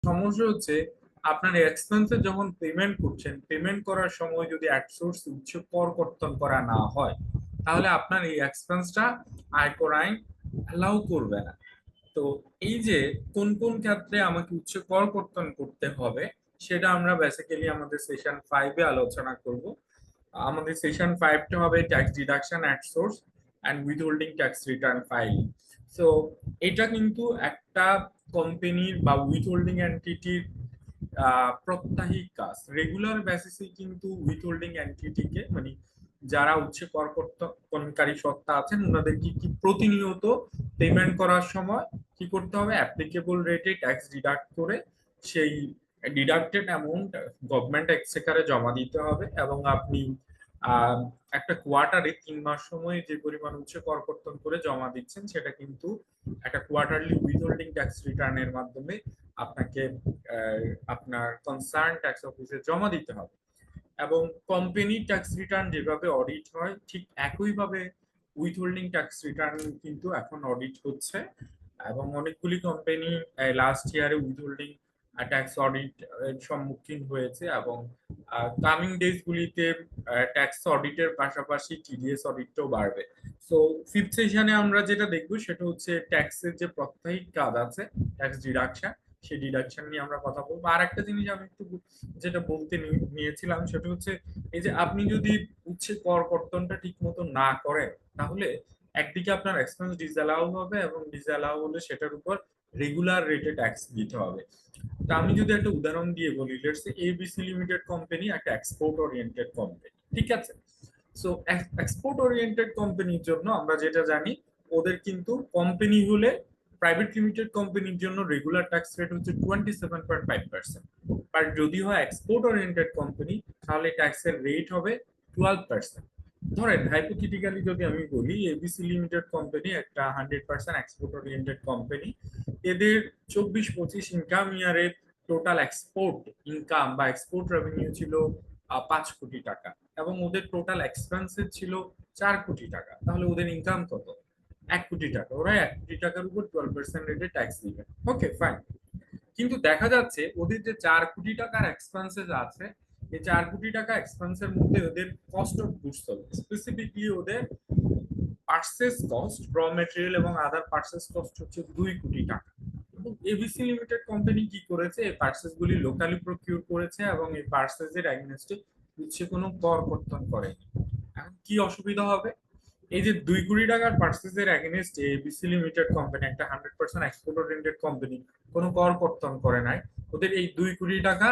সমস্যা হচ্ছে আপনার এক্সপেন্সে যখন পেমেন্ট করছেন, পেমেন্ট করার সময় যদি অ্যাডসোর্স উচ্চ কর কর্তন করা না হয়, তাহলে আপনার এই এক্সপেন্সটা আয়কর আইন অ্যালাউ করবে না। তো এই যে কোন কোন ক্ষেত্রে আমাকে উচ্চ কর কর্তন করতে হবে, সেটা আমরা বেসিক্যালি আমাদের সেশন 5-এ আলোচনা করব। আমাদের সেশন 5টা হবে tax deduction at source and withholding tax return filing. So এটা কিন্তু একটা কোম্পানির বা উইথহোল্ডিং এন্টিটির প্রত্যাহিক কাজ। রেগুলার বেসিসে কিন্তু উইথহোল্ডিং এন্টিটিকে, মানে যারা উচ্চ করকর্তনকারী সত্তা আছেন, ওনাদের কি প্রতিনিয়ত পেমেন্ট করার সময় কি করতে হবে, অ্যাপ্লিকেবল রেটে ট্যাক্স ডিডাক্ট করে সেই ডিডাক্টেড অ্যামাউন্ট গভর্নমেন্ট এক্সচেকারে জমা দিতে হবে। এবং আপনি আহ, একটা কোয়ার্টারে 3 মাস সময় যে পরিমাণ উচ্চ করকর্তন করে জমা দিচ্ছেন, সেটা কিন্তু একটা কোয়ার্টারলি উইথহোল্ডিং ট্যাক্স রিটার্নের মাধ্যমে আপনাকে আপনার কনসার্ন ট্যাক্স অফিসে জমা দিতে হবে। এবং কোম্পানি ট্যাক্স রিটার্ন যেভাবে অডিট হয়, ঠিক একইভাবে উইথহোল্ডিং ট্যাক্স রিটার্ন কিন্তু এখন অডিট হচ্ছে। এবং অনেকগুলি কোম্পানি লাস্ট ইয়ারে উইথহোল্ডিং ট্যাক্স অডিট সম্মুখীন হয়েছে। এবং কামিং ডেজ গুলিতে ট্যাক্স অডিটের পাশাপাশি টিডিএস অডিটটাও বাড়বে। সো ফিফথ সেশনে আমরা যেটা দেখবো সেটা হচ্ছে ট্যাক্সের যে প্রত্যাহিক কাজ আছে, ট্যাক্স ডিডাকশন, সেই ডিডাকশন নিয়ে আমরা কথা বলবো। আর একটা জিনিস আমি একটু যেটা বলতে নিয়েছিলাম সেটা হচ্ছে, এই যে আপনি যদি উচ্ছে কর কর্তনটা ঠিক মতো না করেন, তাহলে একদিকে আপনার এক্সপেন্স ডিসঅ্যালাউ হবে, এবং ডিসঅ্যালাউ হলে সেটার উপর রেগুলার রেটে ট্যাক্স দিতে হবে। তো আমি যদি একটা উদাহরণ দিয়ে বলি, let's say ABC limited company একটা এক্সপোর্ট ওরিয়েন্টেড কোম্পানি, ঠিক আছে? সো এক্সপোর্ট ওরিয়েন্টেড কোম্পানির জন্য আমরা যেটা জানি, ওদের কিন্তু কোম্পানি হলে, প্রাইভেট লিমিটেড কোম্পানির জন্য রেগুলার ট্যাক্স রেট হচ্ছে 27.5%। বাট যদি হয় এক্সপোর্ট ওরিয়েন্টেড কোম্পানি, তাহলে ট্যাক্সের রেট হবে 12%। ধরেন হাইপোথেটিক্যালি যদি আমি বলি, এবিসি লিমিটেড কোম্পানি একটা 100% এক্সপোর্ট ওরিয়েন্টেড কোম্পানি। এদের 24-25 ইনকাম ইয়ারে টোটাল এক্সপোর্ট ইনকাম বা এক্সপোর্ট রেভিনিউ ছিল 5 কোটি টাকা, এবং ওদের টোটাল এক্সপেন্সেস ছিল 4 কোটি টাকা। তাহলে ওদের ইনকাম কত? 1 কোটি টাকা। ওরা 1 কোটি টাকার উপর 12% রেটে ট্যাক্স দিবে। ওকে, ফাইন। কিন্তু দেখা যাচ্ছে ওদের যে 4 কোটি টাকার এক্সপেন্সেস আছে, এই 4 কোটি টাকা এক্সপেন্সের মধ্যে ওদের cost of goods sold, specifically ওদের পার্সেস কস্ট, র মেটেরিয়াল এবং আদার পার্সেস কস্ট হচ্ছে 2 কোটি টাকা। এবং এবিসি লিমিটেড কোম্পানি কি করেছে, এই পার্সেস গুলি লোকালি প্রকিউর করেছে এবং এই পার্সেস এর এগেইনস্টে হচ্ছে কোনো কর কর্তন করেনি। এখন কি অসুবিধা হবে? এই যে 2 কোটি টাকার পার্সেস এর এগেইনস্টে এবিসি লিমিটেড কোম্পানি, একটা 100% এক্সপোর্ট ওরিয়েন্টেড কোম্পানি, কোনো কর কর্তন করে নাই। ওদের এই 2 কোটি টাকা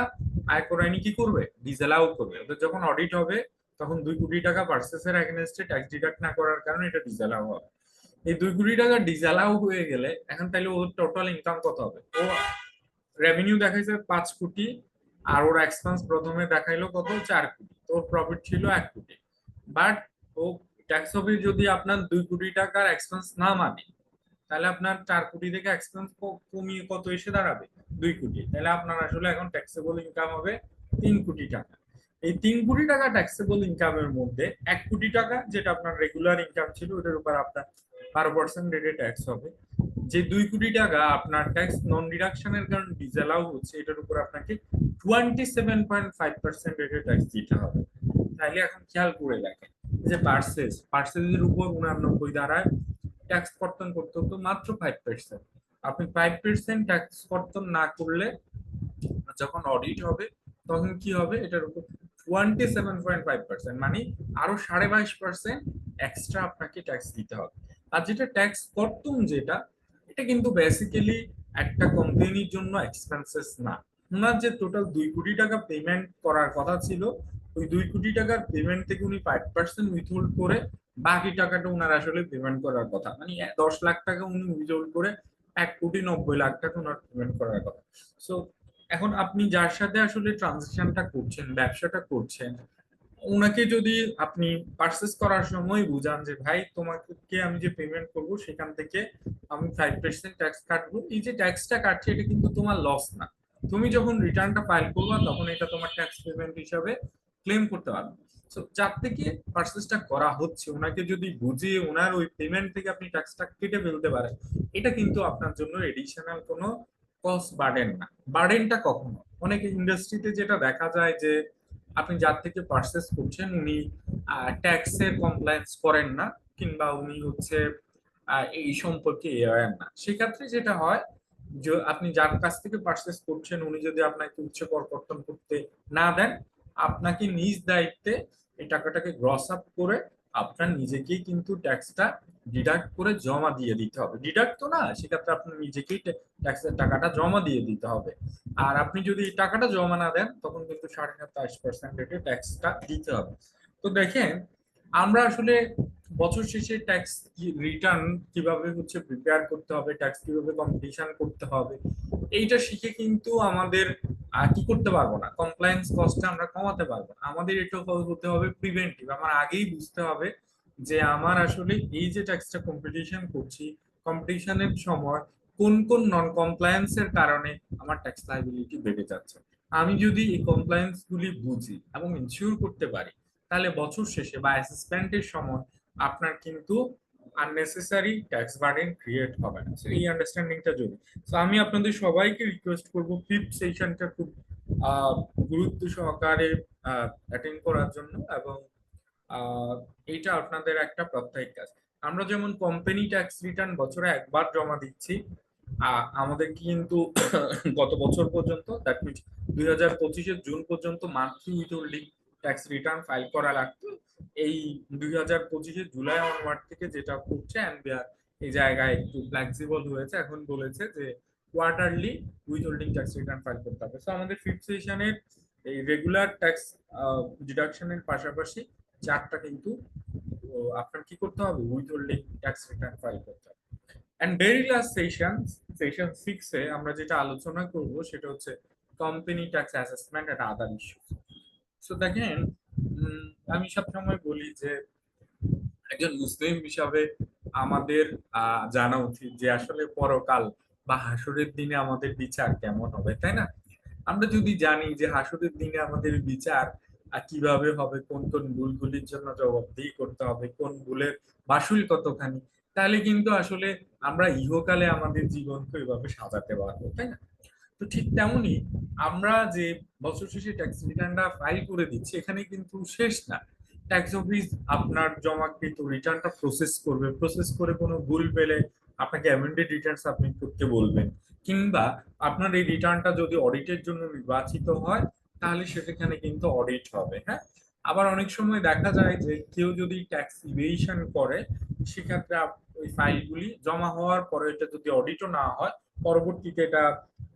আয়কর আইনি কি করবে? ডিসঅ্যালাউ করবে। ওদের যখন অডিট হবে, তখন 2 কোটি টাকা পার্সেসের এগেনস্টে ট্যাক্স ডিডাক্ট না করার কারণে এটা ডিসঅ্যালাউ হবে। এই 2 কোটি টাকা ডিসঅ্যালাউ হয়ে গেলে এখন তাইলে ওর টোটাল ইনকাম কত হবে? ও রেভিনিউ দেখাইছে 5 কোটি, আর ওর এক্সপেন্স প্রথমে দেখাইলো কত? 4 কোটি। তো ওর প্রফিট ছিল 1 কোটি। বাট ও ট্যাক্স অফিস যদি আপনার 2 কোটি টাকার এক্সপেন্স না মানে, তাহলে আপনার 4 কোটি থেকে এক্সপেন্স কমিয়ে কত এসে দাঁড়াবে? 2 কোটি। তাহলে আপনার আসলে এখন ট্যাক্সেবল ইনকাম হবে 3 কোটি টাকা। এই 3 কোটি টাকা ট্যাক্সেবল ইনকামের মধ্যে 1 কোটি টাকা যেটা আপনার রেগুলার ইনকাম ছিল, ওটার উপর আপনার 12% রেটে ট্যাক্স হবে। যে 2 কোটি টাকা আপনার ট্যাক্স নন ডিডাকশনের কারণে ডিসঅ্যালাউ হচ্ছে, এটার উপর আপনাকে 27.5% রেটে ট্যাক্স দিতে হবে। তাইলে এখন খেয়াল করে দেখেন, যে পার্সেসের উপর 89 দ্বারায় ট্যাক্স কর্তন করতে হতো মাত্র 5%। আপনি 5% ট্যাক্স কর্তন না করলে যখন অডিট হবে, তখন কি হবে? এটার উপর 27.5%, মানে আরো 22.5% এক্সট্রা আপনাকে ট্যাক্স দিতে হবে। আর যেটা ট্যাক্স কর্তন, যেটা এটা কিন্তু বেসিক্যালি একটা কোম্পানির জন্য এক্সপেন্সেস না। ওনার যে টোটাল 2 কোটি টাকা পেমেন্ট করার কথা ছিল, ওই 2 কোটি টাকার পেমেন্ট থেকে উনি 5% উইথহোল্ড করে বাকি টাকাটা উনার আসলে পেমেন্ট করার কথা, মানে 10 লাখ টাকা উনি উইথহোল্ড করে 1,90,00,000 টাকা ওনার পেমেন্ট করার কথা। সো এখন আপনি যার সাথে আসলে ট্রানজাকশনটা করছেন, ব্যবসাটা করছেন, ওনাকে যদি আপনি পারচেস করার সময় বুঝান যে ভাই, তোমাকে আমি যে পেমেন্ট করব সেখান থেকে আমি 5% ট্যাক্স কাটবো, এই যে ট্যাক্সটা কাটছে এটা কিন্তু তোমার লস না। তুমি যখন রিটার্নটা ফাইল করবা, তখন এটা তোমার ট্যাক্স পেমেন্ট হিসাবে ক্লেম করতে পারবে। সো যার থেকে পারচেসটা করা হচ্ছে, ওনাকে যদি বুঝিয়ে ওনার ওই পেমেন্ট থেকে আপনি ট্যাক্সটা কেটে ফেলতে পারেন, এটা কিন্তু আপনার জন্য এডিশনাল কোনো কস্ট বার্ডেন না। বার্ডেনটা কখনো অনেক ইন্ডাস্ট্রিতে যেটা দেখা যায় যে আপনি যার থেকে পারচেস করছেন উনি ট্যাক্সের কমপ্লায়েন্স করেন না, কিংবা উনি হচ্ছে এই সম্পর্কে অ্যাওয়্যার না। সেক্ষেত্রে যেটা হয় যে আপনি যার কাছ থেকে পারচেস করছেন উনি যদি আপনাকে উচ্চ কর কর্তন করতে না দেন, আপনাকে নিজ দায়িত্বে এই টাকাটাকে গ্রস আপ করে আপনার নিজেকেই কিন্তু ট্যাক্সটা ডিডাক্ট করে জমা দিয়ে দিতে হবে। ডিডাক্ট তো না, সেক্ষেত্রে আপনার নিজেকেই ট্যাক্সের টাকাটা জমা দিয়ে দিতে হবে। আর আপনি যদি টাকাটা জমা না দেন তখন কিন্তু 27.5% রেটে ট্যাক্সটা দিতে হবে। তো দেখেন, আমরা আসলে বছর শেষে ট্যাক্স রিটার্ন কিভাবে হচ্ছে প্রিপেয়ার করতে হবে, ট্যাক্স কিভাবে কম্পিটিশন করতে হবে, এইটা শিখে কিন্তু আমাদের কি করতে পারবো না, কমপ্লায়েন্স কস্টটা আমরা কমাতে পারবো না। আমাদের এটা হতে হবে প্রিভেন্টিভ। আমার আগেই বুঝতে হবে যে আমার আসলে এই যে ট্যাক্সটা কম্পিটিশন করছি, কম্পিটিশনের সময় কোন কোন নন কমপ্লায়েন্স এর কারণে আমার ট্যাক্স লায়াবিলিটি বেড়ে যাচ্ছে। আমি যদি এই কমপ্লায়েন্স গুলি বুঝি এবং ইনশিওর করতে পারি, তাহলে বছর শেষে বা অ্যাসেসমেন্টের সময় আপনার কিন্তু আননেসেসারি ট্যাক্স বার্ডেন ক্রিয়েট হবে না। So, এই আন্ডারস্ট্যান্ডিংটা যদি, তো আমি আপনাদের সবাইকে রিকোয়েস্ট করব ফিফথ সেশনটা খুব আহ, গুরুত্ব সহকারে অ্যাটেন্ড করার জন্য, এবং আহ, এইটা আপনাদের একটা প্রত্যয়িক কাজ। আমরা যেমন কোম্পানি ট্যাক্স রিটার্ন বছরে একবার জমা দিচ্ছি, আমাদের কিন্তু গত বছর পর্যন্ত, দ্যাট মিনস 2025-এর জুন পর্যন্ত monthly withholding tax return file করা লাগতো। এই 2025-এর জুলাই অনওয়ার্ড থেকে যেটা করছে এনবিআর এই জায়গায় একটু ফ্লেক্সিবল হয়েছে, এখন বলেছে যে quarterly withholding tax return file করতে হবে। তো আমাদের ফিফথ সেশনের এই রেগুলার ট্যাক্স ডিডাকশনের পাশাপাশি চারটা কিন্তু আপনার কি করতে হবে, উইথহোল্ডিং ট্যাক্স রিটার্ন ফাইল করতে হবে। And very last session, session 6-এ আমরা যেটা আলোচনা করব সেটা হচ্ছে company tax assessment and other issue. So দেখেন, আমি সবসময় বলি যে একজন মুসলিম হিসাবে আমাদের জানা উচিত যে আসলে পরকাল বা হাসরের দিনে আমাদের বিচার কেমন হবে, তাই না? আমরা যদি জানি যে হাসরের দিনে আমাদের বিচার কিভাবে হবে, কোন কোন ভুলগুলির জন্য জবাবদিহি করতে হবে, কোন ভুলের মাসুল কতখানি, তাহলে কিন্তু আসলে আমরা ইহকালে আমাদের জীবনকে এভাবে সাজাতে পারবো, তাই না? তো ঠিক তেমনি আমরা যে বছর শেষে ট্যাক্স রিটার্নটা ফাইল করে দিচ্ছি, এখানে কিন্তু শেষ না। ট্যাক্স অফিস আপনার জমাকৃত রিটার্নটা প্রসেস করবে, প্রসেস করে কোনো ভুল পেলে আপনাকে অ্যামেন্ডেড রিটার্ন সাবমিট করতে বলবেন, কিংবা আপনার এই রিটার্নটা যদি অডিটের জন্য নির্বাচিত হয় তাহলে সেখানে কিন্তু অডিট হবে। হ্যাঁ, আবার অনেক সময় দেখা যায় যে কেউ যদি ট্যাক্স ইভেশন করে, সেক্ষেত্রে ওই ফাইলগুলি জমা হওয়ার পরে এটা যদি অডিটও না হয়, পরবর্তীতে এটা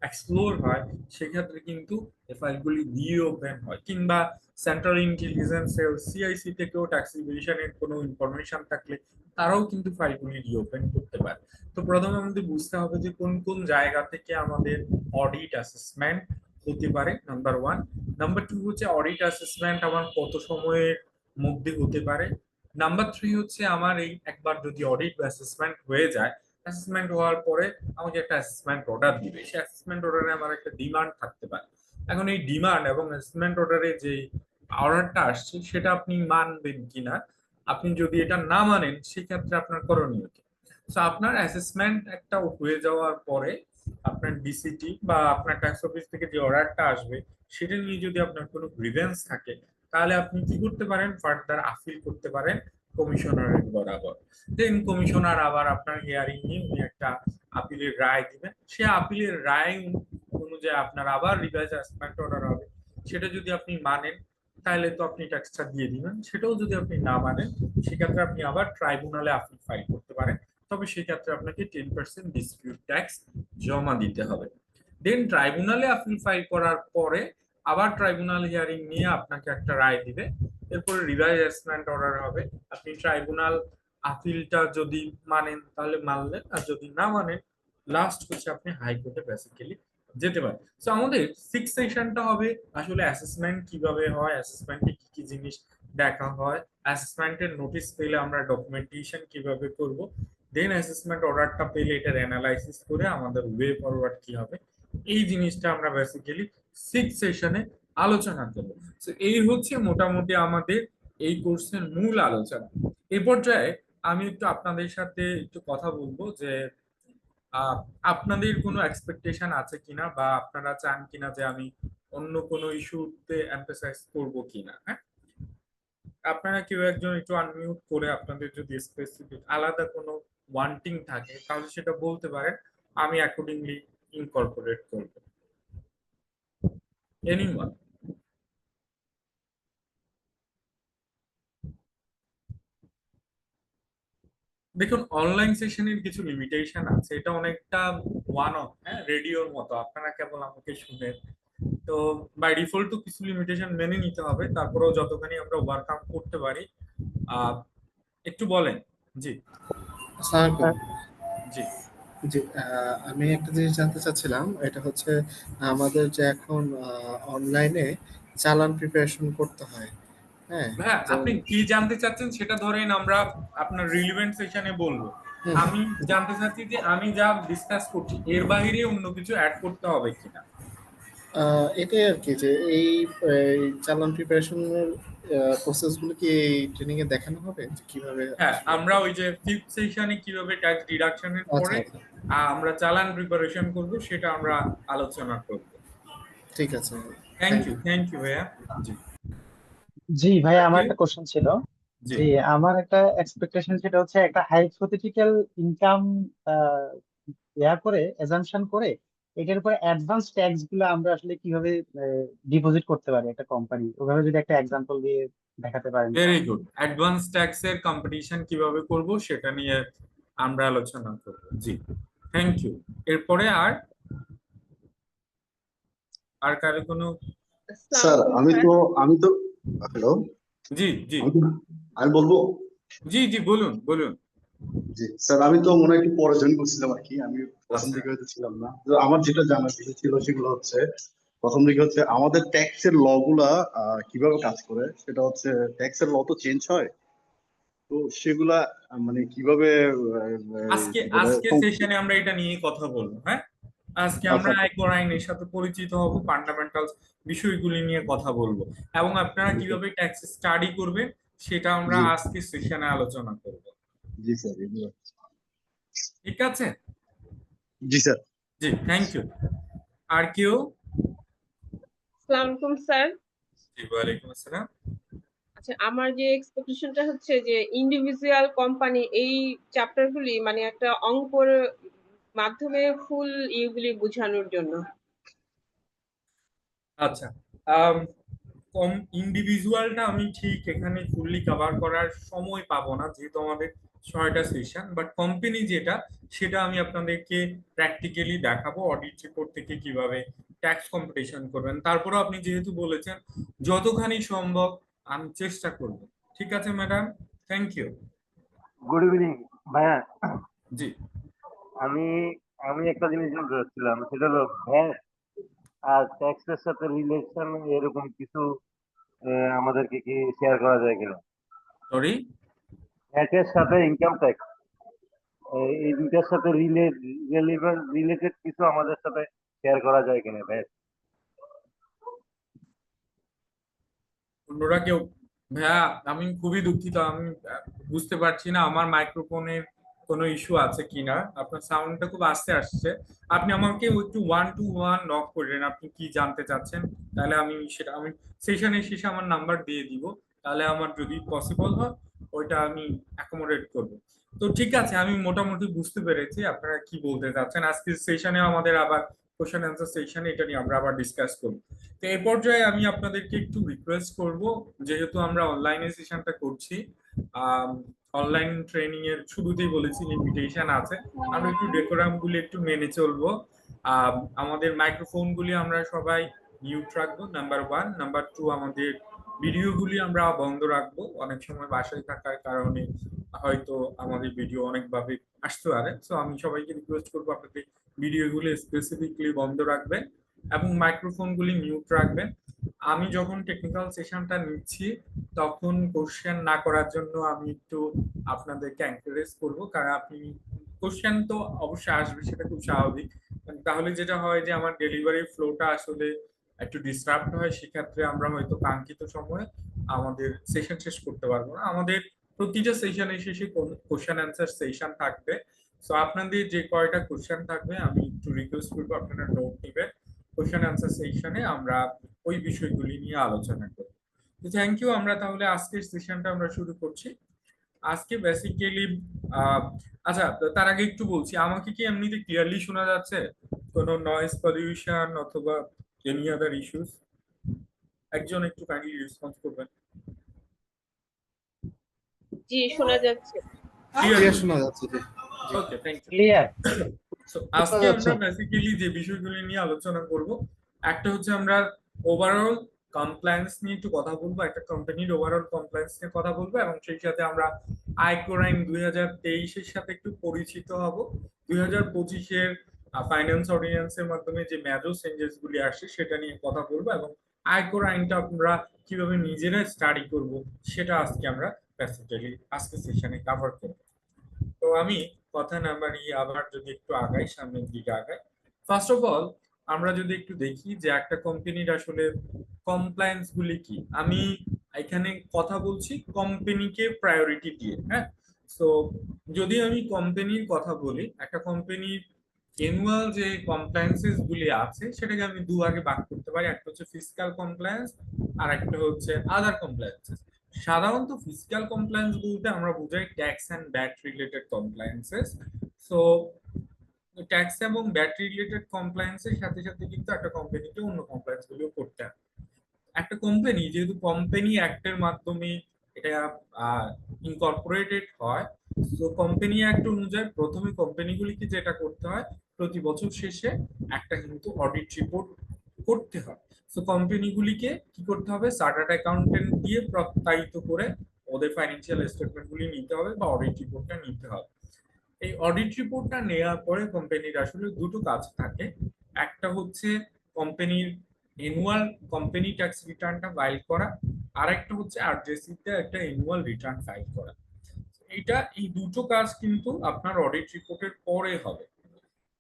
এক্সপ্লোর হয়, সেক্ষেত্রে কিন্তু এই ফাইলগুলি রিওপেন হয়, কিংবা সেন্ট্রাল ইন্টেলিজেন্স সিআইসি থেকেও ট্যাক্স ইভেশনের কোনো ইনফরমেশন থাকলে তারাও কিন্তু ফাইলগুলি রিওপেন করতে পারে। তো প্রথমে আমাদের বুঝতে হবে যে কোন কোন জায়গা থেকে আমাদের অডিট অ্যাসেসমেন্ট হতে পারে, নাম্বার ওয়ান। নাম্বার টু হচ্ছে অডিট অ্যাসেসমেন্ট আমার কত সময়ের মধ্যে হতে পারে। নাম্বার থ্রি হচ্ছে আমার এই একবার যদি অডিট বা অ্যাসেসমেন্ট হয়ে যায়, অ্যাসেসমেন্ট হওয়ার পরে আমাকে একটা অ্যাসেসমেন্ট অর্ডার দিবে, সেই অ্যাসেসমেন্ট অর্ডারে আমার একটা ডিমান্ড থাকতে পারে। এখন এই ডিমান্ড এবং অ্যাসেসমেন্ট অর্ডারে যে অর্ডারটা আসছে সেটা আপনি মানবেন কিনা, আপনি যদি এটা না মানেন সেক্ষেত্রে আপনার করণীয় কি। তো আপনার অ্যাসেসমেন্ট একটা হয়ে যাওয়ার পরে আপনার ডিসিটি বা আপনার ট্যাক্স অফিস থেকে যে অর্ডারটা আসবে সেটা নিয়ে যদি আপনার কোনো গ্রিভেন্স থাকে, তাহলে আপনি কি করতে পারেন, ফার্দার আপিল করতে পারেন কমিশনারের বরাবর। দেন কমিশনার আবার আপনার হিয়ারিং নিয়ে উনি একটা আপিলের রায় দিবেন, সে আপিলের রায় অনুযায়ী আপনার আবার রিভাইজ অ্যাসেসমেন্ট অর্ডার হবে। সেটা যদি আপনি মানেন তাহলে তো আপনি ট্যাক্সটা দিয়ে দিবেন, সেটাও যদি আপনি না মানেন সেক্ষেত্রে আপনি আবার ট্রাইব্যুনালে আপিল ফাইল করতে পারেন, তবে সেক্ষেত্রে আপনাকে 10% ডিসপিউট ট্যাক্স জমা দিতে হবে। দেন ট্রাইব্যুনালে আপিল ফাইল করার পরে আবার ট্রাইব্যুনাল হিয়ারিং নিয়ে আপনাকে একটা রায় দিবে, এরপরে রিভাইজ অ্যাসেসমেন্ট অর্ডার হবে। আপনি ট্রাইব্যুনাল আপিলটা যদি মানেন তাহলে মানলেন, আর যদি না মানেন লাস্ট হচ্ছে আপনি হাইকোর্টে বেসিক্যালি যেতে পারেন। তো আমাদের সিক্স সেশনটা হবে আসলে অ্যাসেসমেন্ট কিভাবে হয়, অ্যাসেসমেন্টে কি কি জিনিস দেখা হয়, অ্যাসেসমেন্টের নোটিশ পেলে আমরা ডকুমেন্টেশন কিভাবে করব, দেন অ্যাসেসমেন্ট অর্ডারটা পেলে এটার অ্যানালাইসিস করে আমাদের ওয়ে ফরওয়ার্ড কি হবে, এই জিনিসটা আমরা বেসিক্যালি সিক্স সেশনে আলোচনা করব। তো এই হচ্ছে মোটামুটি আমাদের এই কোর্সের মূল আলোচনা। এই পর্যায়ে আমি একটু আপনাদের সাথে একটু কথা বলবো যে আহ, আপনাদের কোনো এক্সপেকটেশন আছে কিনা, বা আপনারা চান কিনা যে আমি অন্য কোনো ইস্যুতে এমফাসাইজ করব কিনা? হ্যাঁ, আপনারা কেউ একজন একটু আনমিউট করে আপনাদের যদি স্পেসিফিক আলাদা কোনো ওয়ান্টিং থাকে তাহলে সেটা বলতে পারেন, আমি অ্যাকর্ডিংলি ইনকর্পোরেট করব। এনিওয়ান? দেখুন, অনলাইন সেশনের কিছু লিমিটেশন আছে, এটা অনেকটা ওয়ান অফ, হ্যাঁ, রেডিওর মতো, আপনারা কেবল আমাকে শুনে। তো বাই ডিফল্ট তো কিছু লিমিটেশন মেনে নিতে হবে, তারপরেও যতখানি আমরা ওভারকাম করতে পারি। আহ একটু বলেন। জি। আসসালামু আলাইকুম। জি জি, আমি একটা জিনিস জানতে চাচ্ছিলাম, এটা হচ্ছে আমাদের যে এখন অনলাইনে চালান প্রিপারেশন করতে হয়, হ্যাঁ, ভাইয়া, যেমন আপনি কি জানতে চাচ্ছেন সেটা ধরেন আমরা আপনার রিলেভেন্ট সেশনে বলবো। হুম, আমি জানতে চাচ্ছি যে আমি যা ডিসকাস করছি এর বাইরে অন্য কিছু অ্যাড করতে হবে কিনা। এটাই আর কি, যে এই চালান প্রিপারেশনের প্রসেসগুলো কি এই ট্রেনিং এ দেখানো হবে, যে কিভাবে হ্যাঁ, আসলে। আমরা ওই যে ফিফথ সেশনে কিভাবে ট্যাক্স ডিডাকশনের আচ্ছা পরে আচ্ছা, আমরা চালান প্রিপারেশন করব সেটা আমরা আলোচনা করব। ঠিক আছে, thank thank you, you. Thank you ভাইয়া। জি। জি ভাই, আর আমার কেউ? একটা কোশ্চেন ছিল। জি। জি, আমার একটা এক্সপেকটেশন সেটা হচ্ছে একটা হাইপোথেটিক্যাল ইনকাম করে অ্যাজাম্পশন করে এটার উপরে অ্যাডভান্স ট্যাক্স গুলো আমরা আসলে কিভাবে ডিপোজিট করতে পারি একটা কোম্পানি, ওভাবে যদি একটা এক্সাম্পল দিয়ে দেখাতে পারেন ভেরি তাহলে। গুড। অ্যাডভান্স ট্যাক্স এর কম্পিটিশন কিভাবে করব সেটা নিয়ে আমরা আলোচনা করব। জি, থ্যাংক ইউ। এরপরে আর আর কারো কোনো? স্যার আসসালামু আমি তো স্যার। আমি তো হ্যালো, জি জি আমি তো আমি বলবো। জি জি, বলুন বলুন। জি স্যার, আমি তো মনে হয় একটু পরে জয়েন করছিলাম আর কি, আমি প্রথম আচ্ছা। দিকে হয়তো ছিলাম না। তো আমার যেটা জানার বিষয় ছিল সেগুলো হচ্ছে, প্রথম দিকে হচ্ছে আমাদের ট্যাক্সের ল গুলা কিভাবে কাজ করে, সেটা হচ্ছে ট্যাক্সের ল তো চেঞ্জ হয়, তো সেগুলা মানে কিভাবে আজকে কি বলে আজকে সেশনে আমরা এটা নিয়ে কথা বলবো। হ্যাঁ, আজকে আচ্ছা আমরা আচ্ছা, আয়কর আইনের সাথে পরিচিত হব, ফান্ডামেন্টাল বিষয়গুলি নিয়ে কথা বলবো, এবং আপনারা জি স্যার, কিভাবে ট্যাক্স স্টাডি করবেন সেটা আমরা জি আজকে সেশনে আলোচনা করব। জি স্যার, ঠিক আছে? জি স্যার। জি, থ্যাংক ইউ। আর কেউ? আসসালামু আলাইকুম স্যার। জি, ওয়ালাইকুম আসসালাম। আচ্ছা, আমার যে এক্সপেকটেশনটা হচ্ছে যে ইন্ডিভিজুয়াল কোম্পানি এই চ্যাপ্টার গুলি মানে একটা অঙ্কর মাধ্যমে ফুল ইগুলি বোঝানোর জন্য। আচ্ছা, আম, কম ইন্ডিভিজুয়ালটা আমি ঠিক এখানে ফুললি কভার করার সময় পাবো না, যেহেতু আমাদের 6টা সেশন, বাট কোম্পানি যেটা সেটা আমি আপনাদেরকে প্র্যাকটিক্যালি দেখাবো, অডিট রিপোর্ট থেকে কিভাবে ট্যাক্স কম্পিটিশন করবেন। তারপরেও আপনি যেহেতু বলেছেন যতখানি সম্ভব আমি চেষ্টা করব। ঠিক আছে madam, thank you. Good evening ভাইয়া। জি। আমি আমি একটা জিনিস জানতে চাচ্ছিলাম, সেটা হলো ভ্যাট আর ট্যাক্সের সাথে রিলেশন এরকম কিছু আমাদেরকে কি শেয়ার করা যায় কিনা? সরি? ভ্যাটের সাথে ইনকাম ট্যাক্স, এই দুইটার সাথে রিলেটেড কিছু আমাদের সাথে শেয়ার করা যায় কিনা ভ্যাট? অন্যরা কেউ? ভাইয়া, আমি খুবই দুঃখিত, আমি বুঝতে পারছি না আমার মাইক্রোফোনের কোনো ইস্যু আছে কিনা, আপনার সাউন্ডটা খুব আস্তে আসছে। আপনি আমাকে একটু 1 to 1 নক করলেন, আপনি কি জানতে চাচ্ছেন, তাহলে আমি সেটা আমি সেশনের শেষে আমার নাম্বার দিয়ে দিব, তাহলে আমার যদি পসিবল হয় ওইটা আমি অ্যাকোমোডেট করব। তো ঠিক আছে, আমি মোটামুটি বুঝতে পেরেছি আপনারা কি বলতে চাচ্ছেন। আজকের সেশনে আমাদের আবার কোশ্চেন অ্যান্সার সেশনে এটা নিয়ে আমরা আবার ডিসকাস করব। তো এই পর্যায়ে আমি আপনাদেরকে একটু রিকোয়েস্ট করব, যেহেতু আমরা অনলাইনে সেশনটা করছি, অনলাইন ট্রেনিং এর শুরুতেই বলেছি লিমিটেশন আছে, আমরা একটু ডেকোরাম গুলি একটু মেনে চলবো। আমাদের মাইক্রোফোন গুলি আমরা সবাই মিউট রাখবো, নাম্বার 1। নাম্বার 2, আমাদের ভিডিও গুলি আমরা বন্ধ রাখবো, অনেক সময় বাসায় থাকার কারণে হয়তো আমাদের ভিডিও অনেকভাবে আসতে পারে। তো আমি সবাইকে রিকোয়েস্ট করবো আপনাদের ভিডিও গুলি স্পেসিফিকলি বন্ধ রাখবেন এবং মাইক্রোফোন গুলি মিউট রাখবেন। আমি যখন টেকনিক্যাল সেশনটা নিচ্ছি তখন কোশ্চেন না করার জন্য আমি একটু আপনাদেরকে এনকারেজ করব, কারণ আপনি কোশ্চেন তো অবশ্যই আসবে, সেটা খুব স্বাভাবিক। তাহলে যেটা হয় যে আমার ডেলিভারি ফ্লোটা আসলে একটু ডিস্টার্ব হয়, সেক্ষেত্রে আমরা হয়তো কাঙ্ক্ষিত সময়ে আমাদের সেশন শেষ করতে পারবো না। আমাদের প্রতিটা সেশনের শেষে কোশ্চেন অ্যান্সার সেশন থাকবে, সো আপনাদের যে কয়টা কোশ্চেন থাকবে আমি একটু রিকোয়েস্ট করবো আপনারা নোট নেবেন, কোশ্চেন আনসার সেকশনে আমরা ওই বিষয়গুলি নিয়ে আলোচনা করব। তো থ্যাংক ইউ। আমরা তাহলে আজকের সেশনটা আমরা শুরু করছি। আজকে বেসিক্যালি আচ্ছা, তার আগে একটু বলছি, আমাকে কি এমনিতে ক্লিয়ারলি শোনা যাচ্ছে? কোনো নয়েজ পলিউশন অথবা এনি আদার ইস্যুস? একজন একটু কাইন্ডলি রেসপন্স করবেন। জি, শোনা যাচ্ছে। ক্লিয়ার শোনা যাচ্ছে জি। ওকে, থ্যাংক ইউ। ক্লিয়ার। So, আজকে আমরা বেসিক্যালি যে বিষয়গুলি নিয়ে আলোচনা করব, একটা হচ্ছে আমরা ওভারঅল কমপ্লায়েন্স নিয়ে একটু কথা বলবো, একটা কোম্পানির ওভারঅল কমপ্লায়েন্স নিয়ে কথা বলবো, এবং সেই সাথে আমরা আয়কর আইন 2023-এর সাথে একটু পরিচিত হব। 2025-এর ফাইন্যান্স অর্ডিন্যান্সের মাধ্যমে যে মেজর চেঞ্জেস গুলি আসে সেটা নিয়ে কথা বলবো, এবং আয়কর আইনটা আমরা কিভাবে নিজেরা স্টাডি করব সেটা আজকে আমরা বেসিক্যালি আজকে সেশনে কভার করব। তো আমি কথা না বাড়িয়ে আবার যদি একটু আগাই, সামনের দিকে আগাই, ফার্স্ট অফ অল আমরা যদি একটু দেখি যে একটা কোম্পানির আসলে কমপ্লায়েন্স গুলি কি। আমি এখানে কথা বলছি কোম্পানিকে প্রায়োরিটি দিয়ে, হ্যাঁ। সো যদি আমি কোম্পানির কথা বলি, একটা কোম্পানির অ্যানুয়াল যে কমপ্লায়েন্সেস গুলি আছে সেটাকে আমি দু ভাগে ভাগ করতে পারি, একটা হচ্ছে ফিসক্যাল কমপ্লায়েন্স আর একটা হচ্ছে আদার কমপ্লায়েন্সেস। সাধারণত ফিসক্যাল কমপ্লায়েন্স বলতে আমরা বুঝাই tax and VAT related compliances. So tax এবং ব্যাট রিলেটেড কমপ্লায়েন্সের সাথে সাথে কিন্তু একটা কোম্পানিকে অন্য কমপ্লায়েন্স গুলিও করতে হয়। একটা কোম্পানি যেহেতু কোম্পানি অ্যাক্টের মাধ্যমে এটা ইনকর্পোরেটেড হয়, তো কোম্পানি অ্যাক্ট অনুযায়ী প্রথমে কোম্পানিগুলিকে যেটা করতে হয়, প্রতি বছর শেষে একটা কিন্তু অডিট রিপোর্ট করতে হয়। তো কোম্পানিগুলিকে কি করতে হবে, চার্টার্ড অ্যাকাউন্টেন্ট দিয়ে প্রত্যায়িত করে ওদের ফাইন্যান্সিয়াল স্টেটমেন্ট গুলি নিতে হবে বা অডিট রিপোর্টটা নিতে হবে। এই অডিট রিপোর্টটা নেওয়ার পরে কোম্পানির আসলে দুটো কাজ থাকে, একটা হচ্ছে কোম্পানির অ্যানুয়াল কোম্পানি ট্যাক্স রিটার্নটা ফাইল করা, আর একটা হচ্ছে আরজেসিতে একটা অ্যানুয়াল রিটার্ন ফাইল করা। এই দুটো কাজ কিন্তু আপনার অডিট রিপোর্টের পরে হবে।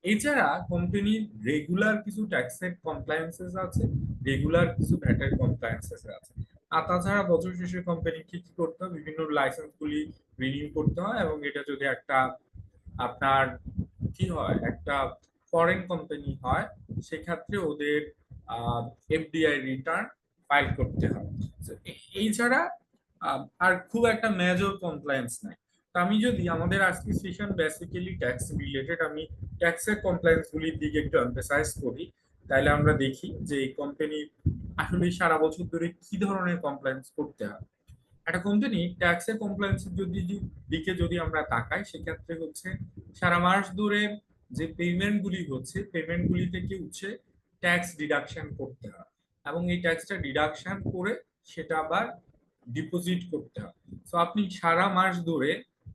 এছাড়া কোম্পানির রেগুলার কিছু ট্যাক্সের কমপ্লায়েন্সেস আছে, রেগুলার কিছু ভ্যাটের কমপ্লায়েন্সেস আছে। আর তাছাড়া বছর শেষে কোম্পানিকে কি করতে হয়, বিভিন্ন লাইসেন্স গুলি রিনিউ করতে হয়, এবং এটা যদি একটা আপনার কি হয়, একটা ফরেন কোম্পানি হয়, সেক্ষেত্রে ওদের এফডিআই রিটার্ন ফাইল করতে হয়। এই ছাড়া আর খুব একটা মেজর কমপ্লায়েন্স নাই। আমি যদি আমাদের আজকে সেশন বেসিক্যালি ট্যাক্স রিলেটেড, আমি ট্যাক্সের কমপ্লায়েন্স গুলির দিকে একটু এমফাসাইজ করি, তাহলে আমরা দেখি যে এই কোম্পানি আসলে সারা বছর ধরে কি ধরনের কমপ্লায়েন্স করতে হয়। একটা কোম্পানি ট্যাক্সের কমপ্লায়েন্সের দিকে যদি আমরা তাকাই, সেক্ষেত্রে হচ্ছে সারা মাস ধরে যে পেমেন্ট গুলি হচ্ছে, পেমেন্ট গুলি থেকে হচ্ছে ট্যাক্স ডিডাকশন করতে হয়, এবং এই ট্যাক্সটা ডিডাকশন করে সেটা আবার ডিপোজিট করতে হয়। তো আপনি সারা মাস ধরে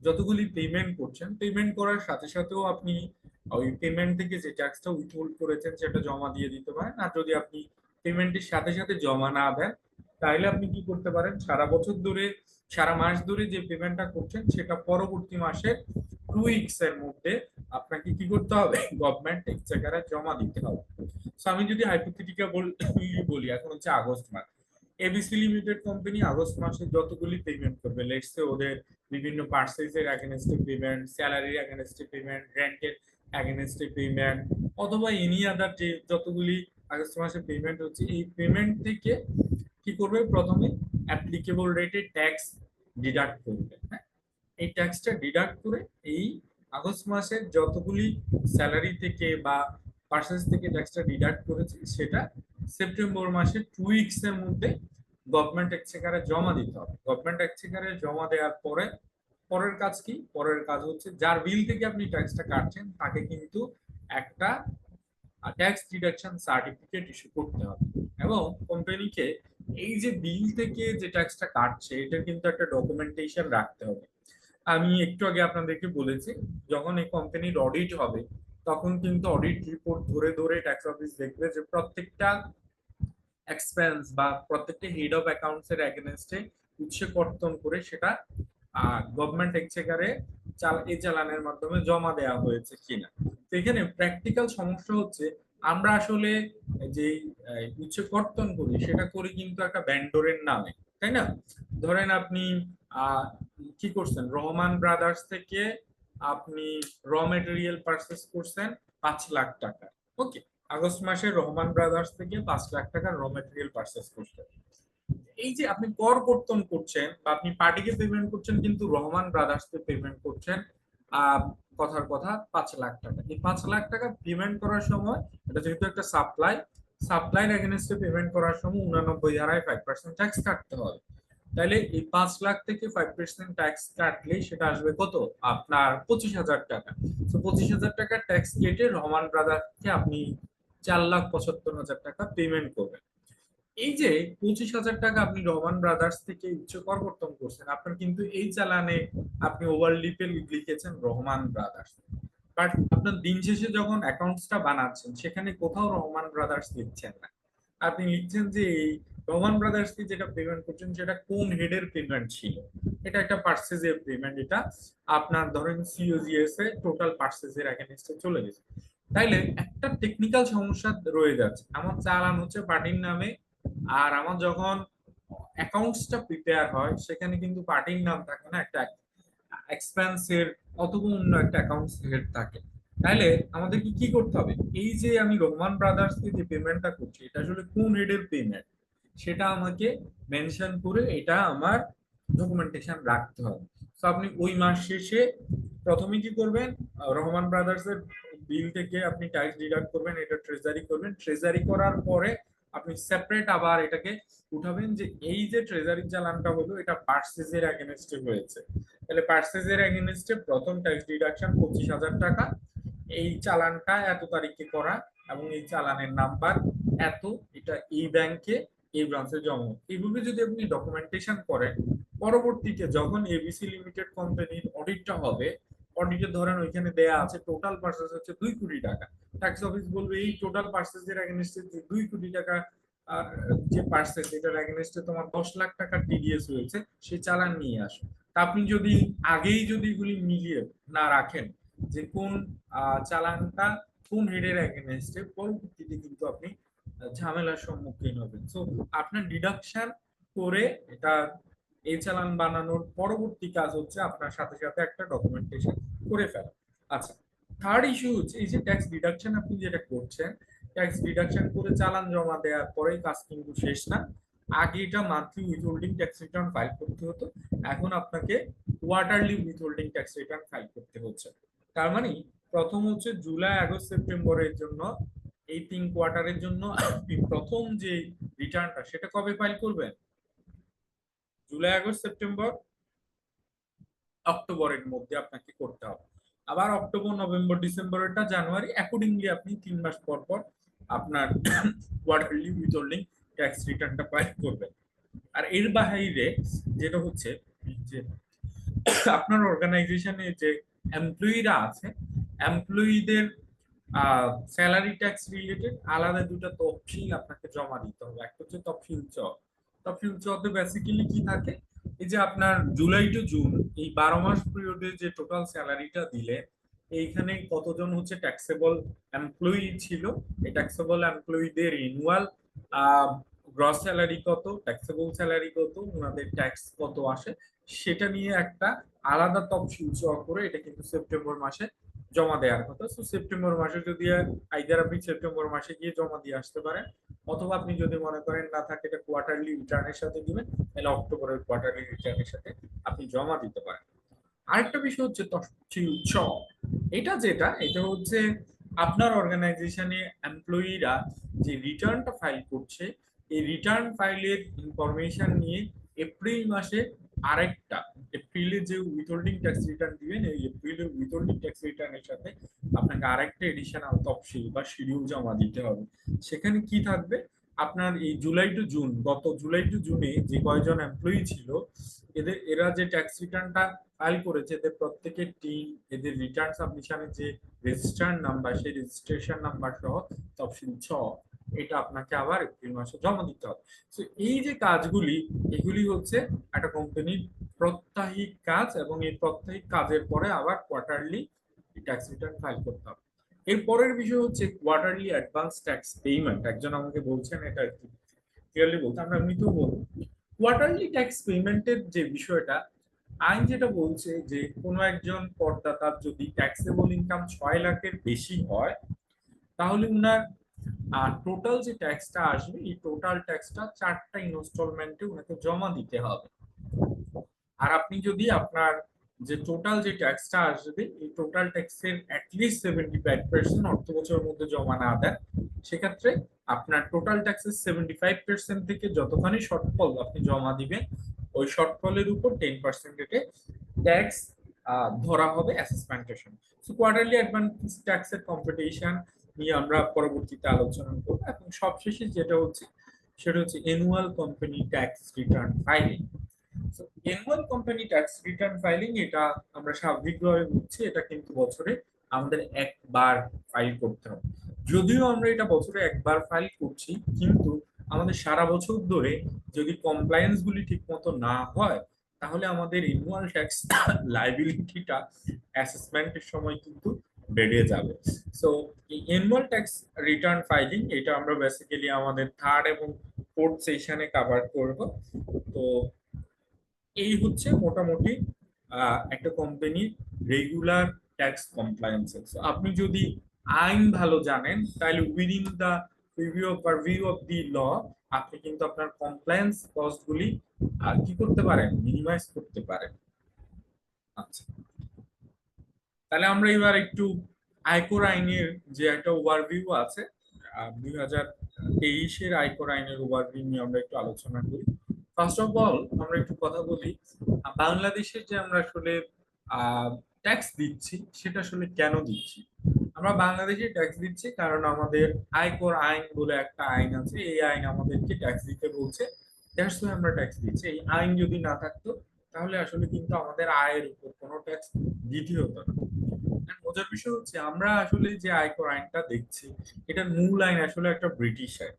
যতগুলি পেমেন্ট করছেন, পেমেন্ট করার সাথে সাথেও আপনি ওই পেমেন্ট থেকে যে ট্যাক্সটা উইথহোল্ড করেছেন সেটা জমা দিয়ে দিতে পারেন। আর যদি আপনি পেমেন্টের সাথে সাথে জমা না দেন, তাহলে আপনি কি করতে পারেন, সারা বছর ধরে সারা মাস ধরে যে পেমেন্টটা করছেন সেটা পরবর্তী মাসের 2 উইকস এর মধ্যে আপনাকে কি করতে হবে, গভর্নমেন্ট এক্সচেকারে জমা দিতে হবে। সো আমি যদি হাইপোথেটিক্যাল বলি, এখন হচ্ছে আগস্ট মাস, এবিসি লিমিটেড কোম্পানি আগস্ট মাসে যতগুলি পেমেন্ট করবে, লেটস সে ওদের বিভিন্ন পার্সেসের এগেইনস্টে পেমেন্ট, স্যালারির এগেইনস্টে পেমেন্ট, রেন্টের এগেইনস্টে পেমেন্ট, অথবা এনি আদার যে যতগুলি আগস্ট মাসে পেমেন্ট হচ্ছে, এই পেমেন্ট থেকে কি করবে, প্রথমে অ্যাপ্লিকেবল রেটে ট্যাক্স ডিডাক্ট করবে। হ্যাঁ, এই ট্যাক্সটা ডিডাক্ট করে এই আগস্ট মাসের যতগুলি স্যালারি থেকে বা পার্সেস থেকে ট্যাক্সটা ডিডাক্ট করেছে সেটা সেপ্টেম্বর মাসের 2 উইকস এর মধ্যে গভর্নমেন্ট এক্সচেকারে জমা দিতে হবে। গভর্নমেন্ট এক্সচেকারে জমা দেওয়ার পরে পরের কাজ কি, পরের কাজ হচ্ছে যার বিল থেকে আপনি ট্যাক্সটা কাটছেন তাকে কিন্তু একটা ট্যাক্স ডিডাকশন সার্টিফিকেট ইস্যু করতে হবে, এবং কোম্পানিকে এই যে বিল থেকে যে ট্যাক্সটা কাটছে এটা কিন্তু একটা ডকুমেন্টেশন রাখতে হবে। আমি একটু আগে আপনাদেরকে বলেছি, যখন এই কোম্পানির অডিট হবে তখন কিন্তু অডিট রিপোর্ট ধরে ধরে ট্যাক্স অফিস দেখবে যে প্রত্যেকটা এক্সপেন্স বা প্রত্যেকটা হেড অফ অ্যাকাউন্টস এর এগেইনস্টে উৎসে কর্তন করে সেটা গভর্নমেন্ট এক্সচেকারে চালানের মাধ্যমে জমা দেওয়া হয়েছে কিনা। তো এখানে প্র্যাকটিক্যাল সমস্যা হচ্ছে, আমরা আসলে যে উৎসে কর্তন করি সেটা করি কিন্তু একটা ভেন্ডরের নামে, তাই না? ধরেন আপনি কি করছেন, রহমান ব্রাদার্স থেকে আপনি র মেটেরিয়াল পারচেস করছেন 5 লাখ টাকা। ওকে, আগস্ট মাসে রহমান ব্রাদার্স থেকে 5 লাখ টাকার র মেটেরিয়াল পারচেস করছেন। এই যে আপনি কর কর্তন করছেন বা আপনি পার্টিকে পেমেন্ট করছেন, কিন্তু রহমান ব্রাদার্সকে পেমেন্ট করছেন কথার কথা 5 লাখ টাকা। এই 5 লাখ টাকা পেমেন্ট করার সময়, এটা যেহেতু একটা সাপ্লাইর এগেনস্টে পেমেন্ট করার সময় 89 ধারায় 5% ট্যাক্স কাটতে হবে। তাহলে এই 5 লাখ থেকে 5% ট্যাক্স কাটলে সেটা আসবে কত? আপনার 25,000 টাকা। তো 25,000 টাকা ট্যাক্স কেটে রহমান ব্রাদার্সকে আপনি 4,75,000 টাকা পেমেন্ট করবেন। এই যে 25,000 টাকা আপনি রহমান ব্রাদার্স থেকে উচ্চ কর কর্তন করছেন, আপনার কিন্তু এই চালানে আপনি ওভারলিপে লিখেছেন রহমান ব্রাদার্স, বাট আপনার দিন শেষে যখন অ্যাকাউন্টসটা বানাচ্ছেন সেখানে কোথাও রহমান ব্রাদার্স লিখছেন না। আপনি লিখছেন যে এই রহমান ব্রাদার্সকে যেটা পেমেন্ট করছেন সেটা কোন হেডের পেমেন্ট ছিল। এটা একটা পার্সেজের পেমেন্ট, এটা আপনার ধরেন সিওজিএস এ টোটাল পার্সেজের এগেইনস্টে চলে গেছে। তাইলে একটা টেকনিক্যাল সমস্যা রয়ে যাচ্ছে, আমার চালান হচ্ছে পার্টির নামে, আর আমার যখন অ্যাকাউন্টসটা প্রিপেয়ার হয় সেখানে কিন্তু পার্টির নাম থাকে না, একটা এক্সপেন্সের অথবা অন্য একটা অ্যাকাউন্টস হেড থাকে। তাহলে আমাদেরকে কি করতে হবে, এই যে আমি রহমান ব্রাদার্স কে যে পেমেন্টটা করছি এটা আসলে কোন হেডের পেমেন্ট সেটা আমাকে মেনশন করে এটা আমার ডকুমেন্টেশন রাখতে হবে। তো আপনি ওই মাস শেষে প্রথমে কি করবেন, রহমান ব্রাদার্স এর বিল থেকে আপনি ট্যাক্স ডিডাক্ট করবেন, এটা ট্রেজারি করবেন। ট্রেজারি করার পরে আপনি সেপারেট আবার এটাকে উঠাবেন যে এই যে ট্রেজারি চালানটা হলো এটা পার্সেজের এগেনস্টে হয়েছে। তাহলে পার্সেজের এগেনস্টে প্রথম ট্যাক্স ডিডাকশন 25,000 টাকা, এই চালানটা এত তারিখে করা এবং এই চালানের নাম্বার এত, এটা এই ব্যাংকে এই ব্রাঞ্চে জমা। এইভাবে যদি আপনি ডকুমেন্টেশন করেন, পরবর্তীতে যখন এবিসি লিমিটেড কোম্পানির অডিটটা হবে, অডিটে ধরেন ওইখানে দেয়া আছে টোটাল পার্সেস হচ্ছে 2 কোটি টাকা, ট্যাক্স অফিস বলবে এই টোটাল পার্সেসের এগেনস্টে 2 কোটি টাকা আর যে পার্সেস এটার এগেনস্টে তোমার 10 লাখ টাকা টিডিএস হয়েছে, সেই চালান নিয়ে আসো। তা আপনি যদি আগেই যদি এগুলি মিলিয়ে না রাখেন যে কোন চালানটা কোন হেডের এগেনস্টে, পরবর্তীতে কিন্তু আপনি ঝামেলার সম্মুখীন হবেন। সো আপনার ডিডাকশন করে এটা এই চালান বানানোর পরবর্তী কাজ হচ্ছে আপনার সাথে সাথে একটা ডকুমেন্টেশন করে ফেলা। আচ্ছা, থার্ড ইস্যু হচ্ছে এই যে ট্যাক্স ডিডাকশন আপনি যেটা করছেন, ট্যাক্স ডিডাকশন করে চালান জমা দেওয়ার পরে কাজ কিন্তু শেষ না। আগে এটা monthly withholding tax return file করতে হতো, এখন আপনাকে quarterly withholding tax return file করতে হচ্ছে। তার মানে প্রথম হচ্ছে জুলাই, আগস্ট, সেপ্টেম্বরের জন্য, এই 3 কোয়ার্টারের জন্য আপনি প্রথম যে রিটার্নটা সেটা কবে ফাইল করবেন? জুলাই, আগস্ট, সেপ্টেম্বর, অক্টোবরের মধ্যে আপনাকে করতে হবে। আবার অক্টোবর, নভেম্বর, ডিসেম্বরটা, জানুয়ারি, অ্যাকর্ডিংলি আপনি 3 মাস পর পর আপনার কোয়ার্টারলি উইথহোল্ডিং ট্যাক্স রিটার্নটা ফাইল করবেন। আর এর বাইরে যেটা হচ্ছে যে আপনার অর্গানাইজেশনে যে এমপ্লয়িরা আছে, এমপ্লয়িদের স্যালারি ট্যাক্স রিলেটেড আলাদা দুটো তফসিল আপনাকে জমা দিতে হবে। একটা হচ্ছে তফসিল চ। তফসিল চতে বেসিক্যালি কি থাকে, এই যে আপনার জুলাই টু জুন এই 12 মাস পিরিয়ডে যে টোটাল স্যালারিটা দিলে এইখানে কতজন হচ্ছে ট্যাক্সেবল এমপ্লয়ি ছিল, এই ট্যাক্সেবল এমপ্লয়িদের রিনিউয়াল গ্রস স্যালারি কত, ট্যাক্সেবল স্যালারি কত, ওনাদের ট্যাক্স কত আসে, সেটা নিয়ে একটা আলাদা তফসিল চ করে এটা কিন্তু সেপ্টেম্বর মাসে জমা দেওয়ার কথা। তো সেপ্টেম্বর মাসে যদি আইদার আপনি সেপ্টেম্বর মাসে গিয়ে জমা দিয়ে আসতে পারেন, অথবা আপনি যদি মনে করেন না থাকে এটা কোয়ার্টারলি রিটার্নের সাথে দিবেন, তাহলে অক্টোবরের কোয়ার্টারলি রিটার্নের সাথে আপনি জমা দিতে পারেন। আরেকটা বিষয় হচ্ছে তফসিল ছ। এটা হচ্ছে আপনার অর্গানাইজেশনে এমপ্লয়িরা যে রিটার্নটা ফাইল করছে, এই রিটার্ন ফাইলের ইনফরমেশন নিয়ে এপ্রিল মাসে আরেকটা, এপ্রিলে যে উইথহোল্ডিং ট্যাক্স রিটার্ন দিবেন, এই এপ্রিলের উইথহোল্ডিং ট্যাক্স রিটার্নের সাথে আপনাকে আরেকটা এডিশনাল তফসিল বা শিডিউল জমা দিতে হবে। সেখানে কি থাকবে, আপনার এই জুলাই টু জুন, গত জুলাই টু জুনে যে কয়জন এমপ্লয়ি ছিল এরা যে ট্যাক্স রিটার্নটা ফাইল করেছে, এদের প্রত্যেকের টিম, এদের রিটার্ন সাবমিশনের যে রেজিস্ট্রার নাম্বার, সেই রেজিস্ট্রেশন নাম্বার সহ তফসিল ছ, এটা আপনাকে আবার এপ্রিল মাসে জমা দিতে হবে। তো এই যে কাজগুলি, এগুলি হচ্ছে একটা কোম্পানির প্রত্যাহিক কাজ, এবং এই প্রত্যাহিক কাজের পরে আবার কোয়ার্টারলি ট্যাক্স রিটার্ন ফাইল করতে হবে। এর পরের বিষয় হচ্ছে কোয়ার্টারলি অ্যাডভান্স ট্যাক্স পেমেন্ট। একজন আমাকে বলছেন এটা ক্লিয়ারলি বলতে, আমরা এমনিতেও বলবো কোয়ার্টারলি ট্যাক্স পেমেন্টের যে বিষয়টা, আইন যেটা বলছে যে কোনো একজন করদাতার যদি ট্যাক্সেবল ইনকাম 6 লাখের বেশি হয়, তাহলে উনার টোটাল যে ট্যাক্সটা আসবে এই টোটাল ট্যাক্সটা 4টা ইনস্টলমেন্টে উনাকে জমা দিতে হবে। আর আপনি যদি আপনার যে টোটাল যে ট্যাক্সটা আসবে এই টোটাল ট্যাক্সের অ্যাটলিস্ট 75% অর্থ বছরের মধ্যে জমা না দেন, সেক্ষেত্রে আপনার টোটাল ট্যাক্সের 75% থেকে যতখানি শর্টফল আপনি জমা দিবেন ওই শর্টফলের উপর 10% রেটে ট্যাক্স ধরা হবে অ্যাসেসমেন্টের সময়। সো কোয়ার্টারলি অ্যাডভান্স ট্যাক্সের কম্পিটিশন নিয়ে আমরা পরবর্তীতে আলোচনা করব, এবং সবশেষে যেটা হচ্ছে সেটা হচ্ছে annual company tax return filing. So annual company tax return filing এটা আমরা স্বাভাবিকভাবে বুঝছি, এটা কিন্তু বছরে আমাদের একবার ফাইল করতে হবে। যদিও আমরা এটা বছরে একবার ফাইল করছি, কিন্তু আমাদের সারা বছর ধরে যদি কমপ্লায়েন্স গুলি ঠিক মতো না হয়, তাহলে আমাদের অ্যানুয়াল ট্যাক্স লাইবিলিটিটা অ্যাসেসমেন্টের সময় কিন্তু বেড়ে যাবে। সো এই অ্যানুয়াল ট্যাক্স রিটার্ন ফাইলিং এটা আমরা বেসিক্যালি আমাদের 3rd এবং 4th সেশনে কভার করব। তো এই হচ্ছে মোটামুটি একটা কোম্পানির রেগুলার ট্যাক্স কমপ্লায়েন্সেস। আপনি যদি আইন ভালো জানেন, তাহলে within the preview of the law আপনি কিন্তু আপনার কমপ্লায়েন্স কস্ট গুলি কি করতে পারেন, মিনিমাইজ করতে পারেন। আচ্ছা, তাহলে আমরা এবার একটু আয়কর আইনের যে একটা ওভারভিউ আছে, 2023-এর আয়কর আইনের ওভারভিউ নিয়ে আমরা একটু আলোচনা করি। ফার্স্ট অফ অল আমরা একটু কথা বলি বাংলাদেশের যে আমরা আসলে ট্যাক্স দিচ্ছি সেটা আসলে কেন দিচ্ছি। আমরা বাংলাদেশে ট্যাক্স দিচ্ছি কারণ আমাদের আয়কর আইন বলে একটা আইন আছে, এই আইন আমাদেরকে ট্যাক্স দিতে বলছে, দ্যাটস ওয়াই আমরা ট্যাক্স দিচ্ছি। এই আইন যদি না থাকতো তাহলে আসলে কিন্তু আমাদের আয়ের উপর কোনো ট্যাক্স দিতে হতো না। মজার বিষয় হচ্ছে আমরা আসলে যে আয়কর আইনটা দেখছি এটার মূল আইন আসলে একটা ব্রিটিশ আইন।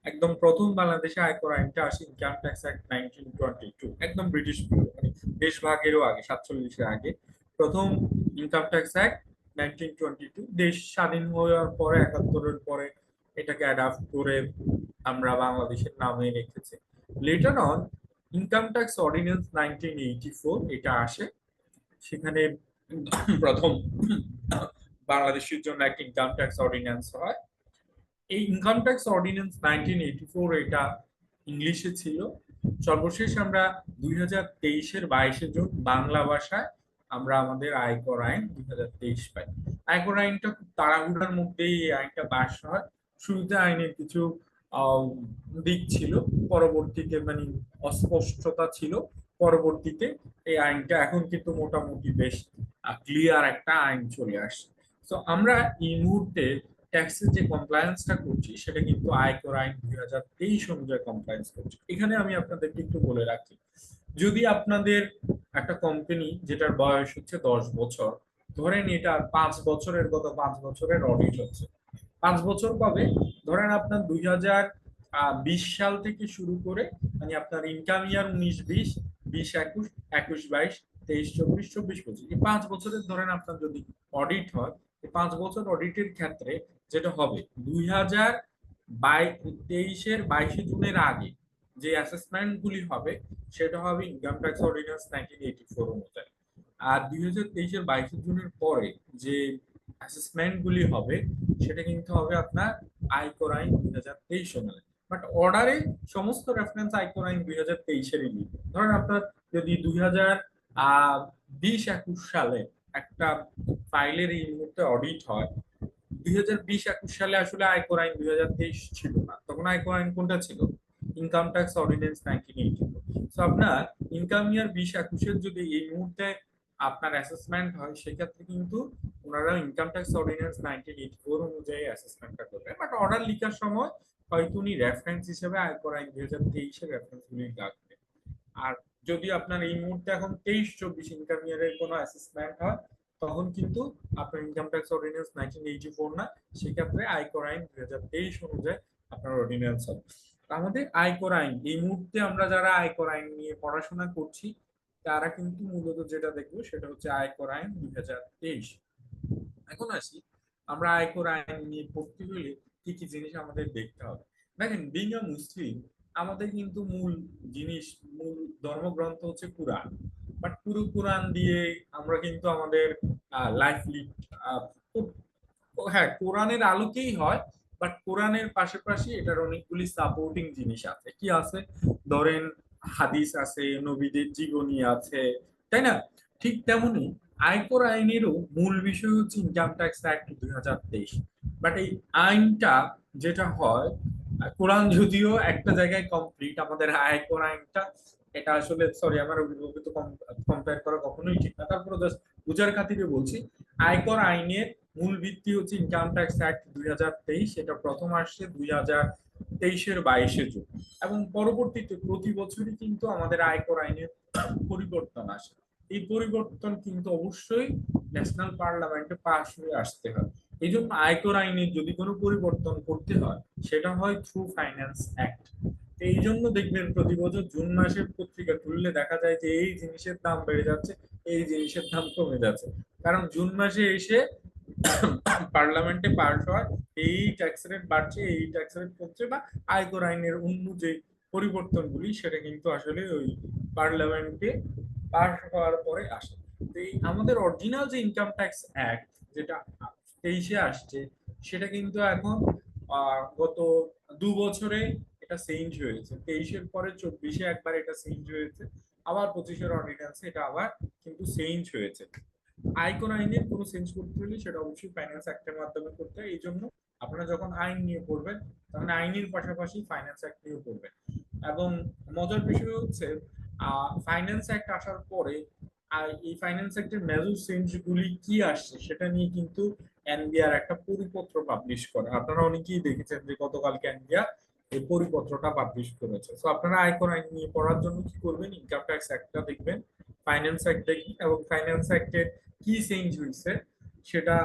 একদম প্রথম বাংলাদেশে আয়কর আইনটা আসে ইনকাম ট্যাক্স অ্যাক্ট 1922, একদম ব্রিটিশ মানে দেশভাগেরও আগে, 47-এর আগে প্রথম ইনকাম ট্যাক্স অ্যাক্ট 1922। দেশ স্বাধীন হওয়ার পরে 71-এর পরে এটাকে অ্যাডাপ্ট করে আমরা বাংলাদেশের নামে রেখেছি। Letter on income tax ordinance 1984 এটা আসে, সেখানে প্রথম বাংলাদেশের জন্য একটা ইনকাম ট্যাক্স অর্ডিন্যান্স হয়। এই ইনকাম ট্যাক্স অর্ডিন্যান্স 1984 এটা ইংলিশে ছিল। সর্বশেষ আমরা 2023-এর 22শে জুন বাংলা ভাষায় আমরা আমাদের আয়কর আইন 2023 পাই। আয়কর আইনটা খুব তাড়াহুড়ার মধ্যেই এই আইনটা পাস হয়। শুরুতে আইনের কিছু দিক ছিল, পরবর্তীতে মানে অস্পষ্টতা ছিল, পরবর্তীতে এই আইনটা এখন কিন্তু মোটামুটি বেশ ক্লিয়ার একটা আইন চলে আসছে। তো আমরা এই মুহূর্তে ট্যাক্সের যে কমপ্লায়েন্সটা করছি সেটা কিন্তু আয়কর আইন 2023 অনুযায়ী কমপ্লায়েন্স করছি। এখানে আমি আপনাদেরকে একটু বলে রাখি, যদি আপনাদের একটা কোম্পানি যেটার বয়স হচ্ছে 10 বছর, ধরেন এটা 5 বছরের, গত 5 বছরের অডিট হচ্ছে, 5 বছর পাবে, ধরেন আপনার 2020 সাল থেকে শুরু করে মানে আপনার ইনকাম ইয়ার 19-20, 20-21, 21-22, 23-24, 24-25 এই 5 বছরের ধরেন আপনার যদি অডিট হয়, এই 5 বছর অডিটের ক্ষেত্রে যেটা হবে 2023-এর 22শে জুনের আগে যে অ্যাসেসমেন্ট গুলি হবে সেটা হবে ইনকাম ট্যাক্স অর্ডিন্যান্স 1984 অনুযায়ী। আর 2023-এর 22শে জুনের পরে যে অ্যাসেসমেন্ট গুলি হবে সেটা কিন্তু হবে আপনার আয়কর আইন 2023 অনুযায়ী। বাট অর্ডারে সমস্ত রেফারেন্স আয়কর আইন 2023-এরই লিখবে। ধরেন আপনার যদি 2020-21 সালে একটা ফাইলের এই মুহূর্তে অডিট হয়, 2020-21 সালে আসলে আয়কর আইন 2023 ছিল না, তখন আয়কর আইন কোনটা ছিল, ইনকাম ট্যাক্স অর্ডিন্যান্স 1984। তো আপনার ইনকাম ইয়ার 20-21-এর যদি এই মুহূর্তে আপনার অ্যাসেসমেন্ট হয় সেক্ষেত্রে কিন্তু ওনারা ইনকাম ট্যাক্স অর্ডিন্যান্স 1984 অনুযায়ী অ্যাসেসমেন্টটা করবে। বাট অর্ডার লিখার সময় হয়তো উনি রেফারেন্স হিসেবে আয়কর আইন 2023-এর রেফারেন্স গুলি রাখবে। আর যদি আপনার এই মুহূর্তে এখন 23-24 ইনকাম ইয়ারের কোনো অ্যাসেসমেন্ট হয় তখন কিন্তু আপনার ইনকাম ট্যাক্স অর্ডিন্যান্স 1984 না, সেক্ষেত্রে আয়কর আইন 2023 অনুযায়ী আপনার অর্ডিন্যান্স হবে। আমাদের আয়কর আইন এই মুহূর্তে আমরা যারা আয়কর আইন নিয়ে পড়াশোনা করছি তারা কিন্তু মূলত যেটা দেখবো সেটা হচ্ছে আয়কর আইন 2023। এখন আসি আমরা আয়কর আইন নিয়ে পড়তে হলে কি কি জিনিস আমাদের দেখতে হবে। দেখেন, বিং আ মুসলিম আমাদের কিন্তু মূল জিনিস, মূল ধর্মগ্রন্থ হচ্ছে কুরআন। বাট বাট পুরো কোরআন দিয়ে আমরা কিন্তু আমাদের লাইফ লিড, হ্যাঁ কোরআনের আলোকেই হয়, বাট কোরআনের পাশাপাশি এটার অনেকগুলি সাপোর্টিং জিনিস আছে। কি আছে? ধরেন হাদিস আছে, নবীদের জীবনী আছে, তাই না? ঠিক তেমনি আয়কর আইনেরও মূল বিষয় হচ্ছে ইনকাম ট্যাক্স অ্যাক্ট 2023। বাট এই আইনটা যেটা হয়, কোরআন যদিও একটা জায়গায় কমপ্লিট, আমাদের আয়কর আইনটা এটা আসলে সরি আমার অভিভাবক কম্পেয়ার করা কখনোই ঠিক না, তারপরে জাস্ট বুঝার খাতিরে বলছি। আয়কর আইনের মূল ভিত্তি হচ্ছে ইনকাম ট্যাক্স অ্যাক্ট 2023, এটা প্রথম আসছে 2023-এর 22-শে জুন, এবং পরবর্তীতে প্রতি বছরই কিন্তু আমাদের আয়কর আইনের পরিবর্তন আসে। এই পরিবর্তন কিন্তু অবশ্যই ন্যাশনাল পার্লামেন্টে পাশ হয়ে আসতে হয়। এই জন্য আয়কর আইনে যদি কোনো পরিবর্তন করতে হয় সেটা হয় থ্রু ফাইন্যান্স অ্যাক্ট। এই জন্য দেখবেন প্রতি বছর জুন মাসের পত্রিকা খুললে দেখা যায় যে এই জিনিসের দাম বেড়ে যাচ্ছে, এই জিনিসের দাম কমে যাচ্ছে, কারণ জুন মাসে এসে পার্লামেন্টে পাস হয় এই ট্যাক্স রেট বাড়ছে, এই ট্যাক্স রেট কমছে, বা আয়কর আইনের অন্য যে পরিবর্তনগুলি সেটা কিন্তু আসলে ওই পার্লামেন্টে পাস হওয়ার পরে আসে। তো এই আমাদের অরিজিনাল যে ইনকাম ট্যাক্স অ্যাক্ট যেটা 23-এ আসছে, সেটা কিন্তু এখন গত 2 বছরে এটা চেঞ্জ হয়েছে। 23-এর পরে 24-এ একবার এটা চেঞ্জ হয়েছে, আবার 25-এর অর্ডিন্যান্সে এটা আবার কিন্তু চেঞ্জ হয়েছে। আয়কর আইনের কোনো চেঞ্জ করতে হলে সেটা অবশ্যই ফাইন্যান্স অ্যাক্টের মাধ্যমে করতে হয়। এই জন্য আপনারা যখন আইন নিয়ে পড়বেন তখন আইনের পাশাপাশি ফাইন্যান্স অ্যাক্ট নিয়েও পড়বেন। এবং মজার বিষয় হচ্ছে ফাইন্যান্স অ্যাক্ট আসার পরে এই ফাইন্যান্স অ্যাক্টের মেজর চেঞ্জ গুলি কি আসছে সেটা নিয়ে কিন্তু এনবিআর একটা পরিপত্র পাবলিশ করে। আপনারা অনেকেই দেখেছেন যে গতকালকে এনবিআর এই পরিপত্রটা পাবলিশ করেছে। তো আপনারা আয়কর আইন নিয়ে পড়ার জন্য কি করবেন, ইনকাম ট্যাক্স অ্যাক্টটা দেখবেন, ফাইন্যান্স অ্যাক্ট দেখবেন, এবং ফাইন্যান্স অ্যাক্টের কি চেঞ্জ হয়েছে সেটা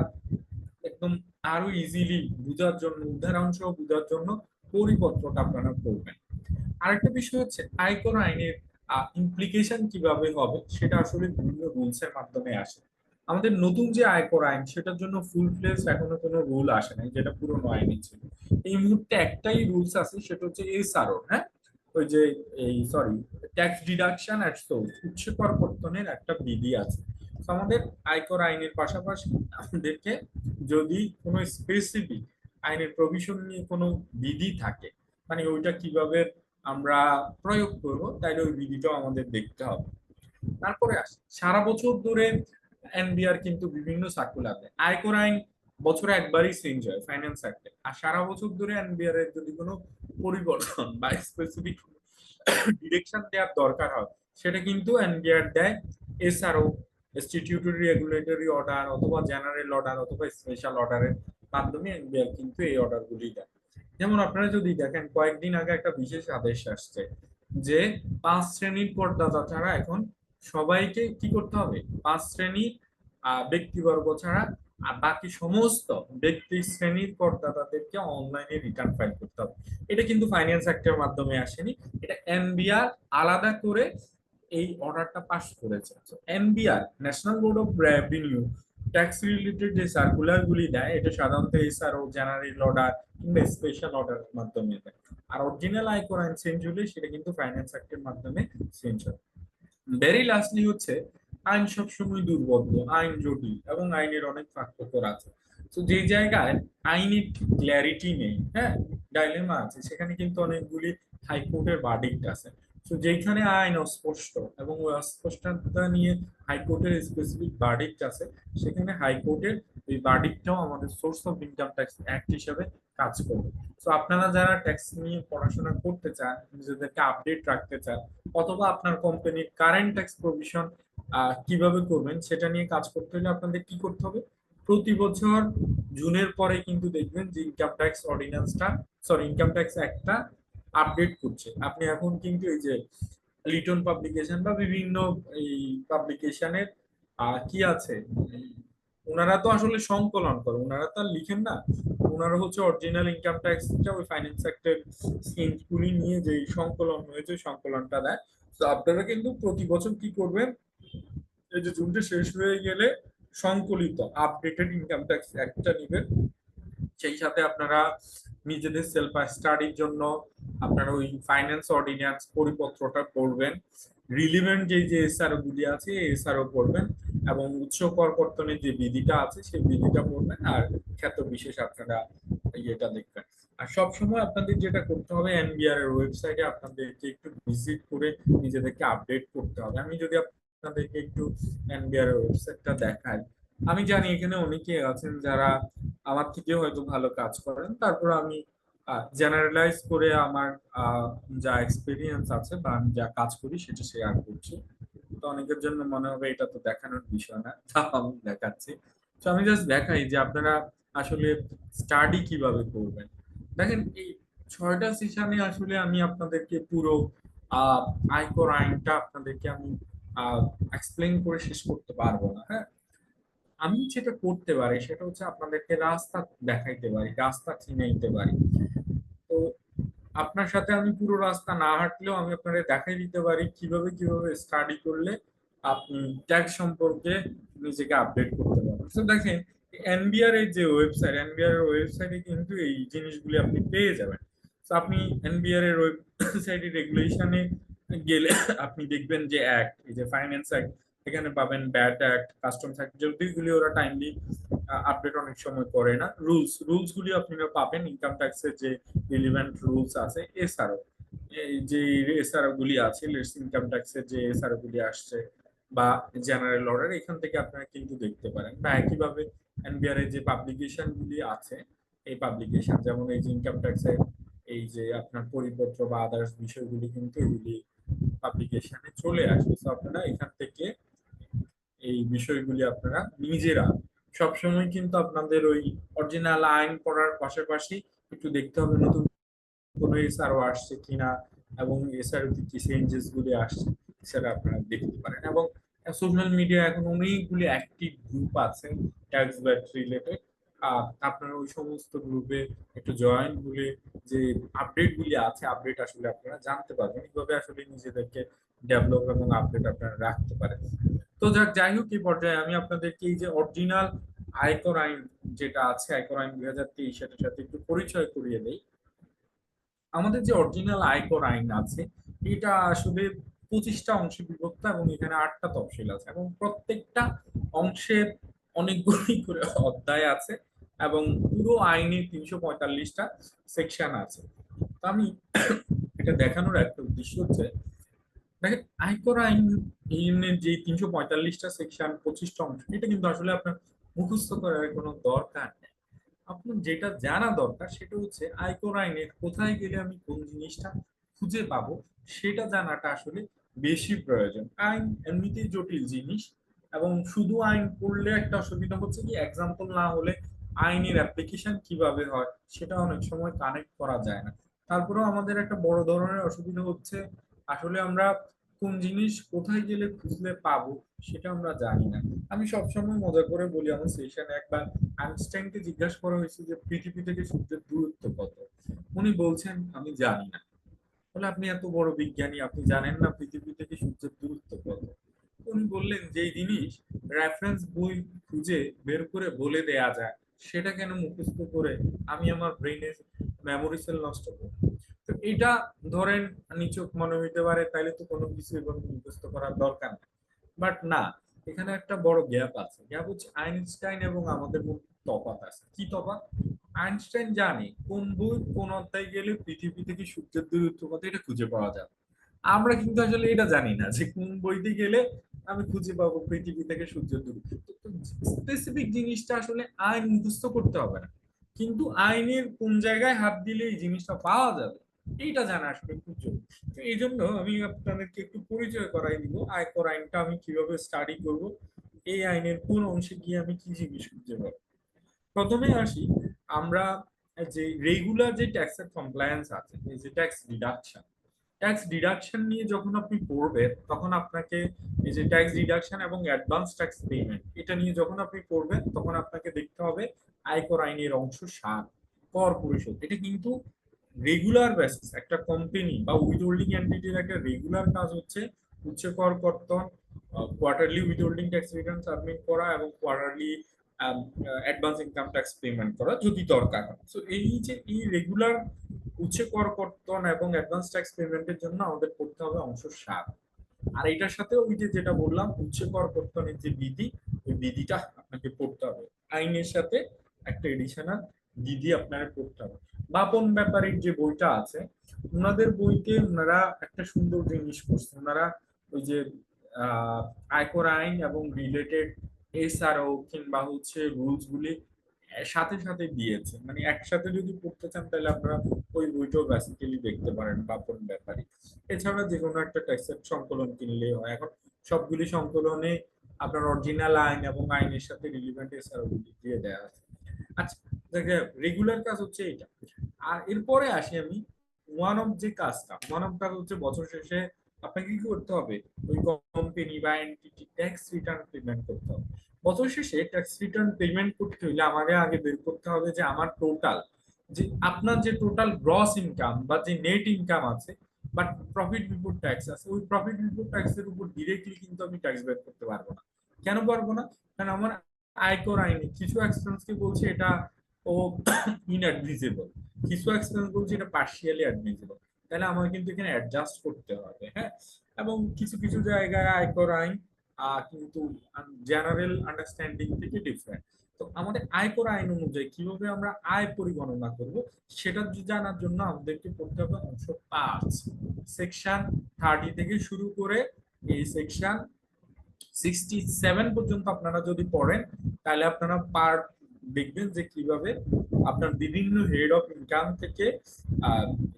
একদম আরো ইজিলি বোঝার জন্য, উদাহরণ সহ বোঝার জন্য পরিপত্রটা আপনারা পড়বেন। আরেকটা বিষয় হচ্ছে আয়কর আইনের ইমপ্লিকেশন কিভাবে হবে সেটা আসলে বিভিন্ন রুলস এর মাধ্যমে আসে। আমাদের নতুন যে আয়কর আইন সেটার জন্য ফুল ফ্লেজ এখনো কোনো রুল আসে নাই, যেটা পুরনো আইনে ছিল। এই মুহূর্তে একটাই রুলস আছে, সেটা হচ্ছে এসআরও, হ্যাঁ ওই যে এই সরি ট্যাক্স ডিডাকশন এট সোর্স, উৎস করকর্তনের একটা বিধি আছে। তো আমাদের আয়কর আইনের পাশাপাশি আমাদেরকে যদি কোনো স্পেসিফিক আইনের প্রভিশন নিয়ে কোনো বিধি থাকে, মানে ওইটা কিভাবে আমরা প্রয়োগ করব, তাইলে ওই বিধিটাও আমাদের দেখতে হবে। তারপরে আসি সারা বছর ধরে এনবিআর কিন্তু বিভিন্ন সার্কুলার দেয়। আয়কর আইন বছরে একবারই চেঞ্জ হয় ফাইন্যান্স অ্যাক্টে, আর সারা বছর ধরে এনবিআর এর যদি কোনো পরিবর্তন বা স্পেসিফিক ডিরেকশন দেওয়ার দরকার হয় সেটা কিন্তু এনবিআর দেয় এসআরও, স্ট্যাটিউটরি রেগুলেটরি অর্ডার, অথবা জেনারেল অর্ডার, অথবা স্পেশাল অর্ডারের মাধ্যমে এনবিআর কিন্তু এই অর্ডারগুলি দেয়। যেমন আপনারা যদি দেখেন কয়েকদিন আগে একটা বিশেষ আদেশ আসছে যে 5 শ্রেণীর করদাতা ছাড়া এখন সবাইকে কি করতে হবে, 5 শ্রেণীর ব্যক্তিবর্গ ছাড়া আর বাকি সমস্ত ব্যক্তি শ্রেণীর করদাতাদেরকে অনলাইনে রিটার্ন ফাইল করতে হবে। এটা কিন্তু ফাইন্যান্স অ্যাক্টের মাধ্যমে আসেনি, এটা এনবিআর আলাদা করে এই অর্ডারটা পাস করেছে। NBR national board of revenue tax related যে সার্কুলার গুলি দেয় এটা সাধারণত এসআরও, জেনারেল অর্ডার কিংবা স্পেশাল অর্ডারের মাধ্যমে দেয়। আর অরিজিনাল আয়কর আইন চেঞ্জ হলে সেটা কিন্তু ফাইন্যান্স অ্যাক্টের মাধ্যমে চেঞ্জ হয়। ভেরি লাস্টলি হচ্ছে আইন সবসময় দুর্বোধ্য, আইন জটিল এবং আইনের অনেক ফাঁকফোকর আছে। তো যে জায়গায় আইনের ক্ল্যারিটি নেই, হ্যাঁ ডাইলেমা আছে, সেখানে কিন্তু অনেকগুলি হাইকোর্টের ভার্ডিক্ট আছে। তো যেখানে আইন অস্পষ্ট এবং ওই অস্পষ্টতা নিয়ে হাইকোর্টের স্পেসিফিক ভার্ডিক্ট আছে, সেখানে হাইকোর্টের এই ভার্ডিক্টটাও আমাদের source of income tax act হিসেবে কাজ করবে। তো আপনারা যারা ট্যাক্স নিয়ে পড়াশোনা করতে চান, নিজেদেরকে আপডেট রাখতে চান, অথবা আপনার কোম্পানির কারেন্ট ট্যাক্স প্রভিশন কিভাবে করবেন সেটা নিয়ে কাজ করতে হলে আপনাদের কি করতে হবে, প্রতি বছর জুনের পরে কিন্তু দেখবেন যে ইনকাম ট্যাক্স অর্ডিন্যান্সটা ইনকাম ট্যাক্স অ্যাক্টটা আপডেট করছে। আপনি এখন কিন্তু এই যে লিটন পাবলিকেশন বা বিভিন্ন এই পাবলিকেশনের কি আছে, ওনারা তো আসলে সংকলন করে, ওনারা তো আর লিখেন না, ওনারা হচ্ছে অরিজিনাল ইনকাম ট্যাক্সটা ওই ফাইন্যান্স অ্যাক্টের স্কিমগুলি নিয়ে যে সংকলন হয়েছে সংকলনটা দেয়। তো আপনারা কিন্তু প্রতি বছর কি করবেন, এই যে জুনটা শেষ হয়ে গেলে সংকলিত আপডেটেড ইনকাম ট্যাক্স অ্যাক্টটা নেবেন। সেই সাথে আপনারা নিজেদের সেলফ স্টাডির জন্য আপনারা ওই ফাইন্যান্স অর্ডিন্যান্স পরিপত্রটা পড়বেন। রিলিভেন্ট যে এসআরও গুলি আছে এসআরও পড়বেন, এবং উৎস কর কর্তনের যে বিধিটা আছে সেই বিধিটা পড়বেন, আর ক্ষেত্র বিশেষ আপনারা ইয়েটা দেখবেন। আর সবসময় আপনাদের যেটা করতে হবে, এনবিআর এর ওয়েবসাইটে আপনাদেরকে একটু ভিজিট করে নিজেদেরকে আপডেট করতে হবে। আমি যদি আপনাদেরকে একটু এনবিআর এর ওয়েবসাইটটা দেখাই, আমি জানি এখানে অনেকে আছেন যারা আমার থেকে হয়তো ভালো কাজ করেন, তারপর আমি জেনারেলাইজ করে আমার যা এক্সপিরিয়েন্স আছে বা আমি যা কাজ করি সেটা শেয়ার করছি। তো অনেকের জন্য মনে হবে এটা তো দেখানোর বিষয় না, তা আমি দেখাচ্ছি। তো আমি জাস্ট দেখাই যে আপনারা আসলে স্টাডি কিভাবে করবেন। দেখেন এই 6টা সেশনে আসলে আমি আপনাদেরকে পুরো আয়কর আইনটা আপনাদেরকে আমি এক্সপ্লেন করে শেষ করতে পারবো না। হ্যাঁ, আমি যেটা করতে পারি সেটা হচ্ছে আপনাদেরকে রাস্তা দেখাইতে পারি, রাস্তা চিনাইতে পারি। তো আপনার সাথে আমি পুরো রাস্তা না হাঁটলেও আমি আপনাদের দেখাই দিতে পারি কিভাবে কিভাবে স্টাডি করলে আপনি ট্যাক্স সম্পর্কে নিজেকে আপডেট করতে পারবেন। তো দেখেন এনবিআর এর যে ওয়েবসাইট, এনবিআর এর ওয়েবসাইটে কিন্তু এই জিনিসগুলি আপনি পেয়ে যাবেন। তো আপনি এনবিআর এর ওয়েবসাইটে রেগুলেশনে গেলে আপনি দেখবেন যে অ্যাক্ট, এই যে ফাইন্যান্স অ্যাক্ট, এখানে পাবেন ব্যাট অ্যাক্ট, কাস্টমস অ্যাক্ট, যেগুলি ওরা টাইমলি আপডেট অনেক সময় করে না। রুলস গুলি আপনারা পাবেন, ইনকাম ট্যাক্সের যে রিলিভেন্ট রুলস আছে, এছাড়াও এই যে এসআরও গুলি আছে, ইনকাম ট্যাক্সের যে এসআরও গুলি আসছে বা জেনারেল অর্ডার, এখান থেকে আপনারা কিন্তু দেখতে পারেন। বা একইভাবে এনবিআর এর যে পাবলিকেশন গুলি আছে, এই পাবলিকেশন যেমন এই যে ইনকাম ট্যাক্সের এই যে আপনার পরিপত্র বা আদার্স বিষয়গুলি কিন্তু এগুলি পাবলিকেশনে চলে আসে। তো আপনারা এখান থেকে এই বিষয়গুলি আপনারা নিজেরা সবসময় কিন্তু আপনাদের ওই অরিজিনাল আইন পড়ার পাশাপাশি একটু দেখতে হবে নতুন কোনো এসআরও আসছে কিনা, এবং এসআরও কি চেঞ্জেস গুলি আসছে সেটা আপনারা দেখতে পারেন। এবং সোশ্যাল মিডিয়া এখন অনেকগুলি অ্যাক্টিভ গ্রুপ আছে ট্যাক্স ব্যাট রিলেটেড, আপনারা ওই সমস্ত গ্রুপে একটু জয়েন হলে যে আপডেট গুলি আছে, আপডেট আসলে আপনারা জানতে পারবেন, এইভাবে আসলে নিজেদেরকে ডেভেলপ এবং আপডেট আপনারা রাখতে পারেন। তো যাই হোক, এই পর্যায়ে আমি আপনাদেরকে এই যে অরিজিনাল আয়কর আইন যেটা আছে, আয়কর আইন 2023, সেটার সাথে একটু পরিচয় করিয়ে দেই। আমাদের যে অরিজিনাল আয়কর আইন আছে এটা আসলে 25টা অংশে বিভক্ত, এবং এখানে 8টা তফসিল আছে, এবং প্রত্যেকটা অংশের অনেকগুলি করে অধ্যায় আছে, এবং পুরো আইনে 345টা সেকশন আছে। তো আমি এটা দেখানোর একটা উদ্দেশ্য হচ্ছে, দেখেন আয়কর আইনের যে 345টা সেকশন, 25টা অংশ, এটা কিন্তু আসলে আপনার মুখস্থ করার কোনো দরকার নেই। আপনার যেটা জানা দরকার সেটা হচ্ছে আয়কর আইনের কোথায় গেলে আমি কোন জিনিসটা খুঁজে পাবো, সেটা জানাটা আসলে বেশি প্রয়োজন। আইন এমনিতেই জটিল জিনিস, এবং শুধু আইন পড়লে একটা অসুবিধা হচ্ছে কি, এক্সাম্পল না হলে আইনের অ্যাপ্লিকেশন কিভাবে হয় সেটা অনেক সময় কানেক্ট করা যায় না। তারপরেও আমাদের একটা বড় ধরনের অসুবিধা হচ্ছে, আসলে আমরা কোন জিনিস কোথায় গেলে খুঁজলে পাবো সেটা আমরা জানি না। আমি সবসময় মজা করে বলি, আমার সেশনে একবার আইনস্টাইনকে জিজ্ঞাসা করা হয়েছে যে পৃথিবী থেকে সূর্যের দূরত্ব কত, উনি বলছেন আমি জানি না। বলে আপনি এত বড় বিজ্ঞানী, আপনি জানেন না পৃথিবী থেকে সূর্যের দূরত্ব কত? উনি বললেন যে এই জিনিস রেফারেন্স বই খুঁজে বের করে বলে দেয়া যায়, সেটা কেন মুখস্থ করে আমি আমার ব্রেনের মেমোরি সেল নষ্ট করব? তো এটা ধরেন নিছক মনে হইতে পারে তাইলে তো কোনো কিছু এভাবে মুখস্থ করার দরকার নেই, বাট না, এখানে একটা বড় গ্যাপ আছে। গ্যাপ হচ্ছে আইনস্টাইন এবং আমাদের মধ্যে তফাৎ আছে। কি তফাৎ? আইনস্টাইন জানে কোন বই কোন অধ্যায় গেলে পৃথিবী থেকে সূর্যের দূরত্ব কত এটা খুঁজে পাওয়া যাবে। আমরা কিন্তু আসলে এটা জানি না যে কোন বইতে গেলে আমি খুঁজে পাবো পৃথিবী থেকে সূর্যের দূরত্ব। স্পেসিফিক জিনিসটা আসলে আইন মুখস্থ করতে হবে না, কিন্তু আইনের কোন জায়গায় হাত দিলে এই জিনিসটা পাওয়া যাবে এইটা জানা আসলে খুব জরুরি। তো এই জন্য আমি আপনাদেরকে একটু পরিচয় করাই দিব আয়কর আইনটা আমি কিভাবে স্টাডি করব, এই আইনের কোন অংশে গিয়ে আমি কি জিনিস খুঁজে পাবো। প্রথমে আসি আমরা যে রেগুলার যে ট্যাক্সের কমপ্লায়েন্স আছে, এই যে ট্যাক্স ডিডাকশন নিয়ে যখন আপনি পড়বেন তখন আপনাকে এই যে ট্যাক্স ডিডাকশন এবং অ্যাডভান্স ট্যাক্স পেমেন্ট, এটা নিয়ে যখন আপনি পড়বেন তখন আপনাকে দেখতে হবে আয়কর আইনের অংশ 7 কর পরিশোধ। এটা কিন্তু রেগুলার বেসিস একটা কোম্পানি বা উইথহোল্ডিং এন্টিটির একটা রেগুলার কাজ হচ্ছে উচ্চ কর কর্তন, quarterly withholding tax return submit করা, এবং quarterly advance income tax payment করা যদি দরকার হয়। সো এই যে এই রেগুলার উচ্চ কর কর্তন এবং অ্যাডভান্স ট্যাক্স পেমেন্টের জন্য আমাদের করতে হবে অংশ 7। আর এটার সাথে ওই যে যেটা বললাম উচ্চ কর কর্তনের যে বিধি, ওই বিধিটা আপনাকে পড়তে হবে। আইনের সাথে একটা এডিশনাল বিধি আপনার পড়তে হবে। বাপন ব্যাপারীর যে বইটা আছে, ওনাদের বইতে ওনারা একটা সুন্দর জিনিস করছে। ওনারা ওই যে আয়কর আইন এবং রিলেটেড এসআরও কিংবা হচ্ছে রুলস গুলি সাথে সাথে দিয়েছে, মানে একসাথে যদি পড়তে চান তাহলে আপনারা ওই বইটাও বেসিক্যালি দেখতে পারেন বাপন ব্যাপারী। এছাড়া যে কোনো একটা টেক্সট সংকলন কিনলেই হয়। এখন সবগুলি সংকলনে আপনার অরিজিনাল আইন এবং আইনের সাথে রিলিভেন্ট এসআরও গুলি দিয়ে দেওয়া আছে। আচ্ছা, রেগুলার কাজ হচ্ছে এটা। আর এরপরে আসি আমি ওয়ান অফ যে কাজটা, ওয়ান অফ কাজ হচ্ছে বছর শেষে আপনাকে কি করতে হবে, ওই কোম্পানি বা এন্টিটি ট্যাক্স রিটার্ন পেমেন্ট করতে হবে। বছর শেষে ট্যাক্স রিটার্ন পেমেন্ট করতে হলে আমাকে আগে বের করতে হবে যে আমার টোটাল, যে আপনার যে টোটাল গ্রস ইনকাম বা যে নেট ইনকাম আছে বাট প্রফিট বিফোর ট্যাক্স আছে, ওই প্রফিট বিফোর ট্যাক্স এর উপর ডিরেক্টলি কিন্তু আমি ট্যাক্স বের করতে পারবো না। কেন পারবো না? কারণ আমার আয়কর আইনে কিছু এক্সপেন্সকে বলছে এটা ও ইনঅ্যাডমিসিবল, কিছু এক্সপেন্স বলছে এটা পার্শিয়ালি অ্যাডমিসিবল। তাহলে আমাকে কিন্তু এখানে অ্যাডজাস্ট করতে হবে, হ্যাঁ। এবং কিছু কিছু জায়গায় আয়কর আইন কিন্তু জেনারেল আন্ডারস্ট্যান্ডিং থেকে ডিফারেন্ট। তো আমাদের আয়কর আইন অনুযায়ী কিভাবে আমরা আয় পরিগণনা করব সেটা জানার জন্য আমাদেরকে পড়তে হবে অংশ 5, সেকশন 30 থেকে শুরু করে এই সেকশন 67 পর্যন্ত আপনারা যদি পড়েন তাহলে আপনারা পার্ট দেখবেন যে কিভাবে আপনার বিভিন্ন হেড অফ ইনকাম থেকে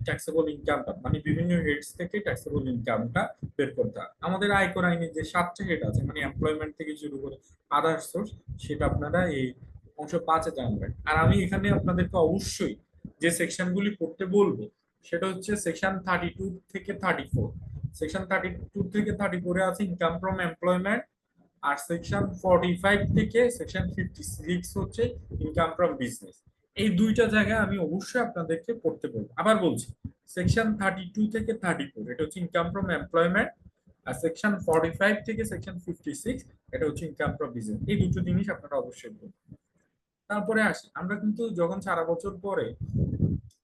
ট্যাক্সেবল ইনকামটা, মানে বিভিন্ন হেডস থেকে ট্যাক্সেবল ইনকামটা বের করতে হয়। আমাদের আয়কর আইনে যে 7টা হেড আছে, মানে এমপ্লয়মেন্ট থেকে শুরু করে আদার সোর্স, সেটা আপনারা এই অংশ 5-এ জানবেন। আর আমি এখানে আপনাদেরকে অবশ্যই যে সেকশনগুলি পড়তে বলবো সেটা হচ্ছে সেকশন 32 থেকে 34। সেকশন 32 থেকে 34 এ আছে ইনকাম ফ্রম এমপ্লয়মেন্ট, আর সেকশন 45 থেকে সেকশন 56 হচ্ছে ইনকাম ফ্রম বিজনেস। এই দুইটা জায়গায় আমি অবশ্যই আপনাদেরকে পড়তে বলবো। আবার বলছি, সেকশন 32 থেকে 34 এটা হচ্ছে ইনকাম ফ্রম এমপ্লয়মেন্ট, আর সেকশন 45 থেকে সেকশন 56 এটা হচ্ছে ইনকাম ফ্রম বিজনেস। এই দুটো জিনিস আপনারা অবশ্যই পড়বেন। তারপরে আসি, আমরা কিন্তু যখন সারা বছর পরে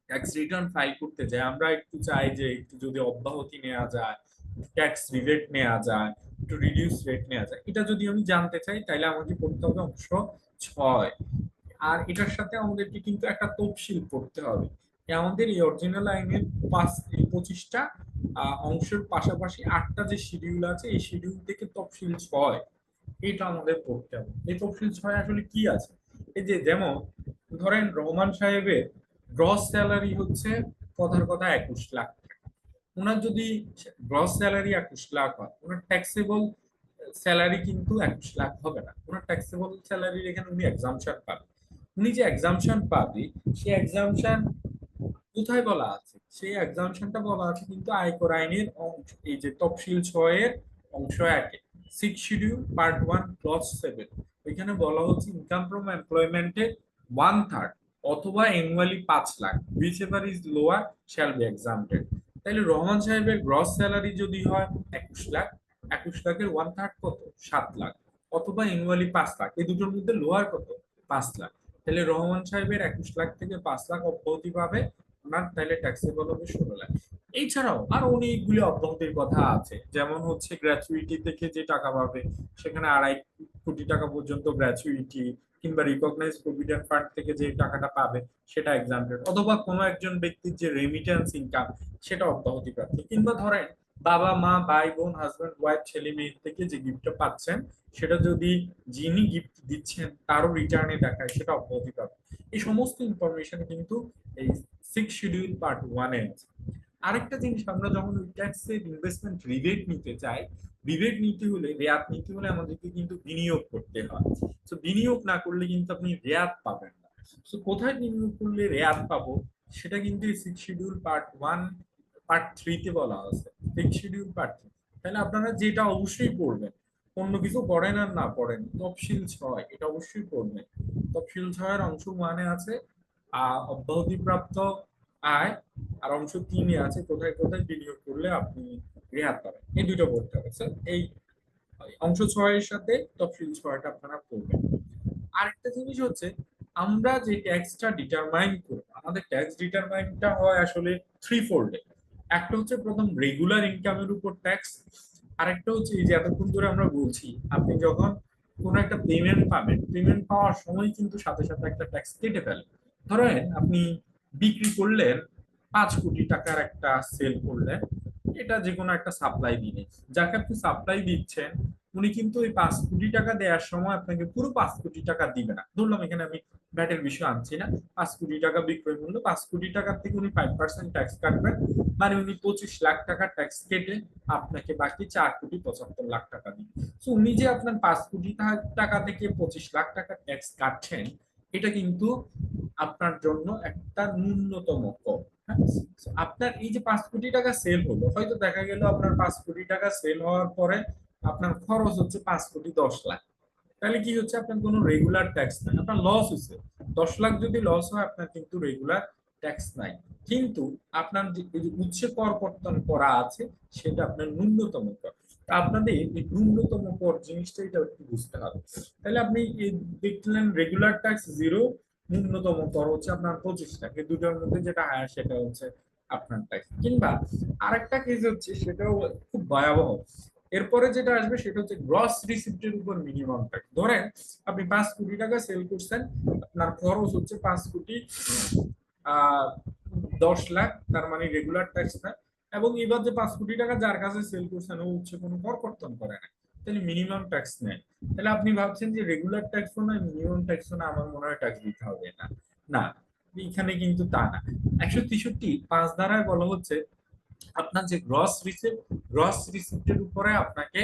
ট্যাক্স রিটার্ন ফাইল করতে যাই, আমরা একটু চাই যে একটু যদি অব্যাহতি নেওয়া যায়, ট্যাক্স রিবেট নেওয়া যায়, একটু রিডিউস রেট নেওয়া যায়। এটা যদি আমি জানতে চাই তাহলে আমাকে পড়তে হবে অংশ 6। আর এটার সাথে আমাদেরকে কিন্তু একটা তফসিল পড়তে হবে। আমাদের এই অরিজিনাল আইনের 25টা অংশের পাশাপাশি 8টা যে শিডিউল আছে, এই শিডিউল থেকে তফসিল 6 এটা আমাদের পড়তে হবে। এই তফসিল 6 আসলে কি আছে? এই যে যেমন ধরেন রহমান সাহেবের গ্রস স্যালারি হচ্ছে কথার কথা 21 লাখ টাকা। ওনার যদি গ্রস স্যালারি 21 লাখ হয়, ওনার ট্যাক্সেবল স্যালারি কিন্তু 21 লাখ হবে না। ওনার ট্যাক্সেবল স্যালারির এখানে উনি এক্সাম্পশন পাবে। উনি যে এক্সাম্পশন পাবে, সেই এক্সাম্পশন কোথায় বলা আছে? সেই এক্সাম্পশনটা বলা আছে কিন্তু আয়কর আইনের এই যে তফসিল 6 এর অংশ 1 6 শিডিউল পার্ট 1 ক্লজ 7। এখানে বলা হচ্ছে ইনকাম ফ্রম এমপ্লয়মেন্টে 1/3 অথবা annually 5 lakh, whichever is lower shall be exempted। তাহলে রহমান সাহেবের গ্রস স্যালারি যদি হয় 21 লাখ, 21 লাখের 1/3 কত? 7 লাখ, অথবা অ্যানুয়ালি 5 লাখ। এই দুটোর মধ্যে লোয়ার কত? 5 লাখ। তাহলে রহমান সাহেবের 21 লাখ থেকে 5 লাখ অব্যাহতি পাবে, ওনার তাহলে ট্যাক্সেবল হবে 16 লাখ। এছাড়াও আরো অনেকগুলি অব্যাহতির কথা আছে, যেমন হচ্ছে গ্র্যাচুইটি থেকে যে টাকা পাবে সেখানে 2.5 কোটি টাকা পর্যন্ত গ্র্যাচুইটি, কিংবা রিকগনাইজ প্রভিডেন্ট ফান্ড থেকে যে টাকাটা পাবে সেটা এক্সাম্পটেড, অথবা কোনো একজন ব্যক্তির যে রেমিটেন্স ইনকাম সেটা অব্যাহতি প্রাপ্ত, কিংবা ধরেন বাবা মা ভাই বোন হাজবেন্ড ওয়াইফ ছেলে মেয়ে থেকে যে গিফটটা পাচ্ছেন সেটা যদি যিনি গিফট দিচ্ছেন তারও রিটার্নে দেখায় সেটা অব্যাহতি প্রাপ্ত। এই সমস্ত ইনফরমেশন কিন্তু এই 6 শিডিউল পার্ট 1 এ আছে। আরেকটা জিনিস, আমরা যখন ট্যাক্সের ইনভেস্টমেন্ট রিবেট নিতে চাই, রিবেট নিতে হলে রেয়াত নিতে হলে আমাদেরকে কিন্তু বিনিয়োগ করতে হয়। তো বিনিয়োগ না করলে কিন্তু আপনি রেয়াত পাবেন না। তো কোথায় বিনিয়োগ করলে রেয়াত পাবো সেটা কিন্তু 6 শিডিউল পার্ট 1 পার্ট 3 তে বলা আছে। 6 শিডিউল পার্ট 3, তাহলে আপনারা যেটা অবশ্যই পড়বেন, অন্য কিছু পড়েন আর না পড়েন, তফসিল 6 এটা অবশ্যই পড়বেন। তফসিল 6 এর অংশ 1 এ আছে অব্যাহতিপ্রাপ্ত আয়, আর অংশ 3 এ আছে কোথায় কোথায় বিনিয়োগ করলে আপনি রেহাত পাবেন। এই দুটো পড়তে হবে স্যার। এই অংশ 6 এর সাথে তফসিল 6টা আপনারা পড়বেন। আরেকটা জিনিস হচ্ছে, আমরা যে ট্যাক্সটা ডিটারমাইন করব, আমাদের ট্যাক্স ডিটারমাইনটা হয় আসলে 3 ফোল্ডে। একটা হচ্ছে প্রথম রেগুলার ইনকামের উপর ট্যাক্স, আরেকটা হচ্ছে এই যে এতক্ষণ ধরে আমরা বলছি, আপনি যখন কোনো একটা পেমেন্ট পাবেন, পেমেন্ট পাওয়ার সময় কিন্তু সাথে সাথে একটা ট্যাক্স কেটে ফেলে। ধরেন আপনি বিক্রি করলেন 5 কোটি টাকার একটা সেল করলেন, এটা যে কোনো একটা সাপ্লাই দিনে, যাকে আপনি সাপ্লাই দিচ্ছেন উনি কিন্তু ওই 5 কোটি টাকা দেওয়ার সময় আপনাকে পুরো 5 কোটি টাকা দিবে না। ধরলাম এখানে আমি ভ্যাটের বিষয় আনছি না, 5 কোটি টাকা বিক্রয় মূল্য, 5 কোটি টাকার থেকে উনি 5% ট্যাক্স কাটবেন, মানে উনি 25 লাখ টাকা ট্যাক্স কেটে আপনাকে বাকি 4,75,00,000 টাকা দিন। তো উনি যে আপনার 5 কোটি টাকা থেকে 25 লাখ টাকা ট্যাক্স কাটছেন, এটা কিন্তু আপনার জন্য একটা ন্যূনতম কর। হ্যাঁ? So, আপনার এই যে 5 কোটি টাকা সেল হলো, হয়তো দেখা গেল আপনার 5 কোটি টাকা সেল হওয়ার পরে আপনার খরচ হচ্ছে 5,10,00,000। তাহলে কি হচ্ছে, আপনার কোনো রেগুলার ট্যাক্স নাই, আপনার লস হচ্ছে 10 লাখ। যদি লস হয় আপনার কিন্তু রেগুলার ট্যাক্স নাই, কিন্তু আপনার যে এই যে উচ্চ কর কর্তন করা আছে সেটা আপনার ন্যূনতম কর। তা আপনাদের এই ন্যূনতম কর জিনিসটা এটা একটু বুঝতে হবে। তাহলে আপনি এই দেখলেন রেগুলার ট্যাক্স 0, ন্যূনতম কর হচ্ছে আপনার 25 লাখ, এই দুটোর মধ্যে যেটা হায়ার সেটা হচ্ছে আপনার ট্যাক্স। কিংবা আরেকটা কেস হচ্ছে, সেটাও খুব ভয়াবহ। এরপরে যেটা আসবে সেটা হচ্ছে গ্রস রিসিপ্টের উপর মিনিমাম ট্যাক্স। ধরেন আপনি 5 কোটি টাকা সেল করছেন, আপনার খরচ হচ্ছে 5,10,00,000, তার মানে রেগুলার ট্যাক্স না। এবং এবার যে 5 কোটি টাকা যার কাছে সেল করছেন ও হচ্ছে কোনো কর কর্তন করে না, তাহলে মিনিমাম ট্যাক্স নেয়। তাহলে আপনি ভাবছেন যে রেগুলার ট্যাক্সও না মিনিমাম ট্যাক্সও না, আমার মনে হয় ট্যাক্স দিতে হবে না। না, এখানে কিন্তু তা না। 163(5) ধারায় বলা হচ্ছে আপনার যে গ্রস রিসিপ্টের উপরে আপনাকে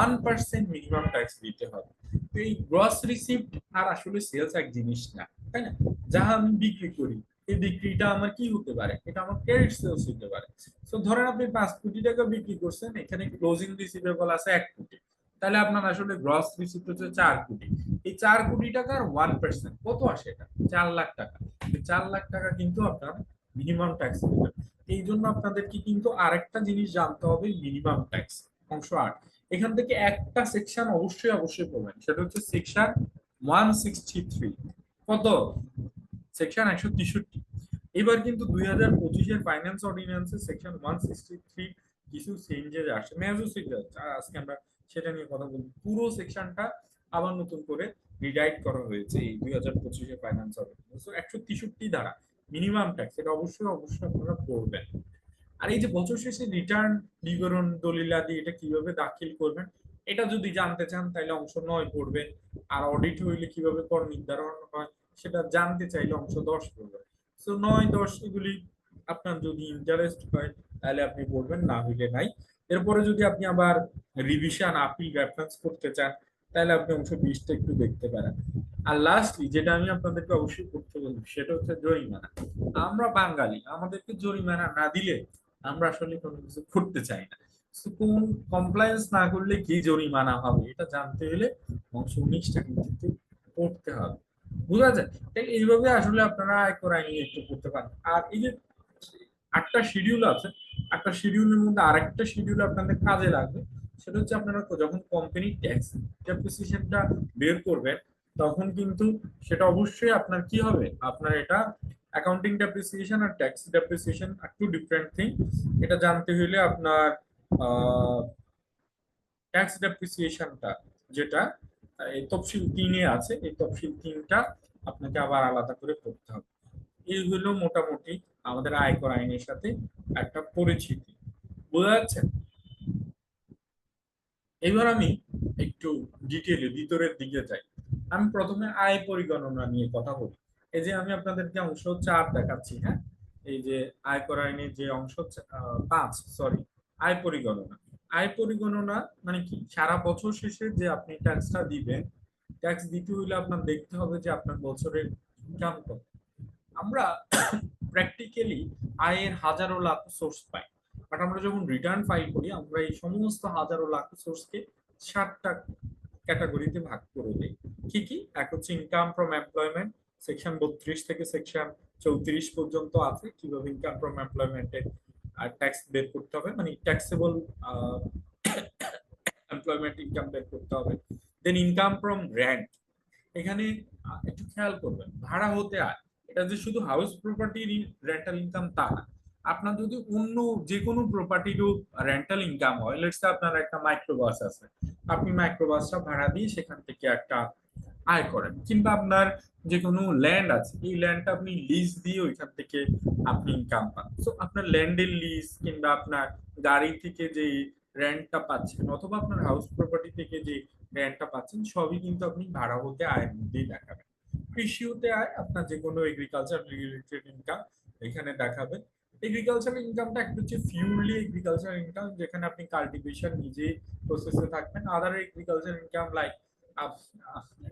1% মিনিমাম ট্যাক্স দিতে হবে। তো এই গ্রস রিসিপ্ট আর আসলে সেলস এক জিনিস না, তাই না? যাহা আমি বিক্রি করি, এই বিক্রিটা আমার কি হতে পারে, এটা আমার ক্রেডিট সেলস হতে পারে। তো ধরেন আপনি 5 কোটি টাকা বিক্রি করছেন, এখানে ক্লোজিং রিসিভেবল আছে 1 কোটি, তাহলে আপনার আসলে গ্রস রিসিপ্ট হচ্ছে 4 কোটি। এই 4 কোটি টাকার 1% কত আসে, এটা 4 লাখ টাকা। 4 লাখ টাকা কিন্তু আপনার মিনিমাম ট্যাক্স দিতে। এই জন্য আপনাদেরকে কিন্তু আরেকটা জিনিস জানতে হবে, মিনিমাম ট্যাক্স অংশ 8। এখান থেকে একটা সেকশন অবশ্যই অবশ্যই পড়বেন, সেটা হচ্ছে সেকশন 163। কত? সেকশন 163। এবার কিন্তু 2025-এর ফাইন্যান্স অর্ডিন্যান্সে সেকশন 163 কিছু চেঞ্জেস আসে, মেজর চেঞ্জেস। আজকে আমরা সেটা নিয়ে কথা বলবো। পুরো সেকশনটা আবার নতুন করে রিরাইট করা হয়েছে এই 2025-এর ফাইন্যান্স অর্ডিন্যান্স। 163 ধারা মিনিমাম ট্যাক্স, এটা অবশ্যই অবশ্যই আপনারা পড়বেন। আর এই যে বছর শেষে রিটার্ন বিবরণ দলিলাদি এটা কিভাবে দাখিল করবেন, এটা যদি জানতে চান তাহলে অংশ 9 পড়বেন। আর অডিট হইলে কিভাবে কর নির্ধারণ হয় সেটা জানতে চাইলে অংশ 10 পড়বেন। তো 9, 10 এগুলি আপনার যদি ইন্টারেস্ট হয় তাহলে আপনি পড়বেন, না হইলে নাই। এরপরে যদি আপনি আবার রিভিশন আপিল রেফারেন্স করতে চান তাহলে আপনি অংশ 20টা একটু দেখতে পারেন। আর লাস্টলি যেটা আমি আপনাদেরকে অবশ্যই করতে বলবো সেটা হচ্ছে জরিমানা। আমরা বাঙালি, আমাদেরকে জরিমানা না দিলে আমরা আসলে কোনো কিছু করতে চাই না। So, কোন কমপ্লায়েন্স না করলে কি জরিমানা হবে এটা জানতে হলে অংশ 19টা কিন্তু পড়তে হবে। বুঝা যায়? তাই এইভাবে আসলে আপনারা আয়কর আইন নিয়ে একটু করতে পারেন। আর এই যে 8টা শিডিউল আছে, 8টা শিডিউলের মধ্যে আরেকটা শিডিউল আপনাদের কাজে লাগবে। সেটা হচ্ছে আপনারা যখন কোম্পানি ট্যাক্স ডেপ্রিসিয়েশনটা বের করবেন, তখন কিন্তু সেটা অবশ্যই আপনার কি হবে, আপনার এটা অ্যাকাউন্টিং ডেপ্রিসিয়েশন আর tax depreciation two different thing. এটা জানতে হলে আপনার ট্যাক্স ডেপ্রিসিয়েশনটা যেটা এই তফসিল 3-এ আছে, এই তফসিল 3টা আপনাকে আবার আলাদা করে পড়তে হবে। এই হলো মোটামুটি আমাদের আয়কর আইনের সাথে একটা পরিচিতি। বোঝা যাচ্ছে? এবার আমি একটু ডিটেইলে ভিতরের দিকে যাই। আমি প্রথমে আয় পরিগণনা নিয়ে কথা বলি। এই যে আমি আপনাদেরকে অংশ 4 দেখাচ্ছি, হ্যাঁ, এই যে আয়কর আইনের যে অংশ 5, সরি, আয় পরিগণনা। আয় পরিগণনা মানে কি, সারা বছর শেষে যে আপনি ট্যাক্সটা দিবেন, ট্যাক্স দিতে হইলে আপনার দেখতে হবে যে আপনার বছরের ইনকাম কত। আমরা প্র্যাকটিক্যালি আয়ের হাজারো লাখ সোর্স পাই, বাট আমরা যখন রিটার্ন ফাইল করি আমরা এই সমস্ত হাজারো লাখ সোর্সকে 7টা ক্যাটাগরিতে ভাগ করে দিই। কি কি? এক হচ্ছে ইনকাম ফ্রম এমপ্লয়মেন্ট, সেকশন 32 থেকে সেকশন 34 পর্যন্ত আছে কিভাবে ইনকাম ফ্রম এমপ্লয়মেন্টে ট্যাক্স বের করতে হবে, মানে ট্যাক্সেবল এমপ্লয়মেন্ট ইনকাম বের করতে হবে। দেন ইনকাম ফ্রম রেন্ট, এখানে একটু খেয়াল করবেন, ভাড়া হতে আয়, এটা যে শুধু হাউস প্রপার্টি রেন্টাল ইনকাম তা না, আপনার যদি অন্য যে কোনো প্রপার্টিরও রেন্টাল ইনকাম হয়, লেটস আপনার একটা মাইক্রোবাস আছে, আপনি মাইক্রোবাসটা ভাড়া দিয়ে সেখান থেকে একটা আয় করেন, কিংবা আপনার যে কোনো ল্যান্ড আছে, এই ল্যান্ডটা আপনি লিজ দিয়ে ওইখান থেকে আপনি ইনকাম পান। তো আপনার ল্যান্ডের লিজ কিংবা আপনার গাড়ি থেকে যে রেন্টটা পাচ্ছেন, অথবা আপনার হাউস প্রপার্টি থেকে যে রেন্টটা পাচ্ছেন, সবই কিন্তু আপনি ভাড়া হতে আয়ের মধ্যেই দেখাবেন। কৃষি হতে আয় আপনার যে কোনো এগ্রিকালচার রিলেটেড ইনকাম এখানে দেখাবেন। এগ্রিকালচার ইনকামটা একটা হচ্ছে পিওরলি এগ্রিকালচার ইনকাম, যেখানে আপনি কাল্টিভেশন নিজে প্রসেসে থাকবেন। আদার এগ্রিকালচার ইনকাম লাইক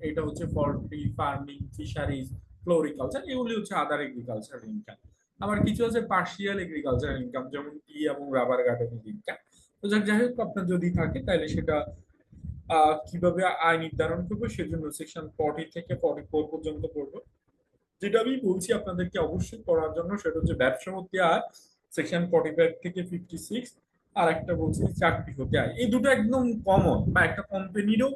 এটা হচ্ছে পোল্ট্রি ফার্মিং, ফিশারিজ, ফ্লোরিকালচার, এগুলি হচ্ছে আদার এগ্রিকালচার ইনকাম। আবার কিছু আছে পার্শিয়াল এগ্রিকালচার ইনকাম, যেমন টি এবং রাবার গার্ডেনিং ইনকাম। তো যাই হোক, আপনার যদি থাকে তাহলে সেটা কিভাবে আয় নির্ধারণ করবো সেজন্য সেকশন 40 থেকে 44 পর্যন্ত পড়বো। যেটা আমি বলছি আপনাদেরকে অবশ্যই পড়ার জন্য, সেটা হচ্ছে ব্যবসা হতে আয় সেকশন 45 থেকে 56, আর একটা বলছি চাকরি হতে আয়। এই দুটো একদম কমন, বা একটা কোম্পানিরও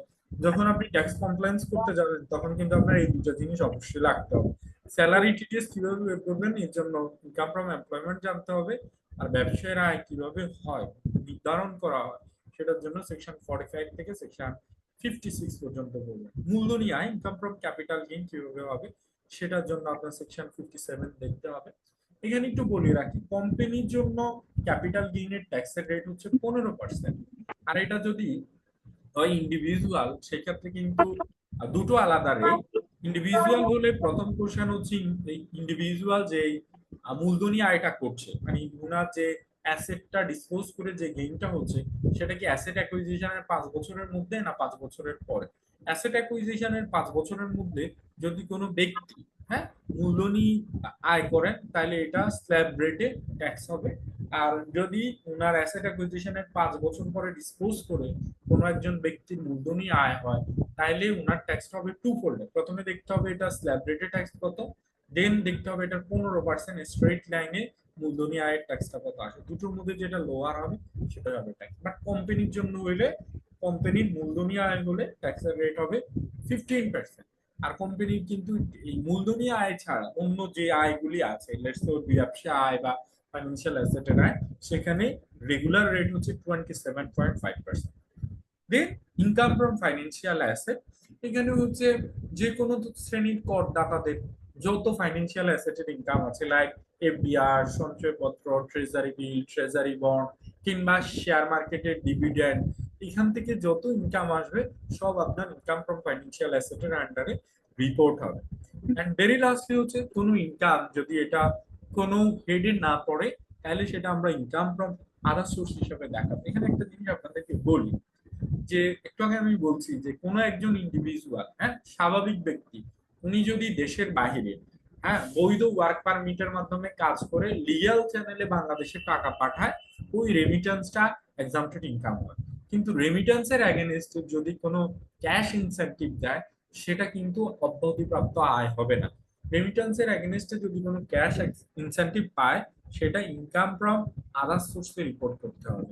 যখন আপনি ট্যাক্স কমপ্লায়েন্স করতে যাবেন তখন কিন্তু আপনার এই দুটো জিনিস অবশ্যই লাগতে হবে। স্যালারি ডিটেলস কিভাবে বের করবেন, এর জন্য ইনকাম ফ্রম এমপ্লয়মেন্ট জানতে হবে, আর ব্যবসায়ের আয় কিভাবে হয় নির্ধারণ করা হয় সেটার জন্য সেকশন 45 থেকে সেকশন 56 পর্যন্ত বলবেন। মূলধনী আয় ইনকাম ফ্রম ক্যাপিটাল গেইন কিভাবে হবে সেটার জন্য আপনার সেকশন 57 দেখতে হবে। এখানে একটু বলে রাখি, কোম্পানির জন্য ক্যাপিটাল গেইনের ট্যাক্সের রেট হচ্ছে 15%, আর এটা যদি হয় ইন্ডিভিজুয়াল সেক্ষেত্রে কিন্তু দুটো আলাদা রেট। ইন্ডিভিজুয়াল হলে প্রথম কোশ্চেন হচ্ছে ইন্ডিভিজুয়াল যে মূলধনী আয়টা করছে, মানে ওনার যে অ্যাসেটটা ডিসপোজ করে যে গেইনটা হচ্ছে, সেটা কি অ্যাসেট অ্যাকুইজিশনের 5 বছরের মধ্যে না 5 বছরের পরে। অ্যাসেট অ্যাকুইজিশনের 5 বছরের মধ্যে যদি কোনো ব্যক্তি হ্যাঁ মূলধনী আয় করেন তাহলে এটা স্ল্যাব রেটে ট্যাক্স হবে। আর যদি ওনার অ্যাসেট অ্যাকুইজিশনের 5 বছর পরে ডিসপোজ করে কোনো একজন ব্যক্তির মূলধনী আয় হয়, তাহলে ওনার ট্যাক্সটা হবে টু ফোল্ডে। প্রথমে দেখতে হবে এটা স্ল্যাব রেটে ট্যাক্স কত, দেন দেখতে হবে এটার 15% স্ট্রেট লাইনে মূলধনী আয়ের ট্যাক্সটা কত আসে। দুটোর মধ্যে যেটা লোয়ার হবে সেটা হবে ট্যাক্স। বাট কোম্পানির জন্য হইলে, কোম্পানির মূলধনী আয় হলে ট্যাক্সের রেট হবে 15%। আর কোম্পানির কিন্তু এই মূলধনী আয় ছাড়া অন্য যে আয়গুলি আছে, লেটস সে ব্যবসা আয় বা ফাইন্যান্সিয়াল অ্যাসেটের আয়, সেখানে রেগুলার রেট হচ্ছে 27.5%। দেন ইনকাম ফ্রম ফাইন্যান্সিয়াল অ্যাসেট, এখানে হচ্ছে যে কোনো শ্রেণীর করদাতাদের যত ফাইন্যান্সিয়াল অ্যাসেটের ইনকাম আছে, লাইক এফডিআর, সঞ্চয়পত্র, ট্রেজারি বিল, ট্রেজারি বন্ড, কিংবা শেয়ার মার্কেটের ডিভিডেন্ড, এখান থেকে যত ইনকাম আসবে সব আপনার ইনকাম ফ্রম ফাইন্যান্সিয়াল অ্যাসেটের আন্ডারে রিপোর্ট হবে। এন্ড ভেরি লাস্টলি হচ্ছে কোনো ইনকাম যদি এটা কোনো হেডে না পড়ে, তাহলে সেটা আমরা ইনকাম ফ্রম আদার সোর্স হিসেবে দেখাবো। এখানে একটা জিনিস আপনাদেরকে বলি, যে একটু আগে আমি বলছি যে কোনো একজন ইন্ডিভিজুয়াল স্বাভাবিক ব্যক্তি, উনি যদি দেশের বাইরে বৈধ ওয়ার্ক পারমিটের মাধ্যমে কাজ করে লিগ্যাল চ্যানেলে বাংলাদেশে টাকা পাঠায়, ওই রেমিটেন্সটা এক্সাম্পটেড ইনকাম হয়। কিন্তু রেমিটেন্সের এগেনস্টে যদি কোনো ক্যাশ ইনসেন্টিভ দেয়, সেটা কিন্তু অব্যাহতিপ্রাপ্ত আয় হবে না। রেমিটেন্সের এগেনস্টে যদি কোনো ক্যাশ ইনসেন্টিভ পায়, সেটা ইনকাম ফ্রম আদার সোর্সে রিপোর্ট করতে হবে।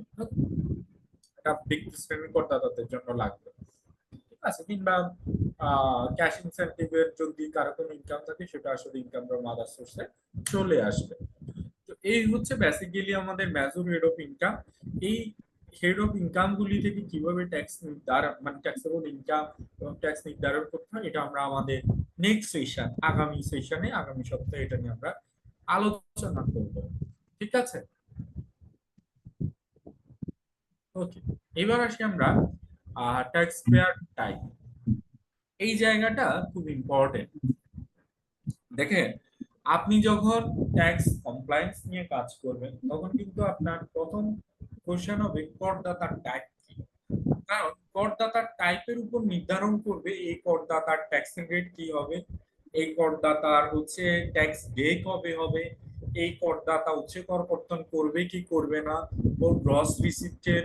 শ্রেণীর করদাতাদের জন্য লাগবে, ঠিক আছে। কিংবা ক্যাশ ইনসেন্টিভের যদি কারো কোনো ইনকাম থাকে, সেটা আসলে ইনকাম ফ্রম আদার সোর্সে চলে আসবে। তো এই হচ্ছে বেসিক্যালি আমাদের মেজর হেড অফ ইনকাম। এই হেড অফ ইনকাম গুলি থেকে কিভাবে ট্যাক্স নির্ধারণ, মানে ট্যাক্সেবল ইনকাম এবং ট্যাক্স নির্ধারণ করতে হয়, এটা আমরা আমাদের নেক্সট সেশন, আগামী সেশনে, আগামী সপ্তাহে এটা নিয়ে আমরা আলোচনা করব, ঠিক আছে। ওকে, এবার আসি আমরা ট্যাক্স পেয়ার টাইপ। এই জায়গাটা খুব ইম্পর্টেন্ট। দেখেন, আপনি যখন ট্যাক্স কমপ্লায়েন্স নিয়ে কাজ করবেন, তখন কিন্তু আপনার প্রথম কোশ্চেন হবে করদাতার টাইপ কি। কারণ করদাতার টাইপের উপর নির্ধারণ করবে এই করদাতার ট্যাক্সের রেট কি হবে, এই করদাতার হচ্ছে ট্যাক্স ডে কবে হবে, এই করদাতা উচ্চ কর কর্তন করবে কি করবে না, ওর গ্রস রিসিপ্টের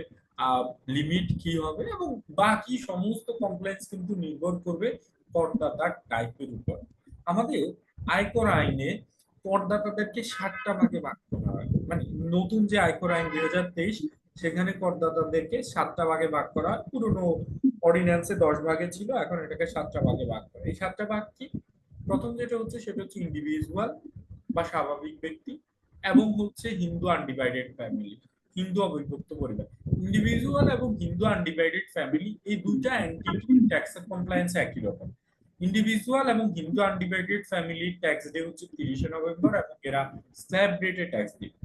লিমিট কি হবে, এবং বাকি সমস্ত কমপ্লেন্স কিন্তু নির্ভর করবে করদাতার টাইপের উপর। আমাদের আয়কর আইনে করদাতাদেরকে 7টা ভাগে ভাগ করা হয়, মানে নতুন যে আয়কর আইন 2023, সেখানে করদাতাদেরকে 7টা ভাগে ভাগ করা। পুরনো অর্ডিন্যান্সে 10 ভাগে ছিল, এখন এটাকে 7টা ভাগে ভাগ করা। এই 7টা ভাগ কি? প্রথম যেটা হচ্ছে সেটা হচ্ছে ইন্ডিভিজুয়াল বা স্বাভাবিক ব্যক্তি, এবং হচ্ছে হিন্দু আনডিভাইডেড ফ্যামিলি, হিন্দু অবিভক্ত পরিবার। ইন্ডিভিজুয়াল এবং হিন্দু আনডিভাইডেড ফ্যামিলি এই দুইটা এন্টিটি ট্যাক্স কমপ্লায়েন্স একই রকম। ইন্ডিভিজুয়াল এবং হিন্দু আনডিভাইডেড ফ্যামিলির ট্যাক্স ডে হচ্ছে 30শে নভেম্বর এবং এরা স্ল্যাব ডেটে ট্যাক্স দিবে।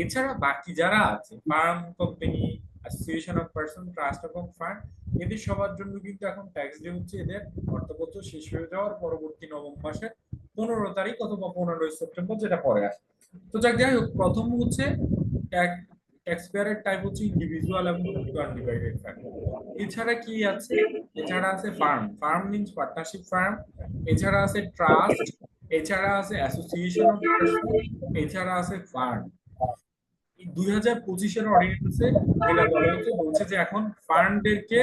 এছাড়া বাকি যারা আছে farm, company, association of person, trust এবং ফান্ড, এদের সবার জন্য কিন্তু এখন ট্যাক্স ডে হচ্ছে এদের অর্থবছর শেষ হয়ে যাওয়ার পরবর্তী নবম মাসের 15 তারিখ অথবা 15ই সেপ্টেম্বর, যেটা পরে আসে। তো যাই হোক, প্রথম হচ্ছে ট্যাক্স পেয়ারের টাইপ হচ্ছে ইন্ডিভিজুয়াল এবং আনডিভাইডেড ফ্যামিলি। এছাড়া কি আছে? এছাড়া আছে farm, farm means partnership farm. এছাড়া আছে ট্রাস্ট, এছাড়া আছে অ্যাসোসিয়েশন অফ পার্সন, এছাড়া আছে ফান্ড। 2025-এর অর্ডিন্যান্সে যেটা বলা হচ্ছে, বলছে যে এখন ফান্ডদেরকে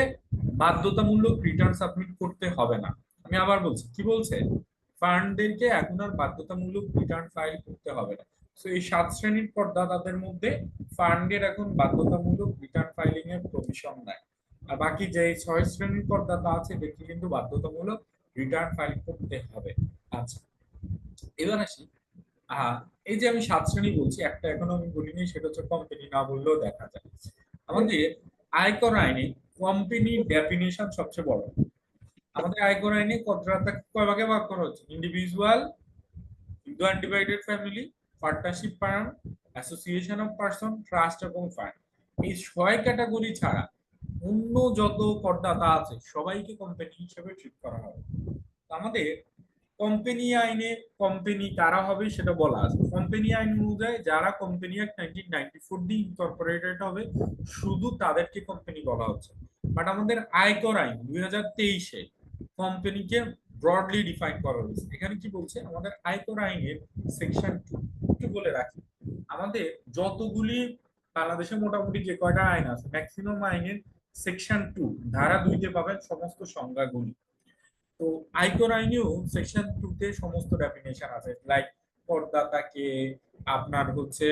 বাধ্যতামূলক রিটার্ন সাবমিট করতে হবে না। আমি আবার বলছি, কি বলছে? ফান্ডদেরকে এখন আর বাধ্যতামূলক রিটার্ন ফাইল করতে হবে না। তো এই 7 শ্রেণীর করদাতাদের মধ্যে ফান্ডের এখন বাধ্যতামূলক রিটার্ন ফাইলিং এর প্রভিশন নাই। আর বাকি যে 6 শ্রেণীর করদাতা আছে এদেরকে কিন্তু বাধ্যতামূলক রিটার্ন ফাইল করতে হবে। আচ্ছা, এবার আসি, এই যে আমি 7 শ্রেণী বলছি, একটা এখনো আমি বলিনি, সেটা হচ্ছে কোম্পানি, না বললেও দেখা যায়। আমাদের আয়কর আইনে কোম্পানির ডেফিনিশন সবচেয়ে বড়। আমাদের আয়কর আইনে করদাতাকে কয় ভাগে ভাগ করা হচ্ছে? Individual, Hindu undivided family, partnership firm, association of person, trust এবং ফান্ড। এই 6 ক্যাটাগরি ছাড়া অন্য যত করদাতা আছে সবাইকে কোম্পানি হিসেবে ট্রিট করা হবে। আমাদের কোম্পানি আইনে কোম্পানি কারা হবে সেটা বলা আছে। কোম্পানি আইন অনুযায়ী যারা কোম্পানি অ্যাক্ট 1994 দিয়ে ইনকর্পোরেটেড হবে শুধু তাদেরকে কোম্পানি বলা হচ্ছে। বাট আমাদের আয়কর আইন 2023-এ কোম্পানিকে ব্রডলি ডিফাইন করা হয়েছে। এখানে কি বলছে? আমাদের আয়কর আইনের সেকশন 2 একটু বলে রাখি, আমাদের যতগুলি বাংলাদেশে মোটামুটি যে কয়টা আইন আছে ম্যাক্সিমাম আইনের সেকশন 2 ধারা 2-তে পাবেন সমস্ত সংজ্ঞাগুলি। তো আয়কর আইনেও সেকশন 2 তে সমস্ত ডেফিনেশন আছে, লাইক করদাতাকে, আপনার হচ্ছে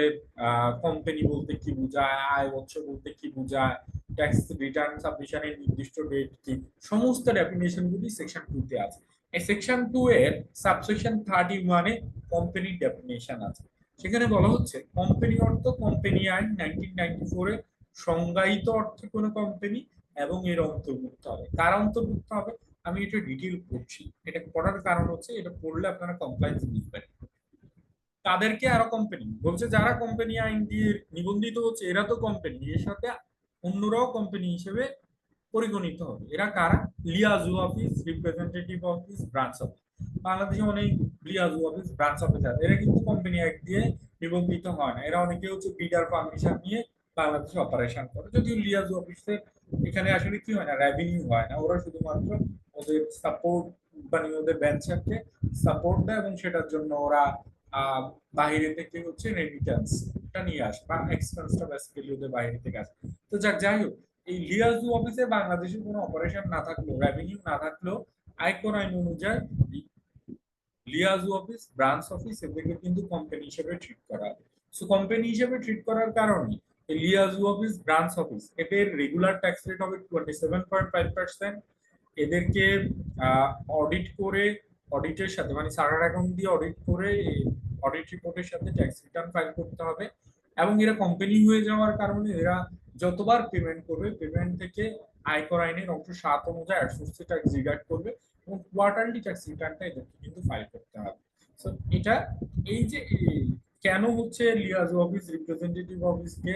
কোম্পানি বলতে কি বোঝায়, আয় উৎস বলতে কি বোঝায়, ট্যাক্স রিটার্ন সাবমিশনের নির্দিষ্ট ডেট কি, সমস্ত ডেফিনেশন গুলি সেকশন 2 তে আছে। এই সেকশন 2 এর সাবসেকশন 31 এ কোম্পানি ডেফিনেশন আছে। সেখানে বলা হচ্ছে কোম্পানি অর্থ কোম্পানি আইন 1994 এ সংজ্ঞায়িত অর্থে কোনো কোম্পানি এবং এর অন্তর্ভুক্ত হবে। কার অন্তর্ভুক্ত হবে? আমি এটা ডিটেইল পড়ছি, এটা পড়ার কারণ হচ্ছে এটা পড়লে আপনারা কমপ্লায়েন্স বুঝবেন। তাদেরকে আরো কোম্পানি বলছে যারা কোম্পানি আইন দিয়ে নিবন্ধিত হচ্ছে এরা তো কোম্পানি, এর সাথে অন্যরাও কোম্পানি হিসেবে পরিগণিত হবে। এরা কারা? লিয়াজু office, representative office, branch office. বাংলাদেশে অনেক লিয়াজু অফিস, ব্রাঞ্চ অফিস আছে, এরা কিন্তু কোম্পানি অ্যাক্ট দিয়ে নিবন্ধিত হয় না। এরা অনেকে হচ্ছে বিডার পারমিশন নিয়ে বাংলাদেশে অপারেশন করে। যদিও লিয়াজু অফিসে এখানে আসলে কি হয় না, রেভিনিউ হয় না, ওরা শুধুমাত্র ওদের সাপোর্ট মানে ওদের বেঞ্চারকে সাপোর্ট দেয় এবং সেটার জন্য ওরা বাইরে থেকে হচ্ছে রেমিটেন্সটা নিয়ে আসে বা এক্সপেন্সটা বেসিক্যালি ওদের বাইরে থেকে আসে। তো যাই হোক, এই লিয়াজু অফিসে বাংলাদেশে কোনো অপারেশন না থাকলেও, রেভিনিউ না থাকলেও আয়কর আইন অনুযায়ী লিয়াজু অফিস, ব্রাঞ্চ অফিস এদেরকে কিন্তু কোম্পানি হিসেবে ট্রিট করা হবে। সো কোম্পানি হিসেবে ট্রিট করার কারণে এই লিয়াজু অফিস, ব্রাঞ্চ অফিস এদের রেগুলার ট্যাক্স রেট হবে 27.5%। এদেরকে অডিট করে, অডিটের সাথে মানে চার্টার্ড অ্যাকাউন্ট দিয়ে অডিট করে অডিট রিপোর্টের সাথে ট্যাক্স রিটার্ন ফাইল করতে হবে। এবং এরা কোম্পানি হয়ে যাওয়ার কারণে এরা যতবার পেমেন্ট করবে পেমেন্ট থেকে আয়কর আইনের অংশ 7 অনুযায়ী অ্যাডসোর্স ট্যাক্স ডিডাক্ট করবে এবং কোয়ার্টারলি ট্যাক্স রিটার্নটা এদেরকে কিন্তু ফাইল করতে হবে। সো এটা এই যে কেন হচ্ছে লিয়াজু অফিস, রিপ্রেজেন্টেটিভ অফিসকে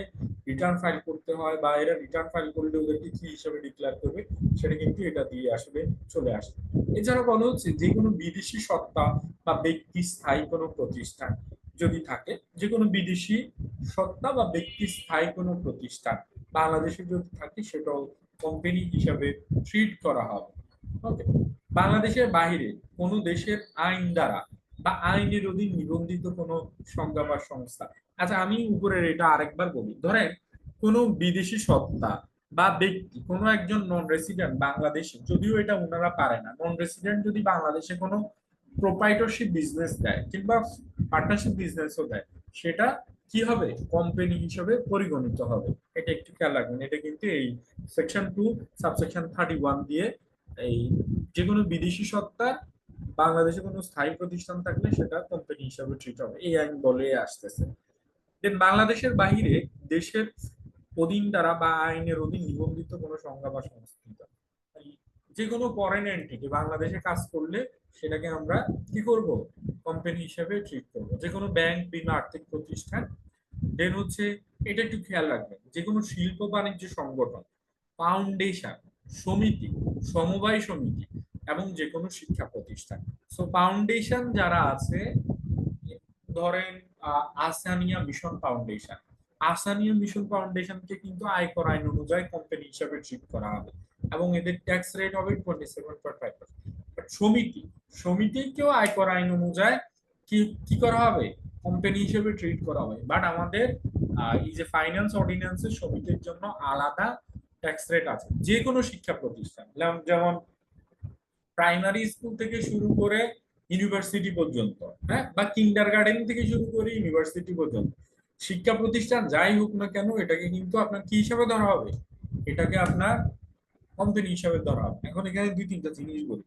রিটার্ন ফাইল করতে হয় বা এরা রিটার্ন ফাইল করলে ওদেরকে কি হিসেবে ডিক্লেয়ার করবে সেটা কিন্তু এটা দিয়ে আসলে চলে আসে। এছাড়া বলা হচ্ছে যে কোনো বিদেশি সত্তা বা ব্যক্তি স্থায়ী কোনো প্রতিষ্ঠান যদি থাকে, যে কোনো বিদেশি সত্তা বা ব্যক্তি স্থায়ী কোনো প্রতিষ্ঠান বাংলাদেশে যদি থাকে সেটাও কোম্পানি হিসাবে ট্রিট করা হবে। ওকে, বাংলাদেশের বাইরে কোনো দেশের আইন দ্বারা বা আইনের অধীন নিবন্ধিত কোনো সংস্থা বা সংস্থা। আচ্ছা, আমি উপরের এটা আরেকবার বলি, ধরেন কোনো বিদেশি সত্তা বা ব্যক্তি, কোনো একজন নন রেসিডেন্ট বাংলাদেশে, যদিও এটা ওনারা পারে না, নন রেসিডেন্ট যদি বাংলাদেশে কোনো প্রোপ্রাইটরশিপ বিজনেস দেয় কিংবা পার্টনারশিপ বিজনেসও দেয়, সেটা কি হবে? কোম্পানি হিসেবে পরিগণিত হবে। এটা একটু খেয়াল রাখবেন, এটা কিন্তু এই সেকশন 2 সাবসেকশন 31 দিয়ে এই যে কোনো বিদেশি সত্তার বাংলাদেশে কোনো স্থায়ী প্রতিষ্ঠান থাকলে সেটা কোম্পানি হিসেবে ট্রিট হবে, এই আইন বলে আসতেছে। দেন বাংলাদেশের বাইরে দেশের অধীন দ্বারা বা আইনের অধীন নিবন্ধিত কোনো সংস্থা বা সংস্থা যে কোনো ফরেন এন্টিটি বাংলাদেশে কাজ করলে সেটাকে আমরা কি করব, কোম্পানি হিসেবে ট্রিট করব। যে কোনো ব্যাংক, বীমা, আর্থিক প্রতিষ্ঠান, দেন হচ্ছে এটা একটু খেয়াল রাখবেন, যে কোনো শিল্প বাণিজ্য সংগঠন, ফাউন্ডেশন, সমিতি, সমবায় সমিতি এবং যে কোনো শিক্ষা প্রতিষ্ঠান। সো ফাউন্ডেশন যারা আছে, ধরেন Asania mission foundation, Asania mission ফাউন্ডেশনকে কিন্তু আয়কর আইন অনুযায়ী কোম্পানি হিসেবে ট্রিট করা হবে এবং এদের ট্যাক্স রেট হবে 27.5%। বাট সমিতি, সমিতিকেও আয়কর আইন অনুযায়ী কি কি করা হবে, কোম্পানি হিসেবে ট্রিট করা হবে। বাট আমাদের এই যে ফাইন্যান্স অর্ডিন্যান্সের সমিতির জন্য আলাদা ট্যাক্স রেট আছে। যে কোনো শিক্ষা প্রতিষ্ঠান, যেমন প্রাইমারি স্কুল থেকে শুরু করে ইউনিভার্সিটি পর্যন্ত, হ্যাঁ, বা কিন্ডার গার্ডেন থেকে শুরু করে ইউনিভার্সিটি পর্যন্ত শিক্ষা প্রতিষ্ঠান যাই হোক না কেন, এটাকে কিন্তু আপনার কি হিসাবে ধরা হবে, এটাকে আপনার কোম্পানি হিসাবে ধরা হবে। এখন এখানে দুই তিনটা জিনিস বলি।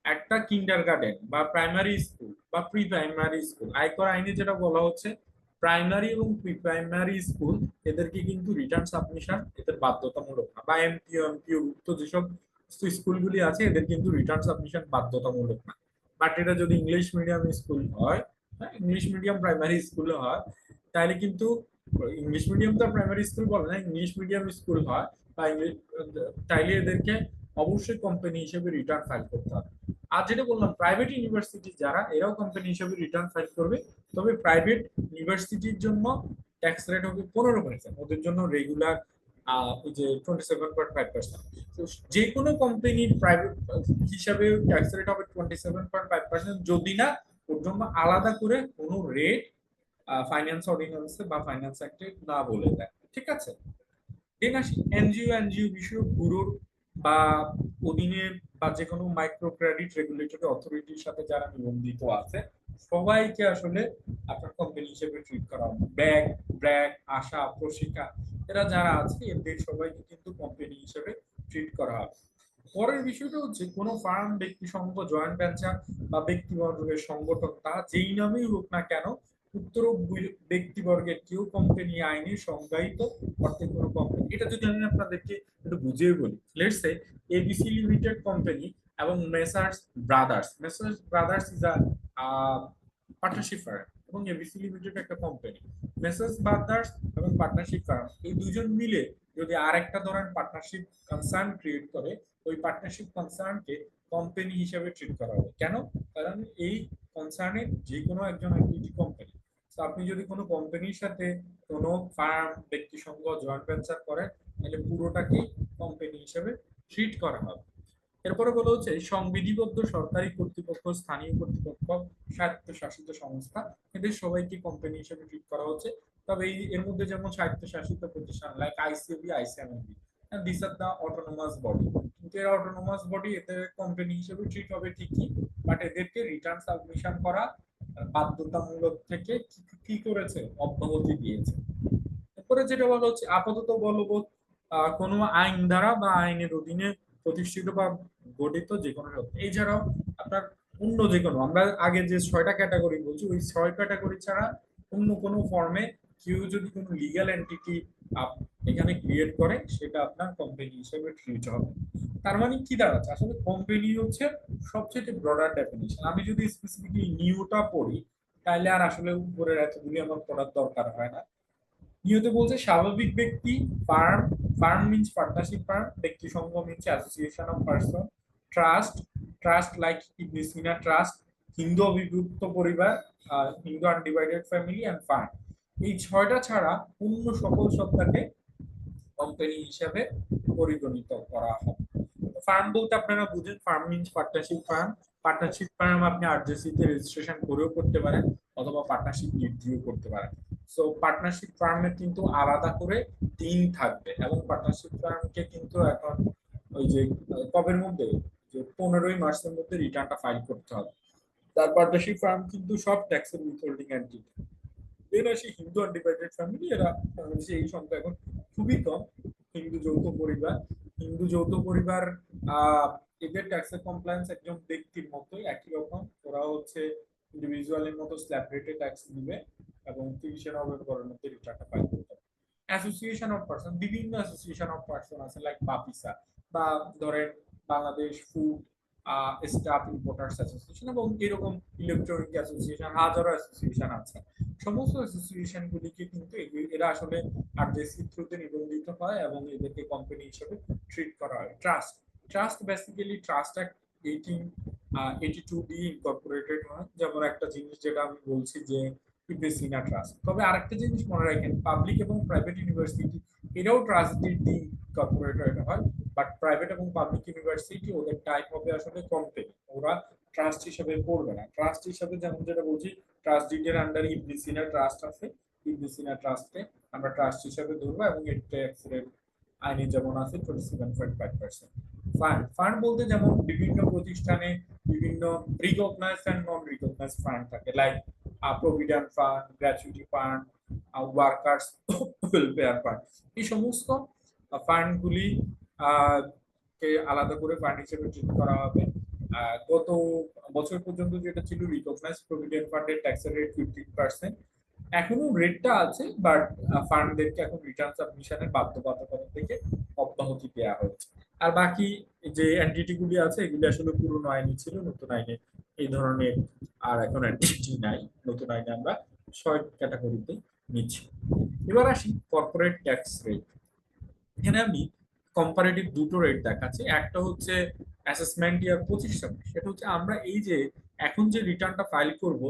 একটা কিন্ডার গার্ডেন বা প্রাইমারি স্কুল বা প্রি প্রাইমারি স্কুল, আয়কর আইনে যেটা বলা হচ্ছে, প্রাইমারি এবং প্রি প্রাইমারি স্কুল এদেরকে কিন্তু রিটার্ন সাবমিশন এদের বাধ্যতামূলক না, বা এমপিও মুক্ত যেসব স্কুলগুলি আছে এদের কিন্তু রিটার্ন সাবমিশন বাধ্যতামূলক না। বাট এটা যদি ইংলিশ মিডিয়াম স্কুল হয়, ইংলিশ মিডিয়াম প্রাইমারি স্কুল হয়, তাহলে কিন্তু ইংলিশ মিডিয়াম তো প্রাইমারি স্কুল বলে না, ইংলিশ মিডিয়াম স্কুল হয় বা তাইলে এদেরকে অবশ্যই কোম্পানি হিসেবে রিটার্ন ফাইল করতে হবে। আর যেটা বললাম, প্রাইভেট ইউনিভার্সিটি যারা, এরাও কোম্পানি হিসেবে রিটার্ন ফাইল করবে, তবে প্রাইভেট ইউনিভার্সিটির জন্য ট্যাক্স রেট হবে 15%, ওদের জন্য রেগুলার ওই যে 27.5%। তো যে কোনো কোম্পানির প্রাইভেট হিসাবে ট্যাক্স রেট হবে 27.5%, যদি না ওর জন্য আলাদা করে কোনো রেট ফাইন্যান্স অর্ডিন্যান্সে বা ফাইন্যান্স অ্যাক্টে না বলে দেয়। ঠিক আছে, দেন আসি এনজিও বিষয়ক ব্যুরোর বা অধীনে বা যে কোনো মাইক্রো ক্রেডিট রেগুলেটরি অথরিটির সাথে যারা নিবন্ধিত আছে সবাইকে আসলে আপনার কোম্পানি হিসেবে ট্রিট করা হবে। ব্র্যাক, আশা, প্রশিকা, এরা যারা আছে এদের সবাইকে কিন্তু কোম্পানি হিসেবে ট্রিট করা হবে। পরের বিষয়টা হচ্ছে কোনো ফার্ম, ব্যক্তি সংঘ, জয়েন্ট ভেঞ্চার বা ব্যক্তিবর্গের সংগঠন, তা যেই নামেই হোক না কেন, উক্তরূপ ব্যক্তিবর্গের কেউ কোম্পানি আইনে সংজ্ঞায়িত অর্থে কোনো কোম্পানি, এটা যদি আমি আপনাদেরকে একটু বুঝিয়ে বলি, let's say ABC limited company এবং messrs brothers is a partnership firm এবং এবিসি লিমিটেড একটা কোম্পানি, মেসার্স ব্রাদার্স এবং পার্টনারশিপ ফার্ম, এই দুজন মিলে যদি আরেকটা ধরেন পার্টনারশিপ কনসার্ন ক্রিয়েট করে, ওই পার্টনারশিপ কনসার্নকে কোম্পানি হিসেবে ট্রিট করা হবে। কেন? কারণ এই কনসার্নে যে কোনো একজন একটি কোম্পানি। তো আপনি যদি কোনো কোম্পানির সাথে কোনো ফার্ম, ব্যক্তি সংঘ, জয়েন্ট ভেঞ্চার করেন, তাহলে পুরোটাকেই কোম্পানি হিসেবে ট্রিট করা হবে। এরপরে বলা হচ্ছে সংবিধিবদ্ধ সরকারি কর্তৃপক্ষ, স্থানীয় কর্তৃপক্ষ, স্বায়ত্তশাসিত সংস্থা, এদের সবাইকে কোম্পানি হিসেবে ট্রিট করা হচ্ছে। তবে এর মধ্যে যেমন স্বায়ত্তশাসিত প্রতিষ্ঠান like ICAB, ICMAB, this are the autonomous body, কিন্তু এরা অটোনোমাস বডি, এদের কোম্পানি হিসেবে ট্রিট হবে ঠিকই, বাট এদেরকে রিটার্ন সাবমিশন করা বাধ্যতামূলক থেকে কি করেছে, অব্যাহতি দিয়েছে। এরপরে যেটা বলা হচ্ছে আপাতত বলবৎ কোনো আইন দ্বারা বা আইনের অধীনে প্রতিষ্ঠিত বা গঠিত যে কোনো সত্তা, এছাড়াও আপনার অন্য যে কোনো, আমরা আগে যে 6টা ক্যাটাগরি বলছি, ওই 6 ক্যাটাগরি ছাড়া অন্য কোনো ফর্মে কেউ যদি কোনো লিগ্যাল এন্টিটি এখানে ক্রিয়েট করে, সেটা আপনার কোম্পানি হিসেবে ট্রিট হবে। তার মানে কি দাঁড়াচ্ছে, আসলে কোম্পানি হচ্ছে সবচেয়ে ব্রডার ডেফিনিশন। আমি যদি স্পেসিফিকলি নিউটা পড়ি, তাহলে আর আসলে উপরের এতগুলি আমার পড়ার দরকার হয় না। নিয়তে বলছে স্বাভাবিক ব্যক্তি, ফার্ম মিন্স পার্টনারশিপ ফার্ম, ব্যক্তি সংঘ means association of person, trust like Ibn Sina trust, হিন্দু অবিভক্ত পরিবার, Hindu undivided family and firm, এই 6টা ছাড়া অন্য সকল সত্তাকে কোম্পানি হিসাবে পরিগণিত করা হবে। ফার্ম বলতে আপনারা বুঝেন, farm means partnership farm. Partnership firm আপনি আরজেসি তে রেজিস্ট্রেশন করেও করতে পারেন অথবা পার্টনারশিপ নির্দিও করতে পারেন। সো পার্টনারশিপ ফার্মের কিন্তু আলাদা করে দিন থাকবে এবং পার্টনারশিপ ফার্মকে কিন্তু এখন ওই যে কবের মধ্যে, যে 15ই মার্চের মধ্যে রিটার্নটা ফাইল করতে হবে। তার পার্টনারশিপ ফার্ম কিন্তু সব ট্যাক্সের উইথহোল্ডিং এন্টিটি। দেন আসি হিন্দু আনডিভাইডেড ফ্যামিলি, এরা বাংলাদেশে এই সংখ্যা এখন খুবই কম। হিন্দু যৌথ পরিবার এদের ট্যাক্সের কমপ্লায়েন্স একজন ব্যক্তির মতোই একই রকম, ওরা হচ্ছে ইন্ডিভিজুয়ালের মতো স্ল্যাব রেটে ট্যাক্স দিবে। এবং 30 নভেম্বরের মধ্যে রিটার্নটা ফাইল করতে হবে। অ্যাসোসিয়েশন অফ পার্সন, বিভিন্ন অ্যাসোসিয়েশন অফ পার্সন আছে লাইক বাপিসা বা ধরেন Bangladesh food staff importers association এবং এরকম ইলেকট্রনিক অ্যাসোসিয়েশন, হাজারো অ্যাসোসিয়েশন আছে। সমস্ত অ্যাসোসিয়েশন গুলিকে কিন্তু এরা আসলে আরজেসির থ্রুতে নিবন্ধিত হয় এবং এদেরকে কোম্পানি হিসেবে ট্রিট করা হয়। ট্রাস্ট বেসিক্যালি ট্রাস্ট অ্যাক্ট 1882 দিয়ে ইনকর্পোরেটেড হয়। যেমন একটা জিনিস যেটা আমি বলছি যে ইবনে সিনা ট্রাস্ট। তবে আরেকটা জিনিস মনে রাখেন, পাবলিক এবং প্রাইভেট ইউনিভার্সিটি এরাও ট্রাস্ট দিয়ে ইনকর্পোরেটেড হয়, বাট প্রাইভেট এবং পাবলিক ইউনিভার্সিটি ওদের টাইপ হবে আসলে কোম্পানি, ওরা ট্রাস্ট হিসেবে পড়বে না। ট্রাস্ট হিসেবে যেমন যেটা বলছি, ট্রাস্ট ডিডের আন্ডারে ইবনে সিনা ট্রাস্ট আছে, ইবনে সিনা ট্রাস্টে আমরা ট্রাস্ট হিসেবে ধরবো এবং এর ট্যাক্স রেট আইনে যেমন আছে 27.5%। ফান্ড বলতে যেমন বিভিন্ন প্রতিষ্ঠানে বিভিন্ন recognised and non recognised fund থাকে, like provident fund, gratuity fund, workers welfare fund. এই সমস্ত ফান্ডগুলি কে আলাদা করে ফান্ড হিসেবে ট্রিট করা হবে। গত বছর পর্যন্ত যেটা ছিল রিকগনাইজড প্রভিডেন্ট ফান্ডের ট্যাক্সের রেট 15%, এখনো রেটটা আছে, বাট ফান্ডদেরকে এখন রিটার্ন সাবমিশনের বাধ্যবাধকতা থেকে অব্যাহতি দেওয়া হয়েছে। আর বাকি যে এন্টিটি গুলি আছে এগুলি আসলে পুরনো আইনে ছিল, নতুন আইনে এই ধরনের আর এখন এন্টিটি নাই। নতুন আইনে আমরা 6 ক্যাটাগরিতে নিচ্ছি। এবার আসি কর্পোরেট ট্যাক্স রেট। এখানে আমি কম্পারেটিভ দুটো রেট দেখাচ্ছি। একটা হচ্ছে অ্যাসেসমেন্ট ইয়ার 25-26, সেটা হচ্ছে আমরা এই যে এখন যে রিটার্নটা ফাইল করব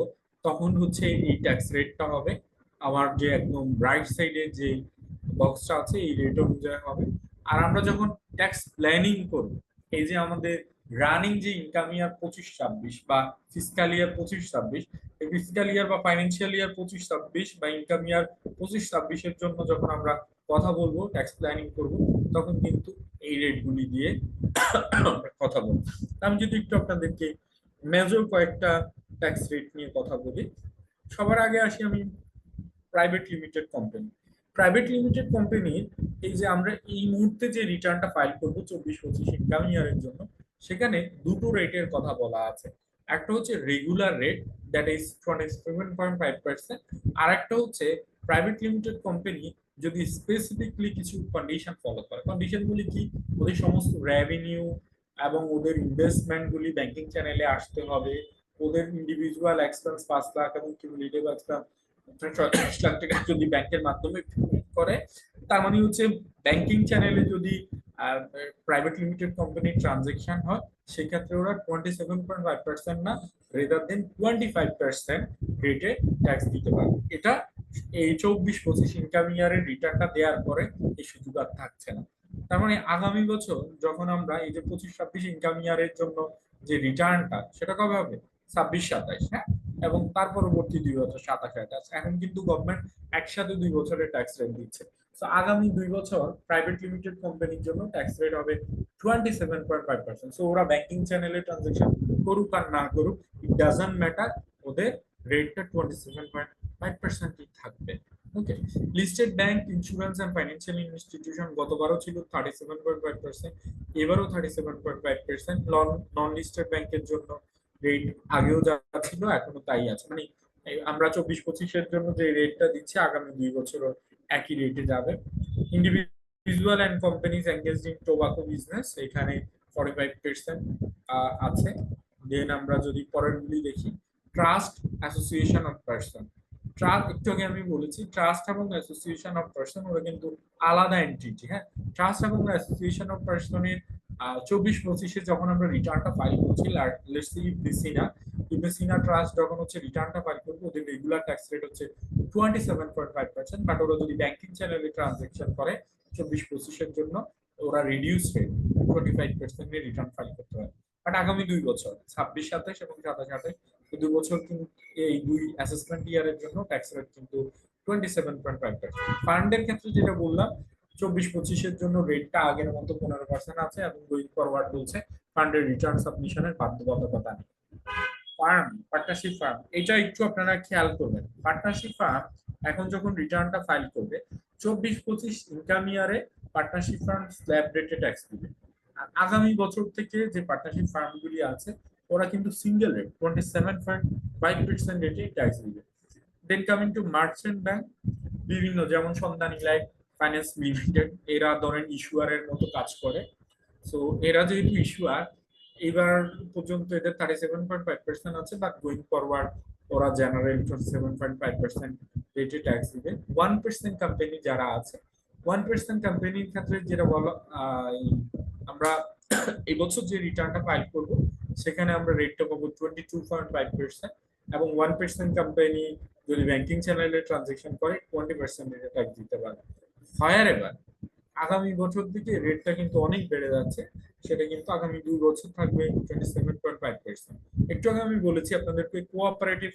তখন হচ্ছে এই ট্যাক্স রেটটা হবে আমার যে একদম রাইট সাইডে যে বক্সটা আছে এই রেট অনুযায়ী হবে। আর আমরা যখন ট্যাক্স প্ল্যানিং করব, এই যে আমাদের রানিং যে ইনকাম ইয়ার 25-26 বা ফিসকাল ইয়ার 25-26, এই ফিসকাল ইয়ার বা ফাইন্যান্সিয়াল ইয়ার 25-26 বা ইনকাম ইয়ার 25-26 এর জন্য যখন আমরা কথা বলবো, ট্যাক্স প্ল্যানিং করব, তখন কিন্তু এই রেটগুলি দিয়ে কথা বলবো। আমি যদি একটু আপনাদেরকে মেজর কয়েকটা ট্যাক্স রেট নিয়ে কথা বলি। সবার আগে আসি আমি private limited company. Private limited কোম্পানির এই যে আমরা এই মুহূর্তে যে রিটার্নটা ফাইল করবো 24-25 ইনকাম ইয়ারের জন্য, সেখানে দুটো রেটের কথা বলা আছে। একটা হচ্ছে রেগুলার রেট, দ্যাট ইজ 27.5%, আর একটা হচ্ছে প্রাইভেট লিমিটেড কোম্পানি যদি স্পেসিফিকলি কিছু কন্ডিশন ফলো করে। কন্ডিশনগুলি কি? ওদের সমস্ত রেভিনিউ এবং ওদের ইনভেস্টমেন্ট গুলি ব্যাংকিং চ্যানেলে আসতে হবে, ওদের ইন্ডিভিজুয়াল এক্সপেন্স 5 লাখ এবং কিউমুলেটিভ এক্সপেন্স 40 লাখ টাকা যদি ব্যাংকের মাধ্যমে করে, তার মানে হচ্ছে ব্যাংকিং চ্যানেলে যদি প্রাইভেট লিমিটেড কোম্পানির ট্রানজেকশন হয় সেক্ষেত্রে ওরা 27.5% না, রেদার দেন 25% রেটে ট্যাক্স দিতে পারবে। এটা এই 24-25 ইনকাম ইয়ারের রিটার্নটা দেওয়ার পরে এই সুযোগ আর থাকছে না। তার মানে আগামী বছর যখন আমরা এই যে 25-26 ইনকাম ইয়ারের জন্য যে রিটার্নটা, সেটা কবে হবে? 26-27, হ্যাঁ, এবং তার পরবর্তী 2 বছর 27-28। এখন কিন্তু গভর্নমেন্ট একসাথে 2 বছরের ট্যাক্স রেট দিচ্ছে। তো আগামী 2 বছর প্রাইভেট লিমিটেড কোম্পানির জন্য ট্যাক্স রেট হবে 27.5%। সো ওরা ব্যাংকিং চ্যানেলে ট্রানজাকশন করুক আর না করুক, ইট ডাজন্ট ম্যাটার, ওদের রেটটা 27.5% থাকবে। Okay, listed bank, insurance and financial institution গতবারও ছিল 37.5%, এবারও 37.5%। নন লিস্টেড ব্যাংকের জন্য রেট আগেও যা ছিল এখনো তাই আছে। মানে আমরা 24-25 জন্য যে রেটটা দিচ্ছি আগামী 2 বছরও একই রেটে যাবে। Individual and companies engaged in tobacco business, এখানে 45% আছে। দেন আমরা যদি পরের গুলি দেখি, trust, association of person. Trust একটু আগে আমি বলেছি, ট্রাস্ট এবং অ্যাসোসিয়েশন অফ পার্সন ওরা কিন্তু আলাদা এন্টিটি। হ্যাঁ, ট্রাস্ট এবং অ্যাসোসিয়েশন অফ পার্সনের 24-25 যখন আমরা রিটার্নটা ফাইল করছি, let's see Ibn Sina trust যখন হচ্ছে রিটার্নটা ফাইল করবে, ওদের রেগুলার ট্যাক্স রেট হচ্ছে 27.5%, বাট ওরা যদি ব্যাংকিং চ্যানেলে ট্রানজাকশন করে 24-25 জন্য ওরা রিডিউস রেট 25% এর রিটার্ন ফাইল করতে হয়। বাট আগামী 2 বছর 26-27 এবং 27-28 এই 2 বছর কিন্তু এই 2 অ্যাসেসমেন্ট ইয়ারের জন্য ট্যাক্স রেট কিন্তু 27.5%। ফান্ডের ক্ষেত্রে যেটা বললাম 24-25 জন্য রেটটা আগের মতো 15% আছে এবং গোয়িং ফরওয়ার্ড বলছে ফান্ডের রিটার্ন সাবমিশনের বাধ্যবাধকতা নেই। ফার্ম, পার্টনারশিপ ফার্ম, এটা একটু আপনারা খেয়াল করবেন। পার্টনারশিপ ফার্ম এখন যখন রিটার্নটা ফাইল করবে 24-25 ইনকাম ইয়ারে পার্টনারশিপ ফার্ম স্ল্যাব রেটে ট্যাক্স দিবে। আর আগামী বছর থেকে যে পার্টনারশিপ ফার্মগুলি আছে ওরা কিন্তু সিঙ্গেল রেট 27.5% রেটে ট্যাক্স দিবে। দেন কামিং টু মার্চেন্ট ব্যাংক, বিভিন্ন যেমন সন্ধানী লাইফ ফাইন্যান্স লিমিটেড, এরা ধরেন ইস্যুয়ারের মতো কাজ করে। সো এরা যেহেতু ইস্যুয়ার, এবার পর্যন্ত এদের 37.5% আছে, বাট গোয়িং ফরওয়ার্ড ওরা জেনারেল 7.5% রেটে ট্যাক্স দিবে। 1% কোম্পানি যারা আছে, 1% কোম্পানির ক্ষেত্রে যেটা বলো, আমরা এই বছর যে রিটার্নটা ফাইল করব সেখানে আমরা রেটটা পাবো 22.5%, এবং 1% কোম্পানি যদি ব্যাংকিং চ্যানেলে ট্রানজাকশন করে 20% রেটে ট্যাক্স দিতে পারে। ফায়ার এবার আগামী বছর দিকে রেটটা কিন্তু অনেক বেড়ে যাচ্ছে, সেটা কিন্তু আগামী 2 বছর থাকবে 27.5%। একটু আগে আমি বলেছি আপনাদেরকে কোঅপারেটিভ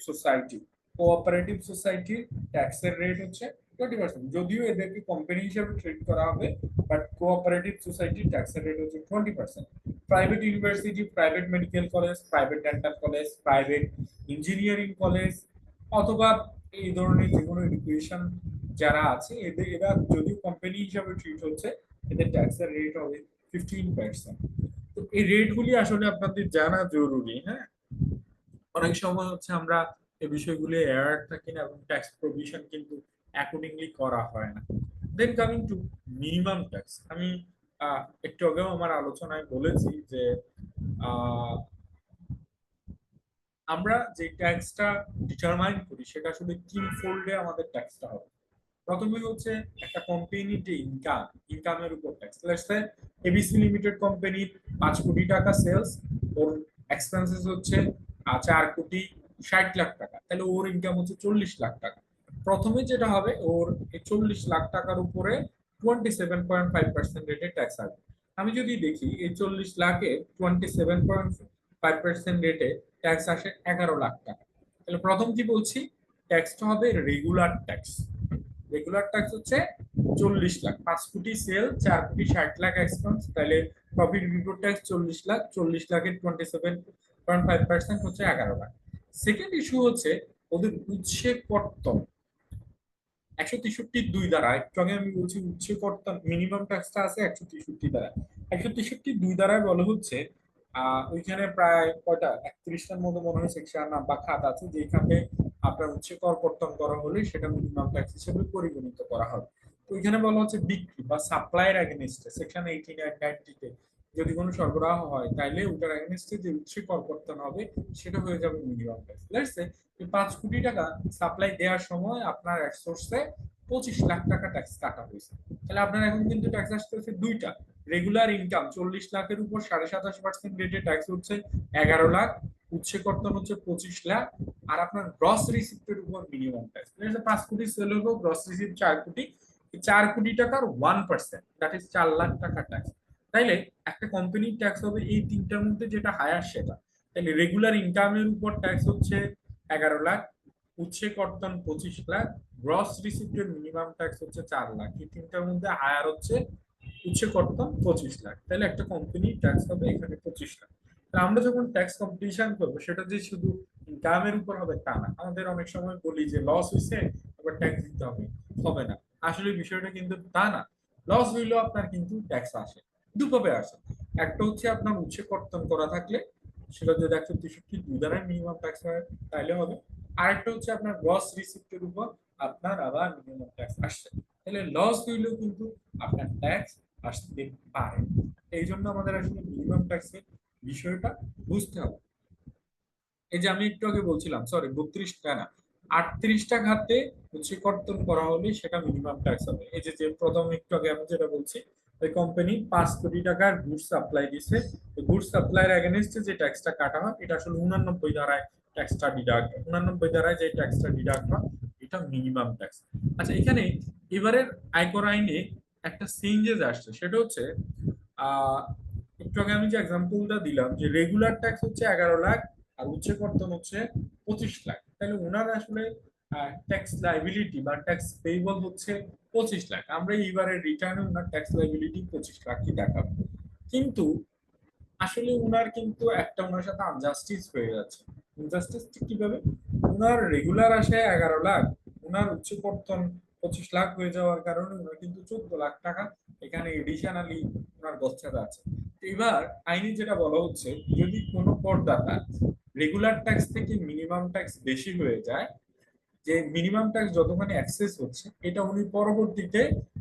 সোসাইটির ট্যাক্সের রেট হচ্ছে 20%, যদিও এদেরকে কোম্পানি হিসেবে ট্রিট করা হবে, বাট কোঅপারেটিভ সোসাইটির ট্যাক্সের রেট হচ্ছে 20%। Private university, private medical college, private dental college, private engineering college, অথবা এই ধরনের যে কোনো এডুকেশন যারা আছে, এরা যদিও কোম্পানি হিসাবে ট্রিট হচ্ছে, এদের ট্যাক্সের রেট হবে 15%। তো এই রেটগুলি আসলে আপনাদের জানা জরুরি। হ্যাঁ, অনেক সময় হচ্ছে আমরা এই বিষয়গুলি অ্যাওয়্যার থাকি না, এবং ট্যাক্স প্রভিশন কিন্তু অ্যাকর্ডিংলি করা হয় না। দেন কামিং টু মিনিমাম ট্যাক্স, আমি একটু আগেও আমার আলোচনায় বলেছি যে আমরা যে ট্যাক্সটা ডিটারমাইন করি সেটা আসলে তিন ফোল্ডে আমাদের ট্যাক্সটা হবে। প্রথমে হচ্ছে একটা কোম্পানির যে ইনকামের উপর tax. Let's say ABC limited কোম্পানির 5 কোটি টাকা সেলস, ওর এক্সপেন্সেস হচ্ছে 4,60,00,000 টাকা, তাহলে ওর ইনকাম হচ্ছে 40 লাখ টাকা। প্রথমে যেটা হবে, ওর এই 40 লাখ টাকার উপরে 27.5% রেটে ট্যাক্স আসবে। আমি যদি দেখি এই 40 লাখে 27.5% রেটে ট্যাক্স আসে 11 লাখ টাকা, তাহলে প্রথম কি বলছি, ট্যাক্সটা হবে রেগুলার ট্যাক্স। রেগুলার ট্যাক্স হচ্ছে 40 লাখ, 5 কোটি সেল, 4,60,00,000 এক্সপেন্স, তাহলে প্রফিট বিফোর ট্যাক্স 40 লাখ, 40 লাখের 27.5% হচ্ছে 11 লাখ। সেকেন্ড ইস্যু হচ্ছে ওদের উৎসে কর্তন 163(2) দ্বারা। একটু আগে আমি বলছি উৎসে কর্তন মিনিমাম ট্যাক্সটা আছে 163 দ্বারা। 163(2) দ্বারায় বলা হচ্ছে ওইখানে প্রায় কয়টা 31টার মতো মনে হয় সেকশন বা খাত আছে, যেখানে আপনার উৎসে কর কর্তন করা হলে সেটা মিনিমাম ট্যাক্স হিসেবে পরিগণিত করা হবে। তো এখানে বলা হচ্ছে বিক্রি বা সাপ্লাইয়ের এগেইনস্টে সেকশন 89 আর 90 তে যদি কোনো সরবরাহ হয়, তাহলে ওটার এগেইনস্টে যে উৎসে কর কর্তন হবে সেটা হয়ে যাবে মিনিমাম ট্যাক্স। লেটস সে 5 কোটি টাকা সাপ্লাই দেওয়ার সময় আপনার এক সোর্সে 25 লাখ টাকা ট্যাক্স কাটা হয়েছে, তাহলে আপনার এখন কিন্তু ট্যাক্স আসতেছে দুইটা। রেগুলার ইনকাম 40 লাখের উপর 27.5% রেটে ট্যাক্স হচ্ছে 11 লাখ, উৎসে কর্তন হচ্ছে 25 লাখ, আর আপনার গ্রস রিসিপ্টের উপর মিনিমাম ট্যাক্স। 5 কোটি সেল হলো, গ্রস রিসিপ্ট 4 কোটি, 4 কোটি টাকার 1%, দ্যাট ইজ 4 লাখ টাকা ট্যাক্স। তাইলে একটা কোম্পানির ট্যাক্স হবে এই তিনটার মধ্যে যেটা হায়ার সেটা। তাহলে রেগুলার ইনকামের উপর ট্যাক্স হচ্ছে 11 লাখ, উৎসে কর্তন 25 লাখ, গ্রস রিসিপ্টের মিনিমাম ট্যাক্স হচ্ছে 4 লাখ। এই তিনটার মধ্যে হায়ার হচ্ছে উৎসে কর্তন 25 লাখ, তাহলে একটা কোম্পানি ট্যাক্স হবে এখানে 25 লাখ। আমরা যখন ট্যাক্স কম্পিটিশন করবো সেটা যে শুধু ইনকামের উপর হবে তা না। আমাদের অনেক সময় বলি যে লস হয়েছে এবার ট্যাক্স দিতে হবে, হবে না। আসলে বিষয়টা কিন্তু তা না। লস হইলেও আপনার কিন্তু ট্যাক্স আসে, দুভাবে আসে। একটা হচ্ছে আপনার উৎসে কর্তন করা থাকলে সেটা যদি 163(2) দ্বারা মিনিমাম ট্যাক্স হয় তাহলে হবে। আরেকটা হচ্ছে আপনার গ্রস রিসিপ্টের উপর আপনার আবার মিনিমাম ট্যাক্স আসছে, তাহলে লস হইলেও কিন্তু আপনার ট্যাক্স আসতে পারে। এই জন্য আমাদের আসলে মিনিমাম ট্যাক্সের বিষয়টা বুঝতে হবে। এই যে আমি একটু আগে বলছিলাম, সরি 32টা না 38টা খাতে হচ্ছে কর্তন করা হলে সেটা মিনিমাম ট্যাক্স হবে। এই যে প্রথম একটু আগে আমি যেটা বলছি, ওই কোম্পানি 5 কোটি টাকার গুডস সাপ্লাই দিছে, গুডস সাপ্লাইয়ের এগেইনস্টে যে ট্যাক্সটা কাটা হয় এটা আসলে 89 ধারায় ট্যাক্সটা ডিডাক্ট, 89 ধারায় যে ট্যাক্সটা ডিডাক্ট হয় এটা মিনিমাম ট্যাক্স। আচ্ছা, এখানে এবারের আয়কর আইনে একটা চেঞ্জেস আসছে, সেটা হচ্ছে একটু আগে আমি যে এক্সাম্পলটা দিলাম যে রেগুলার ট্যাক্স হচ্ছে 11 লাখ আর উৎসে কর্তন হচ্ছে 25 লাখ, তাহলে ওনার আসলে ট্যাক্স লাইবিলিটি বা ট্যাক্স পেয়েবল হচ্ছে 25 লাখ। আমরা এইবারের রিটার্নে ওনার ট্যাক্স লাইবিলিটি 25 লাখই দেখাবো, কিন্তু আসলে ওনার কিন্তু একটা ওনার সাথে আনজাস্টিস হয়ে যাচ্ছে। ইনজাস্টিস কিভাবে, ওনার রেগুলার আসে 11 লাখ, ওনার উচ্চ কর্তন 25 লাখ হয়ে যাওয়ার কারণে ওনার কিন্তু 14 লাখ টাকা এখানে এডিশনালি ওনার গচ্ছাতে আছে। এবার আইনে যেটা বলা হচ্ছে, যদি কোনো করদাতা রেগুলার ট্যাক্স থেকে মিনিমাম ট্যাক্স বেশি হয়ে যায়, যে মিনিমাম ট্যাক্স যতখানি অ্যাক্সেস হচ্ছে এটা উনি পরবর্তীতে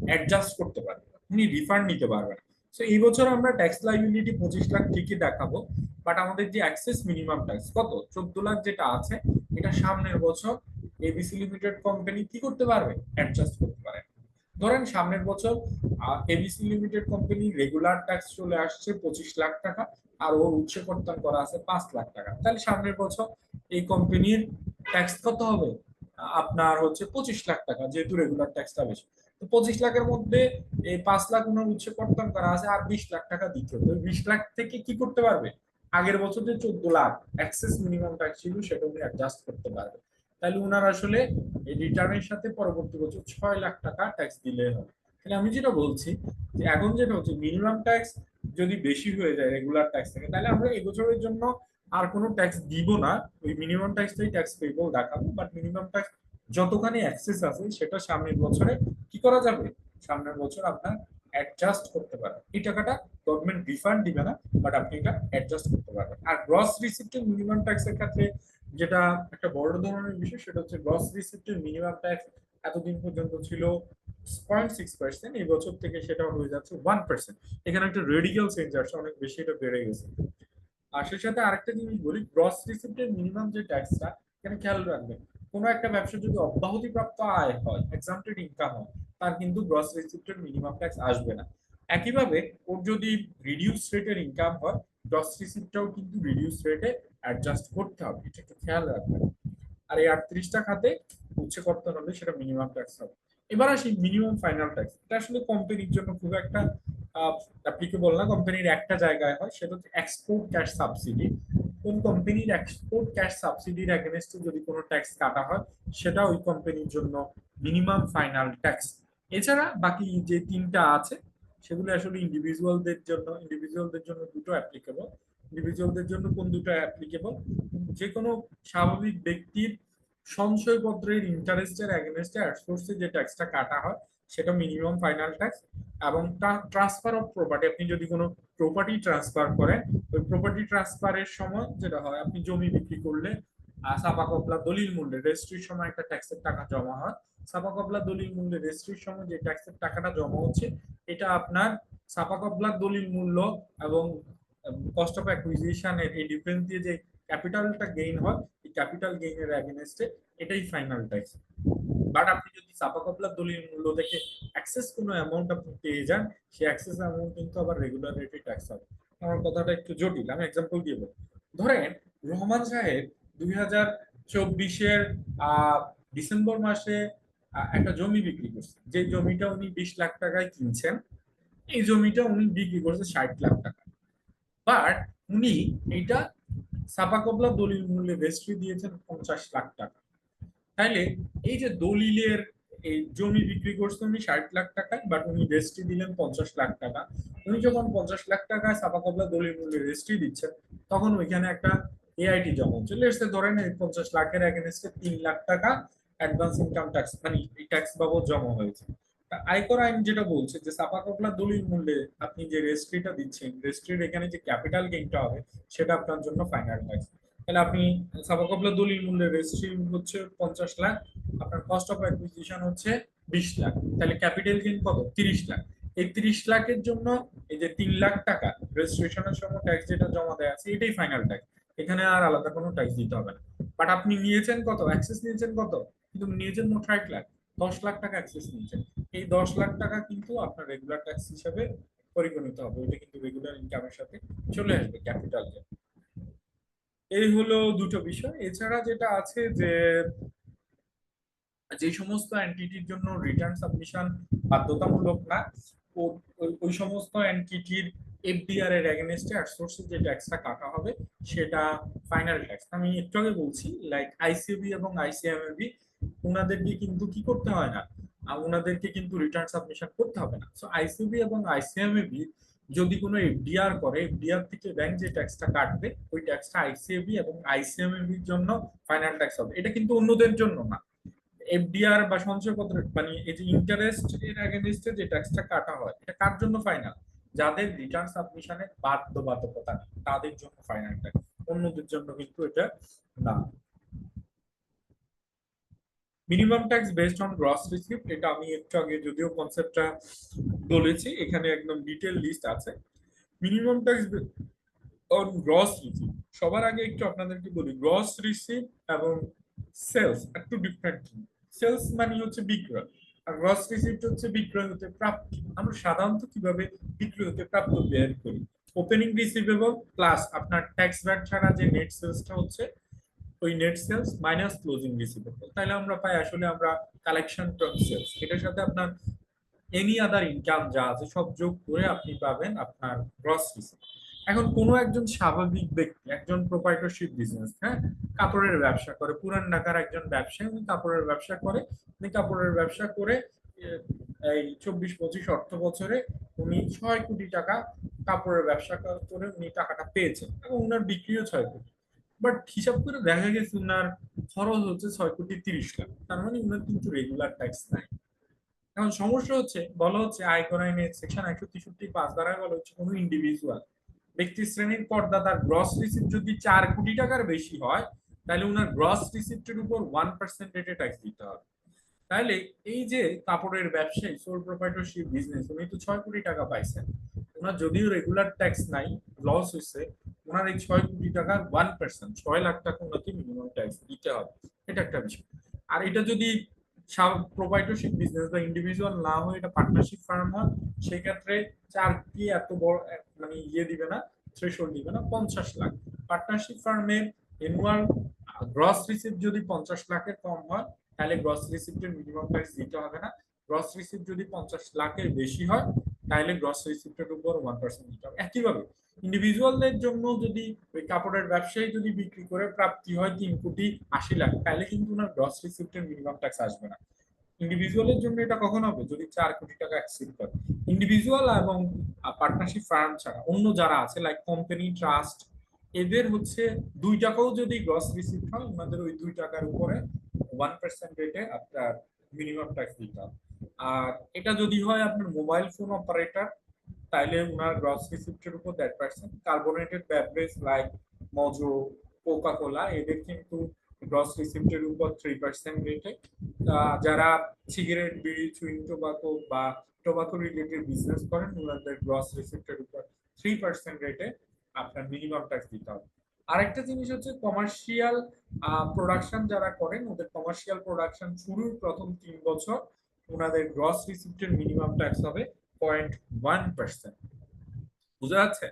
অ্যাডজাস্ট করতে পারবেন, উনি রিফান্ড নিতে পারবেন। সো এই বছর আমরা ট্যাক্স লাইবিলিটি 25 লাখ ঠিকই দেখাবো, বাট আমাদের যে অ্যাক্সেস মিনিমাম ট্যাক্স কত 14 লাখ যেটা আছে, এটা সামনের বছর এবিসি লিমিটেড কোম্পানি কি করতে পারবে, অ্যাডজাস্ট করতে পারে। ধরেন সামনের বছর ABC limited company regular tax চলে আসছে 25 লাখ টাকা, আর ওর উচ্চ কর্তন করা আছে 5 লাখ টাকা, তাহলে সামনের বছর এই কোম্পানির ট্যাক্স কত হবে, আপনার হচ্ছে 25 লাখ টাকা, যেহেতু রেগুলার ট্যাক্সটা বেশি। তো 25 লাখের মধ্যে এই 5 লাখ ওনার উচ্চ কর্তন করা আছে, আর 20 লাখ টাকা দিতে হবে। 20 লাখ থেকে কি করতে পারবে, আগের বছর যে 14 লাখ অ্যাক্সেস মিনিমাম ট্যাক্স ছিল সেটা উনি অ্যাডজাস্ট করতে পারবে। তাহলে ওনার আসলে এই রিটার্নের সাথে পরবর্তী বছর 6 লাখ টাকা ট্যাক্স দিলে হবে। তাহলে আমি যেটা বলছি যে এখন যেটা হচ্ছে মিনিমাম ট্যাক্স যদি বেশি হয়ে যায় রেগুলার ট্যাক্স থেকে, তাহলে আমরা এই বছরের জন্য আর কোনো ট্যাক্স দিব না, ওই মিনিমাম ট্যাক্সটাই ট্যাক্স পেবল দেখাবো। বাট মিনিমাম ট্যাক্স যতখানি অ্যাক্সেস আছে সেটা সামনের বছরে কি করা যাবে, সামনের বছর আপনার অ্যাডজাস্ট করতে পারবেন। এই টাকাটা গভর্নমেন্ট রিফান্ড দিবে না, বাট আপনি এটা অ্যাডজাস্ট করতে পারবেন। আর গ্রস রিসিপ্টের মিনিমাম ট্যাক্সের ক্ষেত্রে যেটা একটা বড় ধরনের বিষয়, সেটা হচ্ছে গ্রস রিসিপ্টের মিনিমাম ট্যাক্স এতদিন পর্যন্ত ছিল 0.6%, এই বছর থেকে সেটা হয়ে যাচ্ছে 1%। এখানে একটা রেডিক্যাল চেঞ্জ আসছে, অনেক বেশি এটা বেড়ে গেছে। আর সেই সাথে আরেকটা জিনিস বলি, গ্রস রিসিপ্টের মিনিমাম যে ট্যাক্সটা, এখানে খেয়াল রাখবেন, কোনো একটা ব্যবসা যদি অব্যাহতিপ্রাপ্ত আয় হয়, এক্সাম্পটেড ইনকাম হয়, তার কিন্তু গ্রস রিসিপ্টের মিনিমাম ট্যাক্স আসবে না। একইভাবে ওর যদি রিডিউস রেটের ইনকাম হয়, গ্রস রিসিপ্টটাও কিন্তু রিডিউস রেটে অ্যাডজাস্ট করতে হবে, এটা একটু খেয়াল রাখবেন। আর এই 38টা খাতে উচ্চ কর্তন হলে সেটা মিনিমাম ট্যাক্স হবে। এবার আসি মিনিমাম ফাইনাল ট্যাক্স। এটা আসলে কোম্পানির জন্য খুব একটা অ্যাপ্লিকেবল না, কোম্পানির একটা জায়গায় হয়, সেটা হচ্ছে এক্সপোর্ট ক্যাশ সাবসিডি। কোন কোম্পানির এক্সপোর্ট ক্যাশ সাবসিডির এগেনস্টে যদি কোনো ট্যাক্স কাটা হয়, সেটা ওই কোম্পানির জন্য মিনিমাম ফাইনাল ট্যাক্স। এছাড়া বাকি যে তিনটা আছে সেগুলো আসলে ইন্ডিভিজুয়ালদের জন্য দুটো অ্যাপ্লিকেবল। ইন্ডিভিজুয়ালদের জন্য কোন দুটো অ্যাপ্লিকেবল, যে কোনো স্বাভাবিক ব্যক্তির সঞ্চয়পত্রের ইন্টারেস্টের এগেনস্টে আউটসোর্সে যে ট্যাক্সটা কাটা হয় সেটা মিনিমাম ফাইনাল ট্যাক্স। এবং ট্রান্সফার অফ প্রপার্টি, আপনি যদি কোনো প্রপার্টি ট্রান্সফার করেন, ওই প্রপার্টি ট্রান্সফারের সময় যেটা হয়, আপনি জমি বিক্রি করলে ছাপা কবলা দলিল মূল্যে রেজিস্ট্রির সময় একটা ট্যাক্সের টাকা জমা হয়। ছাপা কবলা দলিল মূল্যে রেজিস্ট্রির সময় যে ট্যাক্সের টাকাটা জমা হচ্ছে, এটা আপনার ছাপা কবলা দলিল মূল্য এবং কস্ট অফ অ্যাকুইজিশনের এই ডিফারেন্স দিয়ে যে ক্যাপিটালটা গেইন হয়, এই ক্যাপিটাল গেইনের এগেইনস্টে এটাই ফাইনাল ট্যাক্স। বাট আপনি যদি ছাপা কবলা দলিল মূল্য থেকে অ্যাক্সেস কোনো অ্যামাউন্ট আপনি পেয়ে যান, সেই অ্যাক্সেস অ্যামাউন্ট কিন্তু আবার রেগুলার রেটে ট্যাক্স হবে। আমার কথাটা একটু জটিল, আমি এক্সাম্পল দিয়ে বলি। ধরেন রহমান সাহেব 2024-এর ডিসেম্বর মাসে একটা জমি বিক্রি করছেন, যে জমিটা উনি 20 লাখ টাকায় কিনছেন, এই জমিটা উনি বিক্রি করছে 60 লাখ টাকা। বাট উনি এইটা ছাপা কবলা দলিল মূল্যে রেজিস্ট্রি দিয়েছেন 50 লাখ টাকা। তাইলে এই যে দলিলের এই জমি বিক্রি করছেন উনি 60 লাখ টাকায়, বাট উনি রেজিস্ট্রি দিলেন 50 লাখ টাকা। উনি যখন 50 লাখ টাকায় ছাপা কবলা দলিল মূল্যে রেজিস্ট্রি দিচ্ছেন, তখন ওইখানে একটা এআইটি জমা হচ্ছে। লেটস সে ধরেন এই 50 লাখের এগেনস্টে 3 লাখ টাকা অ্যাডভান্স ইনকাম ট্যাক্স মানে এই ট্যাক্স বাবদ জমা হয়েছে। আয়কর আইন যেটা বলছে যে ছাপা কবলা দলিল মূল্যে আপনি যে রেজিস্ট্রিটা দিচ্ছেন, রেজিস্ট্রির এখানে যে ক্যাপিটাল গেইনটা হবে সেটা আপনার জন্য ফাইনাল ট্যাক্স। তাহলে আপনি ছাপা কবলা দলিল মূল্যের রেজিস্ট্রি হচ্ছে 50 লাখ, আপনার কস্ট অফ অ্যাকুইজিশন হচ্ছে 20 লাখ, তাহলে ক্যাপিটাল গেইন কত 30 লাখ। এই 30 লাখের জন্য এই যে 3 লাখ টাকা রেজিস্ট্রেশনের সময় ট্যাক্স যেটা জমা দেওয়া আছে, এটাই ফাইনাল ট্যাক্স। এখানে আর আলাদা কোনো ট্যাক্স দিতে হবে না। বাট আপনি নিয়েছেন কত, অ্যাক্সেস নিয়েছেন কত, কিন্তু নিয়েছেন মোট 60 লাখ, 10 লাখ টাকা অ্যাক্সেস নিয়েছেন। এই 10 লাখ টাকা কিন্তু আপনার রেগুলার ট্যাক্স হিসেবে পরিগণিত হবে, এটা কিন্তু রেগুলার ইনকামের সাথে চলে আসবে ক্যাপিটাল গেইন। এই হলো দুটো বিষয়। এছাড়া যেটা আছে যে যে সমস্ত এন্টিটির জন্য রিটার্ন সাবমিশন বাধ্যতামূলক না, ওই সমস্ত এন্টিটির এফডিআর এর এগেনস্টে আউটসোর্সে যে ট্যাক্সটা কাটা হবে সেটা ফাইনাল ট্যাক্স। আমি একটু আগে বলছি লাইক আইসিএবি এবং আইসিএমএবি, ওনাদেরকে কিন্তু কি করতে হয় না, ওনাদেরকে কিন্তু রিটার্ন সাবমিশন করতে হবে না। সো আইসিএবি এবং আইসিএমএবি যদি কোনো এফডিআর করে, এফডিআর থেকে ব্যাংক যে ট্যাক্সটা কাটবে, ওই ট্যাক্সটা আইসিএবি এবং আইসিএমএবির জন্য ফাইনাল ট্যাক্স হবে। এটা কিন্তু অন্যদের জন্য না। এফডিআর বা সঞ্চয়পত্র মানে এই যে ইন্টারেস্ট এর এগেইনস্টে যে ট্যাক্সটা কাটা হয়, এটা কার জন্য ফাইনাল, যাদের রিটার্ন সাবমিশনে বাধ্যবাধকতা নেই তাদের জন্য ফাইনাল ট্যাক্স, অন্যদের জন্য কিন্তু এটা না। Minimum tax based on gross receipt, এটা আমি একটু আগে যদিও কনসেপ্টটা বলেছি, এখানে একদম ডিটেল লিস্ট আছে। Minimum tax on gross receipt, সবার আগে একটু আপনাদেরকে বলি গ্রস রিসিপ্ট এবং সেলস একটু ডিফারেন্ট। সেলস মানে হচ্ছে বিক্রয়, আর গ্রস রিসিপ্ট হচ্ছে বিক্রয় হতে প্রাপ্তি। আমরা সাধারণত কিভাবে বিক্রয় হতে প্রাপ্ত বের করি? ওপেনিং রিসিভেবল প্লাস আপনার ট্যাক্স ভ্যাট ছাড়া যে নেট সেলসটা হচ্ছে ওই net sales minus closing receivable, তাহলে আমরা পাই আসলে আমরা কালেকশন ফ্রম সেলস। এটার সাথে আপনার এনি আদার ইনকাম যা আছে সব যোগ করে আপনি পাবেন আপনার গ্রস রিসিপ্ট। এখন কোনো একজন স্বাভাবিক ব্যক্তি, একজন প্রোপাইটরশিপ বিজনেস, হ্যাঁ, কাপড়ের ব্যবসা করে, পুরান ঢাকার একজন ব্যবসায়ী, উনি কাপড়ের ব্যবসা করে, উনি কাপড়ের ব্যবসা করে এই 24-25 অর্থ বছরে উনি 6 কোটি টাকা কাপড়ের ব্যবসা করে উনি টাকাটা পেয়েছেন এবং উনার বিক্রিও 6 কোটি। বাট হিসাব করে দেখা গেছে উনার খরচ হচ্ছে 6,30,00,000, তার মানে উনার কিন্তু রেগুলার ট্যাক্স নাই। এখন সমস্যা হচ্ছে, বলা হচ্ছে আয়কর আইনের সেকশন 163(5) দ্বারা বলা হচ্ছে কোনো ইন্ডিভিজুয়াল ব্যক্তি শ্রেণীর করদাতার গ্রস রিসিপ্ট যদি 4 কোটি টাকার বেশি হয়, তাহলে উনার গ্রস রিসিপ্টের উপর 1% রেটে ট্যাক্স দিতে হবে। তাহলে এই যে কাপড়ের ব্যবসায়ী সোল প্রোপাইটরশিপ বিজনেস, উনি তো 6 কোটি টাকা পাইছেন, ওনার যদিও রেগুলার ট্যাক্স নাই, লস হয়েছে, ওনার এই 6 কোটি টাকার 1%, 6 লাখ টাকা ওনাকে মিনিমাম ট্যাক্স দিতে হবে। এটা একটা বিষয়। আর এটা যদি প্রোপাইটরশিপ বিজনেস বা ইন্ডিভিজুয়াল না হয়, এটা পার্টনারশিপ ফার্ম হয়, সেই ক্ষেত্রে 4 কি এত বড় মানে দিবে না, থ্রেশহোল্ড দিবে না, 50 লাখ। পার্টনারশিপ ফার্মের এনুয়াল গ্রস রিসিপ্ট যদি 50 লাখের কম হয়, তাহলে গ্রস রিসিপ্টের মিনিমাম ট্যাক্স দিতে হবে না। গ্রস রিসিপ্ট যদি 50 লাখের বেশি হয়, তাহলে গ্রস রিসিপ্টের উপর 1% দিতে হবে। একইভাবে ইন্ডিভিজুয়ালদের জন্য যদি ওই কাপড়ের ব্যবসায়ী যদি বিক্রি করে প্রাপ্তি হয় 3,80,00,000, তাহলে কিন্তু না গ্রস রিসিপ্টের মিনিমাম ট্যাক্স আসবে না। ইন্ডিভিজুয়ালের জন্য এটা কখন হবে? যদি 4 কোটি টাকা এক্সিড করে। ইন্ডিভিজুয়াল এবং পার্টনারশিপ ফার্ম ছাড়া অন্য যারা আছে লাইক কোম্পানি, ট্রাস্ট, এদের হচ্ছে 2 টাকাও যদি গ্রস রিসিপ্ট হয়, ওনাদের ওই 2 টাকার উপরে 1% রেটে আপনার মিনিমাম ট্যাক্স দিতে হবে। আর এটা যদি হয় আপনার মোবাইল ফোন অপারেটর, তাইলে উনার গ্রস রিসিপ্টের উপর 1%। কার্বোনেটেড বেভারেজ লাইক মজো, কোকা কোলা, এদের কিন্তু গ্রস রিসিপ্টের উপর 3% রেটে। যারা সিগারেট, বিড়ি, চুইং টোবাকো বা টোবাকো রিলেটেড বিজনেস করেন, ওনাদের গ্রস রিসিপ্টের উপর 3% রেটে আপনার মিনিমাম ট্যাক্স দিতে হবে। আরেকটা জিনিস হচ্ছে কমার্শিয়াল প্রোডাকশন যারা করেন, ওদের কমার্শিয়াল প্রোডাকশন শুরুর প্রথম 3 বছর ওনাদের গ্রস রিসিপ্টের মিনিমাম ট্যাক্স হবে 0.1%। বুঝা যাচ্ছে?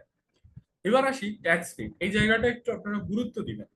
এবার আসি ট্যাক্স রেট। এই জায়গাটা একটু আপনারা গুরুত্ব দিবেন।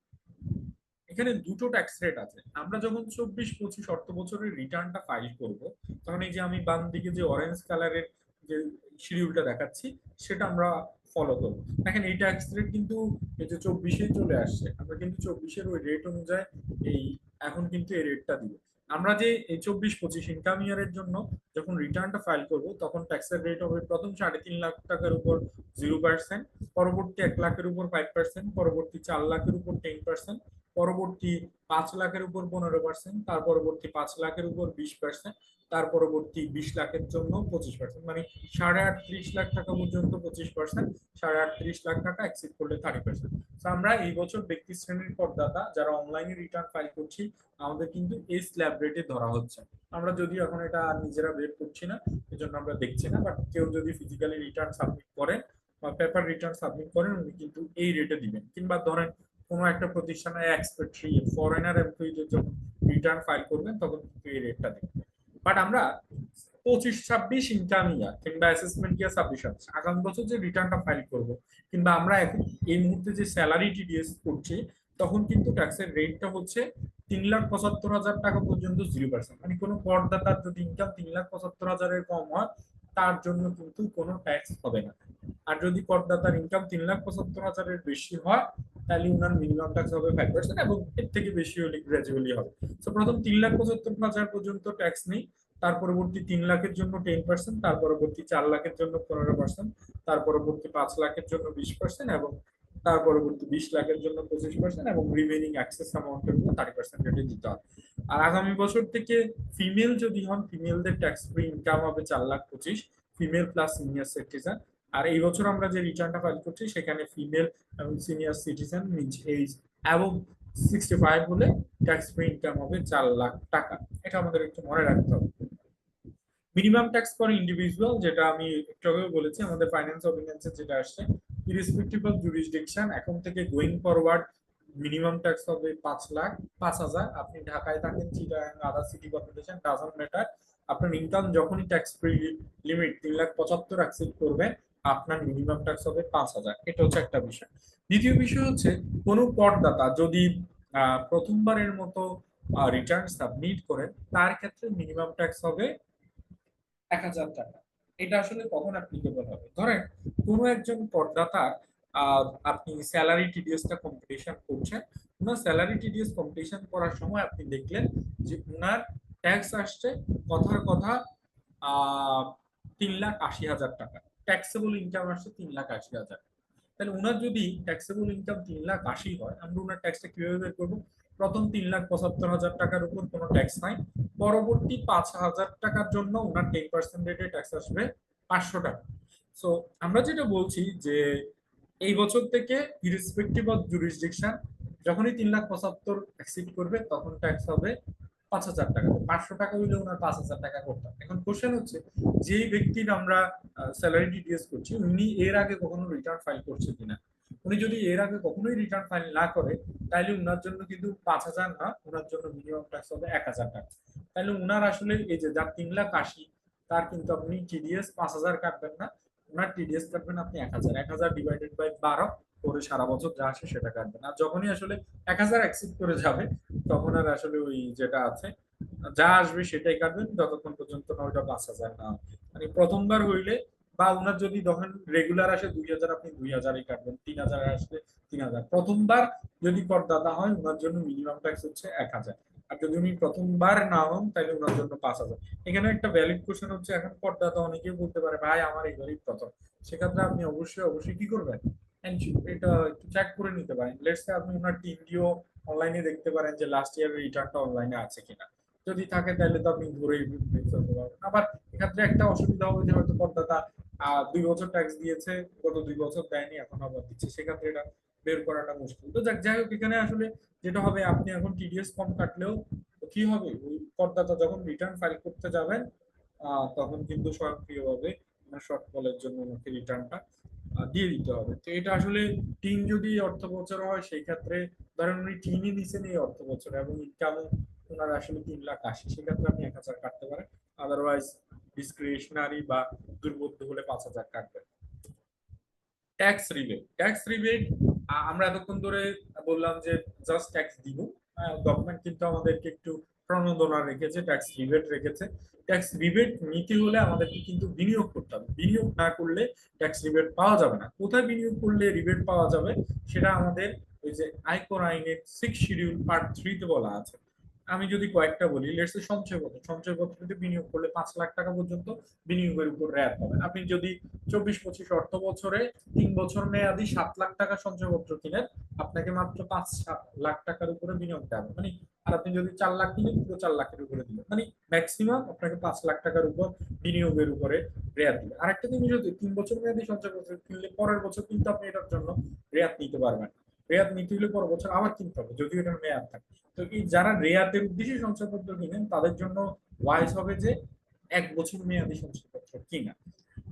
এখানে দুটো ট্যাক্স রেট আছে। আমরা যখন 24-25 অর্থ বছরের রিটার্নটা ফাইল করব, তখন এই যে আমি বাম দিকে যে অরেঞ্জ কালারের যে শিডিউলটা দেখাচ্ছি, সেটা আমরা ফলো করব। দেখেন এই ট্যাক্স রেট কিন্তু এই যে 24-এ চলে আসছে, আমরা কিন্তু 24-এর ওই রেট অনুযায়ী এই এখন কিন্তু এই রেটটা দিব। আমরা যে এই 24-25 ইনকাম ইয়ারের জন্য যখন রিটার্নটা ফাইল করব, তখন ট্যাক্সের রেট হবে প্রথম 3.5 লাখ টাকার উপর 0%, পরবর্তী 1 লাখের উপর 5%, পরবর্তী 4 লাখের উপর 10%, পরবর্তী 5 লাখের উপর 15%, তার পরবর্তী 5 লাখের উপর 20%, তার পরবর্তী 20 লাখের জন্য 25%, মানে 38.5 লাখ টাকা পর্যন্ত 25%, 38.5 লাখ টাকা এক্সিড করলে 30%। তো আমরা এই বছর ব্যক্তি শ্রেণীর করদাতা যারা অনলাইনে রিটার্ন ফাইল করছি, আমাদের কিন্তু এই স্ল্যাব রেটে ধরা হচ্ছে। আমরা যদি এখন এটা নিজেরা বের করছি না, এজন্য আমরা দেখছি না, বাট কেউ যদি ফিজিক্যালি রিটার্ন সাবমিট করেন বা পেপার রিটার্ন সাবমিট করেন, উনি কিন্তু এই রেটে দিবেন। কিংবা ধরেন কোনো একটা প্রতিষ্ঠানে এক্সপেট্রি ফরেনার এমপ্লয়ীদের যখন রিটার্ন ফাইল করবেন, তখন কিন্তু এই রেটটা দেবেন। বাট আমরা 25-26 ইনকাম ইয়ার কিংবা অ্যাসেসমেন্ট ইয়ার 26-27 আগামী বছর যে রিটার্নটা ফাইল করব, কিংবা আমরা এখন এই মুহূর্তে যে স্যালারি টিডিএস করছি, তখন কিন্তু ট্যাক্সের রেটটা হচ্ছে 3,75,000 টাকা পর্যন্ত 0%। মানে কোনো করদাতার যদি ইনকাম 3,75,000-এর কম হয়, তার জন্য কিন্তু কোনো ট্যাক্স হবে না। আর যদি করদাতার ইনকাম 3,75,000-এর বেশি হয়, তাহলে উনার মিনিমাম ট্যাক্স হবে 5%, এবং এর থেকে বেশি হলে গ্র্যাজুয়ালি হবে। তো প্রথম 3,75,000 পর্যন্ত ট্যাক্স নেই, তার পরবর্তী 3 লাখের জন্য 10%, তার পরবর্তী 4 লাখের জন্য 15%, তার পরবর্তী 5 লাখের জন্য 20%, এবং তার পরবর্তী 20 লাখের জন্য 25%, এবং রিমেইনিং অ্যাক্সেস অ্যামাউন্টের উপর 30% রেটে দিতে হবে। আর আগামী বছর থেকে ফিমেল যদি হন, ফিমেলদের ট্যাক্স ফ্রি ইনকাম হবে 4,25,000, ফিমেল প্লাস সিনিয়র সিটিজেন। আর এই বছর আমরা যে রিটার্নটা ফাইল করছি, সেখানে ফিমেল এবং সিনিয়র সিটিজেন মিনস এজ এবং 65 হলে ট্যাক্স ফ্রি ইনকাম হবে 4 লাখ টাকা। এটা আমাদের একটু মনে রাখতে হবে। মিনিমাম ট্যাক্স ফর ইন্ডিভিজুয়াল, যেটা আমি একটু আগেও বলেছি, আমাদের ফাইন্যান্স অর্ডিন্যান্সে যেটা আসছে, ইরেসপেক্টিভ অফ জুরিসডিকশন, এখন থেকে গোয়িং ফরওয়ার্ড মিনিমাম ট্যাক্স হবে 5,000। আপনি ঢাকায় থাকেন, Chittagong, other city corporation, doesn't matter, আপনার ইনকাম যখনই ট্যাক্স ফ্রি লিমিট 3,75,000 অ্যাক্সেপ্ট করবে, আপনার মিনিমাম ট্যাক্স হবে 5,000। এটা হচ্ছে একটা বিষয়। দ্বিতীয় বিষয় হচ্ছে, কোনো করদাতা যদি প্রথমবারের মতো রিটার্ন সাবমিট করেন, তার ক্ষেত্রে মিনিমাম ট্যাক্স হবে 1,000 টাকা। এটা আসলে কখন অ্যাপ্লিকেবল হবে? ধরেন কোনো একজন করদাতার আপনি স্যালারি টিডিএসটা কম্পিটিশন করছেন, ওনার স্যালারি টিডিএস কম্পিটিশন করার সময় আপনি দেখলেন যে ওনার ট্যাক্স আসছে কথার কথা 3,80,000 টাকা, ট্যাক্সেবল ইনকাম আসছে 3,80,000। তাহলে ওনার যদি ট্যাক্সেবল ইনকাম 3,80,000 হয়, আমরা ওনার ট্যাক্সটা কিভাবে বের করবো? প্রথম 3,75,000 টাকার উপর কোনো ট্যাক্স নাই, পরবর্তী 5,000 টাকার জন্য ওনার 10% রেটে ট্যাক্স আসবে 500 টাকা। সো আমরা যেটা বলছি যে এই বছর থেকে ইরেসপেক্টিভ অফ জুরিসডিকশন, যখনই 3,75,000 এক্সিড করবে তখন ট্যাক্স হবে 5,000 টাকা। 500 টাকা হইলে ওনার 5,000 টাকা করতাম। এখন কোশ্চেন হচ্ছে, যেই ব্যক্তির আমরা স্যালারি ডিডিএস করছি, উনি এর আগে কখনো রিটার্ন ফাইল করছে কিনা। উনি যদি এর আগে কখনোই রিটার্ন ফাইল না করে, তাহলে উনার জন্য কিন্তু 5,000 না, ওনার জন্য মিনিমাম ট্যাক্স হবে 1,000 টাকা। তাহলে উনার আসলে এই যে যার 3,80,000, তার কিন্তু আপনি টিডিএস 5,000 কাটবেন না, ওনার টিডিএস কাটবেন আপনি 1,000। 1,000 ডিভাইডেড বাই 12 করে সারা বছর যা আসে সেটা কাটবেন। আর যখনই আসলে 1,000 এক্সিড করে যাবে, তখন আর আসলে ওই যেটা আছে যা আসবে সেটাই কাটবেন, যতক্ষণ পর্যন্ত না ওইটা 5,000 না হবে। মানে প্রথমবার হইলে, বা ওনার যদি ধরেন রেগুলার আসে 2,000, আপনি 2,000ই কাটবেন, 3,000 আসলে 3,000। প্রথমবার যদি করদাতা হয়, ওনার জন্য মিনিমাম ট্যাক্স হচ্ছে 1,000। আর যদি উনি প্রথমবার না হন, তাহলে ওনার জন্য 5,000। এখানে একটা ভ্যালিড কোশ্চেন হচ্ছে, এখন করদাতা অনেকেই বলতে পারে, ভাই আমার এইবারই প্রথম, সেক্ষেত্রে আপনি অবশ্যই কি করবেন? এটা একটু চেক করে নিতে পারেন। লেটস সে আপনি ওনার টিম দিয়েও অনলাইনে দেখতে পারেন যে লাস্ট ইয়ার রিটার্নটা অনলাইনে আছে কিনা। যদি থাকে তাহলে তো আপনি ধরেই ফেলতে পারবেন। আবার এক্ষেত্রে একটা অসুবিধা হবে যে হয়তো করদাতা 2 বছর ট্যাক্স দিয়েছে, গত 2 বছর দেয়নি, এখন আবার দিচ্ছে, সেক্ষেত্রে এটা বের করাটা মুশকিল। তো যাই হোক, এখানে আসলে যেটা হবে, আপনি এখন টিডিএস কম কাটলেও কি হবে, ওই করদাতা যখন রিটার্ন ফাইল করতে যাবেন, তখন কিন্তু স্বয়ংক্রিয়ভাবে শর্টফলের জন্য ওনাকে রিটার্নটা দিয়ে দিতে হবে। তো এটা আসলে টিন যদি অর্থ বছর হয়, সেই ক্ষেত্রে ধরেন উনি টিনই নিছেন এই অর্থ বছরে এবং ইনকাম ওনার আসলে 3,80,000, সেক্ষেত্রে আপনি 1,000 কাটতে পারেন। আদারওয়াইজ ডিসক্রিশনারি বা দুর্বোধ্য হলে 5,000 কাটবেন। ট্যাক্স রিবেট আমরা এতক্ষণ ধরে বললাম যে জাস্ট ট্যাক্স দিব, গভর্নমেন্ট কিন্তু আমাদেরকে একটু প্রণোদনা রেখেছে, ট্যাক্স রিবেট রেখেছে। ট্যাক্স রিবেট নিতে হলে আমাদেরকে কিন্তু বিনিয়োগ করতে হবে, বিনিয়োগ না করলে ট্যাক্স রিবেট পাওয়া যাবে না। কোথায় বিনিয়োগ করলে রিবেট পাওয়া যাবে, সেটা আমাদের ওই যে আয়কর আইনের 6 শিডিউল পার্ট 3 তে বলা আছে। আমি যদি কয়েকটা বলি, লেটস সে সঞ্চয়পত্রতে বিনিয়োগ করলে 5 লাখ টাকা পর্যন্ত বিনিয়োগের উপর রেয়াত পাবেন। আপনি যদি 24-25 অর্থ বছরে 3 বছর মেয়াদি 7 লাখ টাকা সঞ্চয়পত্র কিনেন, আপনাকে মাত্র 5 লাখ টাকার উপরে বিনিয়োগ দেওয়া হবে। মানে আর আপনি যদি 4 লাখ কিনেন, পুরো 4 লাখের উপরে দিবেন, মানে ম্যাক্সিমাম আপনাকে 5 লাখ টাকার উপর বিনিয়োগের উপরে রেয়াত দিবে। আরেকটা জিনিস হচ্ছে, 3 বছর মেয়াদি সঞ্চয়পত্র কিনলে পরের বছর কিন্তু আপনি এটার জন্য রেয়াত নিতে পারবেন। রেয়াত নিতে হলে পরের বছর আবার কিনতে হবে, যদিও এটার মেয়াদ থাকে। তো এই যারা রেয়াতের উদ্দেশ্যে সঞ্চয়পত্র কিনেন, তাদের জন্য ওয়াইজ হবে যে 1 বছর মেয়াদি সঞ্চয়পত্র কিনা।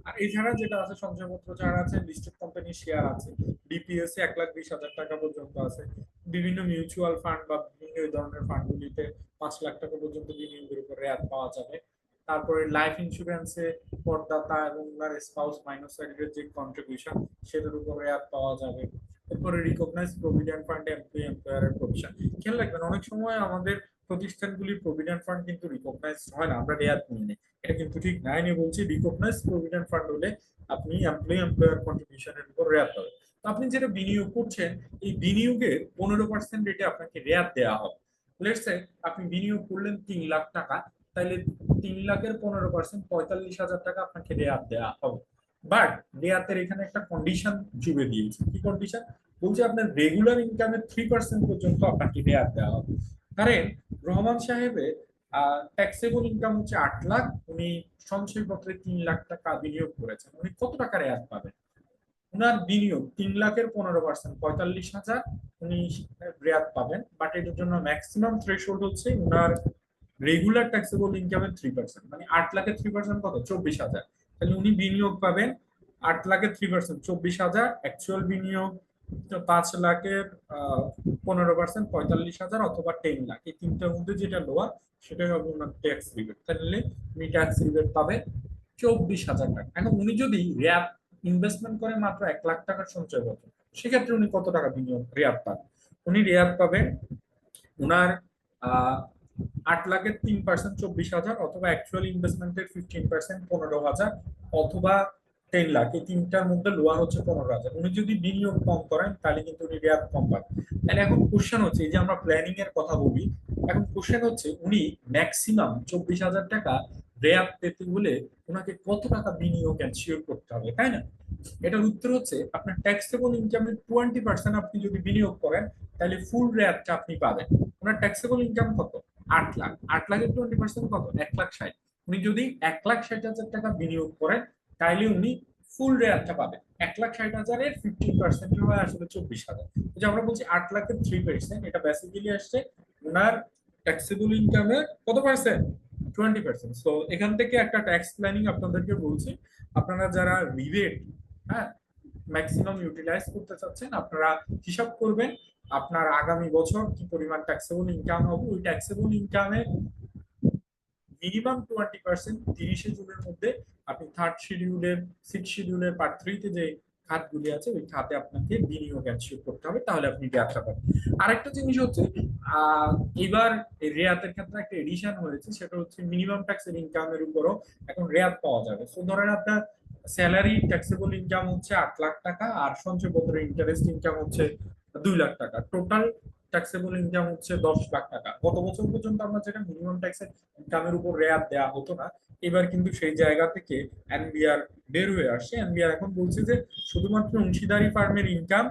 আর এছাড়া যেটা আছে, সঞ্চয়পত্র যারা আছে, লিস্টেড কোম্পানির শেয়ার আছে, ডিপিএস এ 1,20,000 টাকা পর্যন্ত আছে, বিভিন্ন মিউচুয়াল ফান্ড বা বিভিন্ন এই ধরনের ফান্ডগুলিতে 5 লাখ টাকা পর্যন্ত বিনিয়োগের উপর রেয়াত পাওয়া যাবে। তারপরে লাইফ ইন্স্যুরেন্সে করদাতা এবং ওনার স্পাউস মাইনরিটির যে কন্ট্রিবিউশন, সেটার উপর রেয়াত পাওয়া যাবে। এরপরে রিকগনাইজ প্রভিডেন্ট ফান্ড, এমপ্লয়ারের প্রভিশন। খেয়াল রাখবেন, অনেক সময় আমাদের প্রতিষ্ঠানগুলি প্রভিডেন্ট ফান্ড কিন্তু রিকগনাইজ হয় না, আমরা রেয়াত নিয়ে নিই, এটা কিন্তু ঠিক না। আমি বলছি রিকগনাইজ প্রভিডেন্ট ফান্ড হলে আপনি এমপ্লয়ার কন্ট্রিবিউশনের উপর রেয়াত পাবেন। তো আপনি যেটা বিনিয়োগ করছেন, এই বিনিয়োগের 15% রেটে আপনাকে রেয়াত দেওয়া হবে। লেটস সে আপনি বিনিয়োগ করলেন 3 লাখ টাকা, তাহলে 3 লাখের 15% 45,000 টাকা আপনাকে রেয়াত দেওয়া হবে। বাট রেয়াতের এখানে একটা কন্ডিশন জুড়ে দিয়েছে। কি কন্ডিশন? বলছে আপনার রেগুলার ইনকামের 3% পর্যন্ত আপনাকে রেয়াত দেওয়া হবে। কারণ রহমান সাহেবের ট্যাক্সেবল ইনকাম হচ্ছে 8 লাখ, উনি সঞ্চয়পত্রে 3 লাখ টাকা বিনিয়োগ করেছেন, উনি কত টাকা রেয়াত পাবেন? উনার বিনিয়োগ 3 লাখের 15% 45,000, উনি রেয়াত পাবেন, বাট এটার জন্য ম্যাক্সিমাম থ্রেশহোল্ড হচ্ছে উনার রেগুলার ট্যাক্সেবল ইনকামের 3%, মানে 8 লাখের 3% কত, 24,000। তাহলে উনি বিনিয়োগ পাবেন 8 লাখের 3%, 24,000। অ্যাকচুয়াল বিনিয়োগ 5 লাখের 15%, 45,000 অথবা 10 লাখ, এই তিনটার মধ্যে যেটা লোয়ার সেটাই হবে ওনার ট্যাক্স রিবেট। তাহলে উনি ট্যাক্স রিবেট পাবে 24,000 টাকা। এখন উনি যদি র্যাপ ইনভেস্টমেন্ট করে মাত্র 1 লাখ টাকার সঞ্চয় করবেন, সেক্ষেত্রে উনি কত টাকা বিনিয়োগ রেয়াত পাবেন? উনি রেয়াত পাবেন উনার 8 লাখের 3%, 24,000, অথবা অ্যাকচুয়াল ইনভেস্টমেন্টের 15%, 15,000, অথবা 10 লাখ, এই তিনটার মধ্যে লোয়ার হচ্ছে 15,000। উনি যদি বিনিয়োগ কম করেন তাহলে কিন্তু উনি রেয়াত কম পাবেন। তাহলে এখন কোশ্চেন হচ্ছে, এই যে আমরা প্ল্যানিং এর কথা বলি, এখন কোশ্চেন হচ্ছে উনি ম্যাক্সিমাম 24,000 টাকা রেয়াত পেতে হলে ওনাকে কত টাকা বিনিয়োগ এনশিওর করতে হবে, তাই না? এটার উত্তর হচ্ছে আপনার ট্যাক্সেবল ইনকামের 20% আপনি যদি বিনিয়োগ করেন তাহলে ফুল রেয়াতটা আপনি পাবেন। ওনার ট্যাক্সেবল ইনকাম কত? 8 লাখ। 8 লাখের 20% কত? 1,60,000। উনি যদি 1,60,000 টাকা বিনিয়োগ করেন তাইলে উনি ফুল রেয়াতটা পাবেন। 1,60,000-এর 15% হয় আসলে 24,000। যে আমরা বলছি 8 লাখের 3%, এটা বেসিক্যালি আসছে ওনার ট্যাক্সেবল ইনকামের কত পার্সেন্ট? 20%। সো এখান থেকে একটা ট্যাক্স প্ল্যানিং আপনাদেরকে বলছি, আপনারা যারা রিবেট, হ্যাঁ, ম্যাক্সিমাম ইউটিলাইজ করতে চাচ্ছেন, আপনারা হিসাব করবেন আপনার আগামী বছর কি পরিমাণ ট্যাক্সেবল ইনকাম হবে। ওই ট্যাক্সেবল ইনকামের মিনিমাম 20% 30শে জুনের মধ্যে আপনি থার্ড শিডিউলের, সিক্স শিডিউলের পার্ট 3-তে যে খাতগুলি আছে ওই খাতে আপনাকে বিনিয়োগ এনশিওর করতে হবে, তাহলে আপনি ব্যবসা পাবেন। আরেকটা জিনিস হচ্ছে এবার রেয়াতের ক্ষেত্রে একটা এডিশন হয়েছে, সেটা হচ্ছে মিনিমাম ট্যাক্সের ইনকামের উপরও এখন রেয়াত পাওয়া যাবে। তো ধরেন আপনার স্যালারি ট্যাক্সেবল ইনকাম হচ্ছে 8 লাখ টাকা, আর সঞ্চয়পত্রের ইন্টারেস্ট ইনকাম হচ্ছে 2 লাখ টাকা, টোটাল ট্যাক্সেবল ইনকাম হচ্ছে 10 লাখ টাকা। গত বছর পর্যন্ত আমরা যেটা মিনিমাম ট্যাক্সের ইনকামের উপর রেয়াত দেওয়া হতো না, এবার কিন্তু সেই জায়গা থেকে এনবিআর বের হয়ে আসছে। এনবিআর এখন বলছে যে শুধুমাত্র অংশীদারি ফার্মের ইনকাম,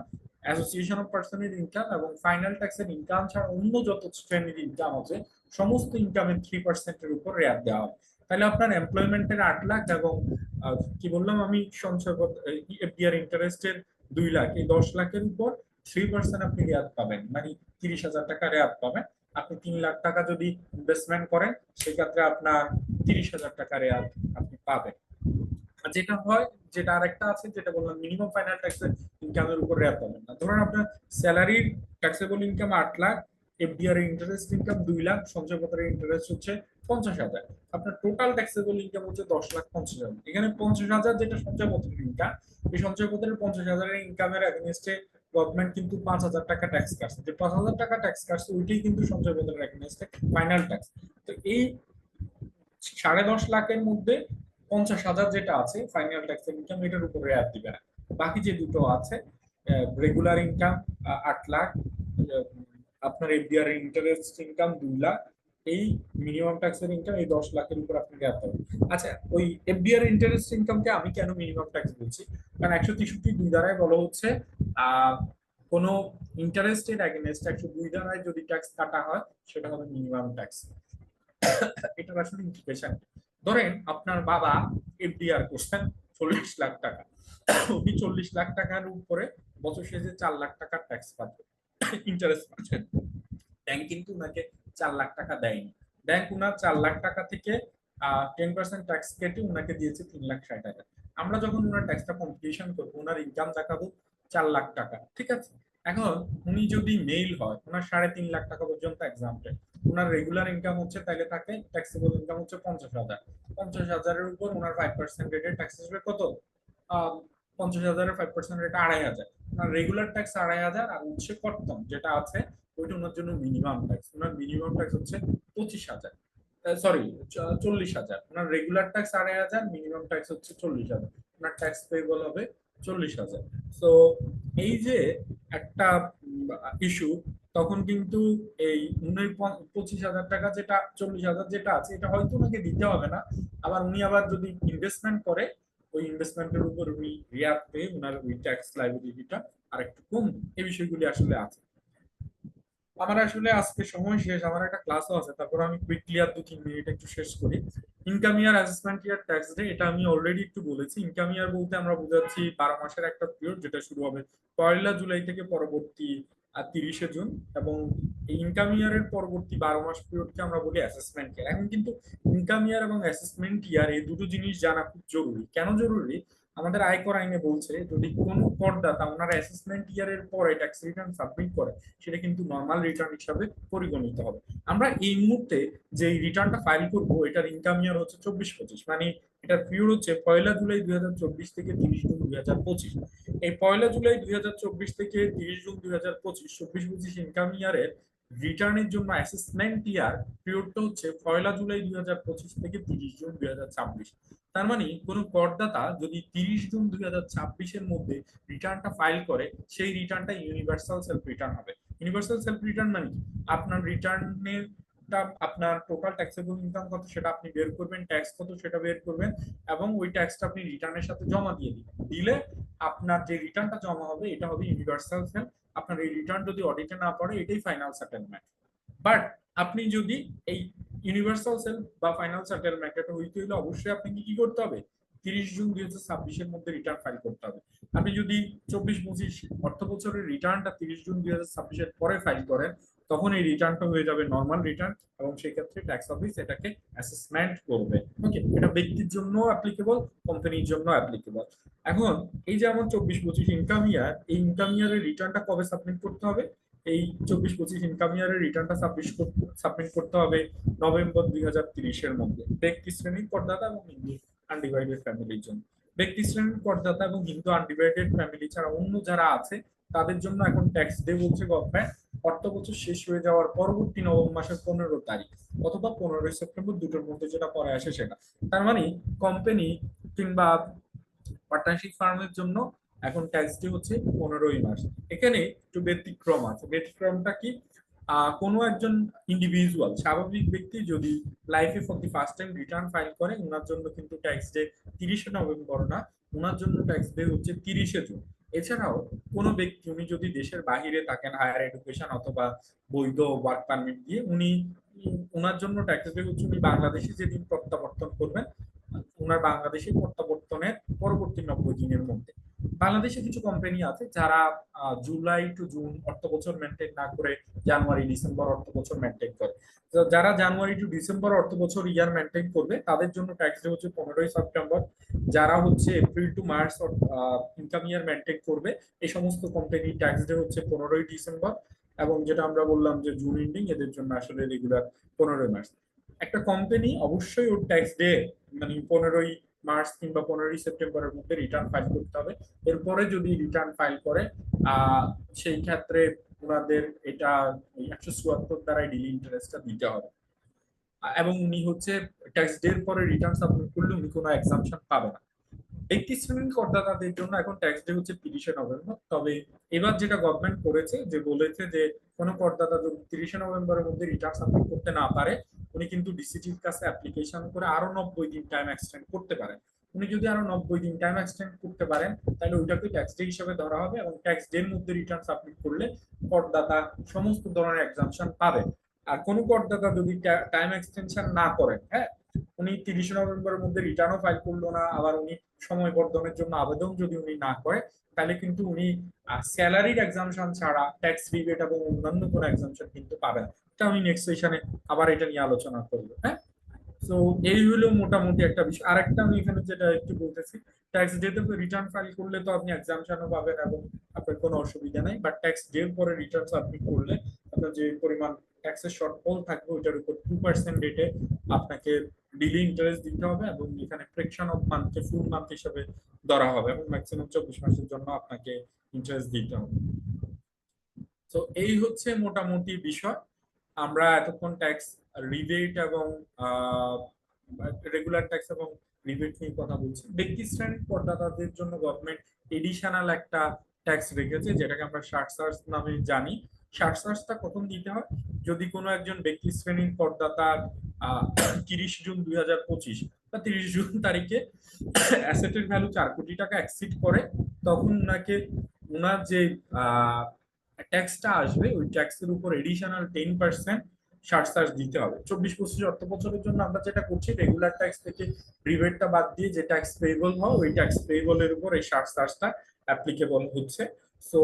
অ্যাসোসিয়েশন অফ পার্সনের ইনকাম এবং ফাইনাল ট্যাক্সের ইনকাম ছাড়া অন্য যত শ্রেণীর ইনকাম আছে সমস্ত ইনকামের 3%-এর উপর রেয়াত দেওয়া হবে। তাহলে আপনার এমপ্লয়মেন্টের 8 লাখ এবং কি বললাম আমি, সঞ্চয় এফডিআর ইন্টারেস্টের 2 লাখ, এই 10 লাখের উপর 3% আপনি রেয়াত পাবেন, মানে 30,000 টাকা রেয়াত পাবেন। আপনি 3 লাখ টাকা যদি ইনভেস্টমেন্ট করেন সেক্ষেত্রে আপনার 30,000 টাকা রেয়াত আপনি পাবেন। আর যেটা হয়, যেটা আরেকটা আছে যেটা বললাম, মিনিমাম ফাইনাল ট্যাক্সের ইনকামের উপর রেয়াত পাবেন না। ধরুন আপনার স্যালারির taxable income 8 lakh, FDR interest income 2 lakh, সঞ্চয়পত্রের ইন্টারেস্ট হচ্ছে 50,000, আপনার টোটাল ট্যাক্সেবল ইনকাম হচ্ছে 10,50,000। এখানে 50,000 যেটা সঞ্চয়পত্রের ইনকাম, এই সঞ্চয়পত্রের 50,000-এর ইনকামের এগেইনস্টে গভর্নমেন্ট কিন্তু 5,000 টাকা ট্যাক্স কাটছে। যে 5,000 টাকা ট্যাক্স কাটছে ওইটাই কিন্তু সঞ্চয়পত্রের এগেইনস্টে ফাইনাল ট্যাক্স। তো এই 10.5 লাখের মধ্যে 50,000 যেটা আছে ফাইনাল ট্যাক্সের ইনকাম, এটার উপর রেয়াত দিবে না। বাকি যে দুটো আছে, রেগুলার ইনকাম 8 লাখ, আপনার এফডিআর ইন্টারেস্ট ইনকাম 2 লাখ, এই মিনিমাম ট্যাক্সের ইনকাম, এই 10 লাখের উপর আপনি রেয়াত পাবেন। আচ্ছা, ওই এফডিআর ইন্টারেস্ট ইনকামকে আমি কেন মিনিমাম ট্যাক্স বলছি, কারণ 163(2) দ্বারাই বলা হচ্ছে কোন ইন্টারেস্টের এগেইনস্ট 102 দ্বারাই যদি ট্যাক্স কাটা হয় সেটা হবে মিনিমাম ট্যাক্স। এটা আসলে ইন্টিগ্রেশন। ধরেন আপনার বাবা এফডিআর করছেন 40 লাখ টাকা, উনি 40 লাখ টাকার উপরে বছর শেষে 4 লাখ টাকার ট্যাক্স পাচ্ছেন, ইন্টারেস্ট পাচ্ছেন। ব্যাংক কিন্তু উনাকে 4 লাখ টাকা দেয়নি, ব্যাংক উনার 4 লাখ টাকা থেকে 10% ট্যাক্স কেটে উনাকে দিয়েছে 3,60,000। আমরা যখন উনার ট্যাক্সটা কম্পিটিশন করবো, উনার ইনকাম দেখাবো 4 লাখ টাকা, ঠিক আছে? এখন উনি যদি মেইল হয়, ওনার 3.5 লাখ টাকা পর্যন্ত এক্সাম্পল, ওনার রেগুলার ইনকাম হচ্ছে, তাহলে তাকে ট্যাক্সেবল ইনকাম হচ্ছে 50,000। 50,000-এর উপর ওনার 5% রেটের ট্যাক্স আসবে কত? 50,000-এর 5% রেট 2,500। ওনার রেগুলার ট্যাক্স 2,500, আর উৎসে কর্তন যেটা আছে ওইটা ওনার জন্য মিনিমাম ট্যাক্স। ওনার মিনিমাম ট্যাক্স হচ্ছে 25,000, সরি 40,000। ওনার রেগুলার ট্যাক্স 2,500, মিনিমাম ট্যাক্স হচ্ছে 40,000, ওনার ট্যাক্স পেয়েবল হবে 40,000। তো এই যে একটা ইস্যু, তখন কিন্তু এই 25,000 টাকা যেটা 40,000 যেটা আছে এটা হয়তো ওনাকে দিতে হবে না, আবার উনি আবার যদি ইনভেস্টমেন্ট করে ওই ইনভেস্টমেন্টের উপর উনি রিয়াত পেয়ে ওনার ওই ট্যাক্স লাইবিলিটিটা আরেকটু কম, এই বিষয়গুলি আসলে আছে। আমার আসলে আজকে সময় শেষ, আমার একটা ক্লাসও আছে, তারপর আমি কুইকলি আর 2-3 মিনিট একটু শেষ করি। ইনকাম ইয়ার, অ্যাসেসমেন্ট ইয়ার, ট্যাক্স ডে, এটা আমি অলরেডি একটু বলেছি। ইনকাম ইয়ার বলতে আমরা বোঝাচ্ছি 12 মাসের একটা পিরিয়ড যেটা শুরু হবে 1 জুলাই থেকে পরবর্তী 30শে জুন, এবং ইনকাম ইয়ারের পরবর্তী 12 মাস পিরিয়ডকে আমরা বলি অ্যাসেসমেন্ট ইয়ার। এখন কিন্তু ইনকাম ইয়ার এবং অ্যাসেসমেন্ট ইয়ার এই দুটো জিনিস জানা খুব জরুরি। কেন জরুরি? আমাদের আয়কর আইনে বলছে যদি কোনো করদাতা ওনার অ্যাসেসমেন্ট ইয়ারের পরে ট্যাক্স রিটার্ন সাবমিট করে সেটা কিন্তু নর্মাল রিটার্ন হিসাবে পরিগণিত হবে। আমরা এই মুহূর্তে যে রিটার্নটা ফাইল করব এটার ইনকাম ইয়ার হচ্ছে 24-25, মানে এটার পিরিয়ড হচ্ছে 1 জুলাই 2024 থেকে 30 জুন 2025। এই 1 জুলাই 2024 থেকে 30 জুন 2025 24-25 ইনকাম ইয়ারের রিটার্নের জন্য অ্যাসেসমেন্ট ইয়ার পিরিয়ডটা হচ্ছে 1 জুলাই 2025 থেকে 30 জুন 2026। তার মানে কোনো করদাতা যদি 30 জুন 2026 এর মধ্যে রিটার্নটা ফাইল করে সেই রিটার্নটা ইউনিভার্সাল সেলফ রিটার্ন হবে। ইউনিভার্সাল সেলফ রিটার্ন মানে কি? আপনার রিটার্নের আপনার টোটাল ট্যাক্সেবল ইনকাম কত সেটা আপনি বের করবেন, ট্যাক্স কত সেটা বের করবেন, এবং ওই ট্যাক্সটা আপনি রিটার্নের সাথে জমা দিয়ে দিবেন। দিলে আপনার যে রিটার্নটা জমা হবে এটা হবে ইউনিভার্সাল সেলফ। আপনার এই রিটার্ন যদি অডিটে না পড়ে এটাই ফাইনাল সেটেলমেন্ট। বাট আপনি যদি এই ইউনিভার্সাল সেলফ বা ফাইনাল সেটেলমেন্ট এটা হইতে হলে অবশ্যই আপনি কি করতে হবে? 30 জুন 2026 এর মধ্যে রিটার্ন ফাইল করতে হবে। আপনি যদি 24-25 অর্থ বছরের রিটার্নটা 30 জুন 2026 এর পরে ফাইল করেন তখন এই রিটার্নটা হয়ে যাবে নরমাল রিটার্ন, এবং সেই ক্ষেত্রে ট্যাক্স অফিস এটাকে অ্যাসেসমেন্ট করবে। ওকে, এটা ব্যক্তির জন্য অ্যাপ্লিকেবল, কোম্পানির জন্য অ্যাপ্লিকেবল। এখন এই যে আমার 24-25 ইনকাম ইয়ার, এই ইনকাম ইয়ারের রিটার্নটা কবে সাবমিট করতে হবে? এই 24-25 ইনকাম ইয়ারের রিটার্নটা সাবমিট করতে হবে নভেম্বর 2030 এর মধ্যে ব্যক্তি শ্রেণীর করদাতা এবং হিন্দু আনডিভাইডেড ফ্যামিলির জন্য। ব্যক্তি শ্রেণীর করদাতা এবং হিন্দু আনডিভাইডেড ফ্যামিলি ছাড়া অন্য যারা আছে তাদের জন্য এখন ট্যাক্স ডে বলছে গভর্নমেন্ট অর্থ বছর শেষ হয়ে যাওয়ার পরবর্তী নবম মাসের 15 তারিখ অথবা 15 সেপ্টেম্বর, দুটোর মধ্যে যেটা পরে আসে সেটা। তার মানে কোম্পানি কিংবা পার্টনারশিপ ফার্মের জন্য এখন ট্যাক্স ডে হচ্ছে 15 মার্চ। এখানে একটু ব্যতিক্রম আছে। ব্যতিক্রমটা কি? কোনো একজন ইন্ডিভিজুয়াল স্বাভাবিক ব্যক্তি যদি লাইফে for the first time return file করে ওনার জন্য কিন্তু ট্যাক্স ডে 30শে নভেম্বর না, ওনার জন্য ট্যাক্স ডে হচ্ছে 30শে জুন। এছাড়াও কোনো ব্যক্তি উনি যদি দেশের বাহিরে থাকেন হায়ার এডুকেশন অথবা বৈধ ওয়ার্ক পারমিট দিয়ে উনি ওনার জন্য ট্যাক্স ডে হচ্ছে উনি বাংলাদেশে যেদিন প্রত্যাবর্তন করবেন ওনার বাংলাদেশে প্রত্যাবর্তনের পরবর্তী 90 দিনের মধ্যে। বাংলাদেশে কিছু কোম্পানি আছে যারা জুলাই টু জুন অর্থ বছর মেনটেন না করে জানুয়ারি ডিসেম্বর অর্থ বছর মেনটেন করে। তো যারা জানুয়ারি টু ডিসেম্বর অর্থ বছর ইয়ার মেনটেন করবে তাদের জন্য ট্যাক্স ডে হচ্ছে 15 সেপ্টেম্বর। যারা হচ্ছে April to March income year maintain করবে এই সমস্ত কোম্পানি ট্যাক্স ডে হচ্ছে 15 ডিসেম্বর, এবং যেটা আমরা বললাম যে জুন এন্ডিং এদের জন্য আসলে রেগুলার 15 মার্চ। একটা কোম্পানি অবশ্যই ওর ট্যাক্স ডে মানে 15 মার্চ কিংবা 15 সেপ্টেম্বরের মধ্যে রিটার্ন ফাইল করতে হবে। এরপরে যদি রিটার্ন ফাইল করে সেই ক্ষেত্রে ওনাদের এটা 174 দ্বারাই ডিলি ইন্টারেস্টটা দিতে হবে, এবং উনি হচ্ছে ট্যাক্স ডে এর পরে রিটার্ন সাবমিট করলে উনি কোনো এক্সাম্পশন পাবে না। ব্যক্তি শ্রেণীর করদাতাদের জন্য এখন ট্যাক্স ডে হচ্ছে 30শে নভেম্বর। তবে এবার যেটা গভর্নমেন্ট করেছে যে বলেছে যে কোনো করদাতা যদি 30শে নভেম্বরের মধ্যে রিটার্ন সাবমিট করতে না পারে উনি কিন্তু ডিসিটির কাছে অ্যাপ্লিকেশন করে আরো 90 দিন টাইম এক্সটেন্ড করতে পারেন। উনি যদি আরো 90 দিন টাইম এক্সটেন্ড করতে পারেন তাহলে ওইটাকে ট্যাক্স ডে হিসেবে ধরা হবে, এবং ট্যাক্স ডে এর মধ্যে রিটার্ন সাবমিট করলে করদাতা সমস্ত ধরনের এক্সাম্পশন পাবে। আর কোনো করদাতা যদি টাইম এক্সটেনশন না করেন, হ্যাঁ উনি 30 নভেম্বরের মধ্যে রিটার্নও ফাইল করলো না, আবার উনি সময় বর্ধনের জন্য আবেদন যদি উনি না করে তাহলে কিন্তু উনি স্যালারির এক্সাম্পশন ছাড়া ট্যাক্স রিবেট এবং অন্যান্য কোনো এক্সাম্পশন কিন্তু পাবেন। এটা আমি নেক্সট সেশনে আবার এটা নিয়ে আলোচনা করবো। হ্যাঁ, তো এই হলো মোটামুটি একটা বিষয়। আরেকটা আমি এখানে যেটা একটু বলতেছি, ট্যাক্স ডে তে রিটার্ন ফাইল করলে তো আপনি এক্সাম্পশনও পাবেন এবং আপনার কোনো অসুবিধা নাই, বাট ট্যাক্স ডে এর পরে রিটার্ন সাবমিট করলে আপনার যে পরিমাণ ট্যাক্সের শর্টফল থাকবে ওইটার উপর 2% রেটে আপনাকে ডিলি ইন্টারেস্ট দিতে হবে, এবং এখানে ফ্র্যাকশন অফ মান্থকে ফুল মান্থ হিসেবে ধরা হবে, এবং ম্যাক্সিমাম 24 মাসের জন্য আপনাকে ইন্টারেস্ট দিতে হবে। তো এই হচ্ছে মোটামুটি বিষয়। আমরা এতক্ষণ ট্যাক্স রিবেট এবং রেগুলার ট্যাক্স এবং রিবেট নিয়ে কথা বলছি। ব্যক্তি শ্রেণীর করদাতাদের জন্য গভর্নমেন্ট এডিশনাল একটা ট্যাক্স রেখেছে যেটাকে আমরা শার্ট সার্চ নামে জানি। শার্ট সার্চটা কখন দিতে হয়? যদি কোনো একজন ব্যক্তি শ্রেণীর করদাতা 30 জুন 2025 বা 30 জুন তারিখে অ্যাসেটের ভ্যালু 4 কোটি টাকা এক্সিড করে তখন ওনাকে ওনার যে ট্যাক্সটা আসবে ওই ট্যাক্সের উপর এডিশনাল 10% শার্ট সার্চ দিতে হবে। 24-25 অর্থ বছরের জন্য আমরা যেটা করছি রেগুলার ট্যাক্স থেকে রিবেটটা বাদ দিয়ে যে ট্যাক্স পেয়েবল হয় ওই ট্যাক্স পেয়েবলের উপর এই শার্ট সার্চটা অ্যাপ্লিকেবল হচ্ছে। সো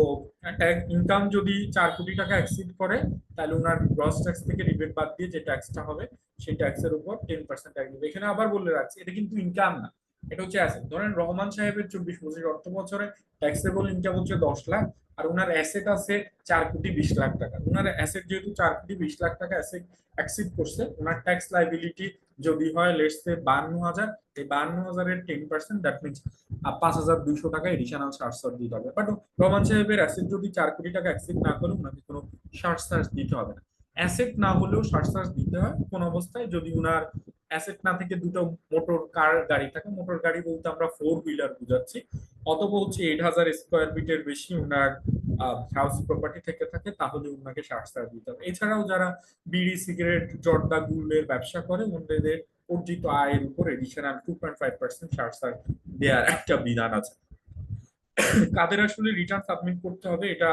ইনকাম যদি 4 কোটি টাকা এক্সিড করে, তাহলে ওনার গ্রস ট্যাক্স থেকে রিবেট বাদ দিয়ে যে ট্যাক্সটা হবে সেই ট্যাক্সের উপর 10% ট্যাক্স দিবে। এখানে আবার বলে রাখছি, এটা কিন্তু ইনকাম না, এটা হচ্ছে অ্যাসেট। ধরেন রহমান সাহেবের 24-25 অর্থ বছরে ট্যাক্সেবল ইনকাম হচ্ছে 10 লাখ, আর ওনার অ্যাসেট আছে 4,20,00,000 টাকা। ওনার অ্যাসেট যেহেতু 4,20,00,000 টাকা অ্যাসেট এক্সিড করছে, ওনার ট্যাক্স লাইবিলিটি যদি হয় লেটস সে 52,000, এই 52,000-এর 10%, দ্যাট মিনস 5,200 টাকা এডিশনাল চার্জ দিতে হবে। বাট রহমান সাহেবের অ্যাসেট যদি 4 কোটি টাকা এক্সিড না করে, ওনাকে কোনো চার্জ দিতে হবে না। অ্যাসেট না হলেও চার্জ দিতে হয় কোন অবস্থায়, যদি উনার অ্যাসেট না থেকে দুটো মোটর কার গাড়ি থাকে, মোটর গাড়ি বলতে আমরা 4 হুইলার বুঝাচ্ছি, অথবা হচ্ছে 8,000 স্কোয়ার ফিটের বেশি উনার হাউস প্রপার্টি থেকে থাকে, তাহলে উনাকে চার্জ দিতে হবে। এছাড়াও যারা বিড়ি, সিগারেট, জর্দা, গুলের ব্যবসা করে, ওনাদের অর্জিত আয়ের উপর এডিশনাল 2.5% চার্জ দেওয়ার একটা বিধান আছে। কাদের আসলে রিটার্ন সাবমিট করতে হবে, এটা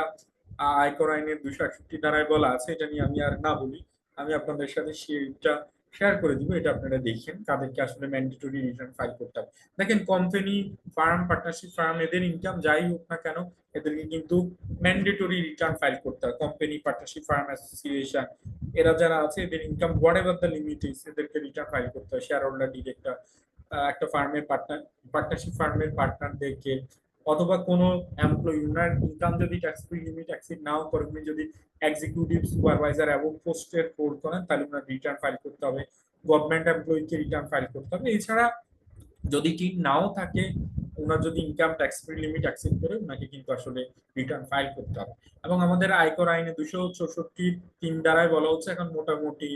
আয়কর আইনের 261 ধারায় বলা আছে, এটা নিয়ে আমি আর না বলি, আমি আপনাদের সাথে সেটা শেয়ার করে দিব, এটা আপনারা দেখেন কাদেরকে আসলে ম্যান্ডেটরি রিটার্ন ফাইল করতে হবে। দেখেন কোম্পানি, ফার্ম, পার্টনারশিপ ফার্ম, এদের ইনকাম যাই হোক না কেন, এদেরকে কিন্তু ম্যান্ডেটরি রিটার্ন ফাইল করতে হয়। কোম্পানি, পার্টনারশিপ ফার্ম অ্যাসোসিয়েশন, এরা যারা আছে, এদের income what ever the limit is, এদেরকে রিটার্ন ফাইল করতে হয়। শেয়ার হোল্ডার ডিরেক্টর, একটা ফার্মের পার্টনারশিপ ফার্মের পার্টনারদেরকে, অথবা কোনো এমপ্লয়ি, উনার ইনকাম যদি ট্যাক্স ফ্রি লিমিট এক্সিড নাও করে, উনি যদি এক্সিকিউটিভ, সুপারভাইজার এবং পোস্টের হোল্ড করেন, তাহলে উনার রিটার্ন ফাইল করতে হবে। গভর্নমেন্ট এমপ্লয়িকে রিটার্ন ফাইল করতে হবে। এছাড়া যদি টিম নাও থাকে, ওনার যদি income tax free limit exceed করে, ওনাকে কিন্তু আসলে রিটার্ন ফাইল করতে হবে। এবং আমাদের আয়কর আইনে 264(3) দ্বারাই বলা হচ্ছে, এখন মোটামুটি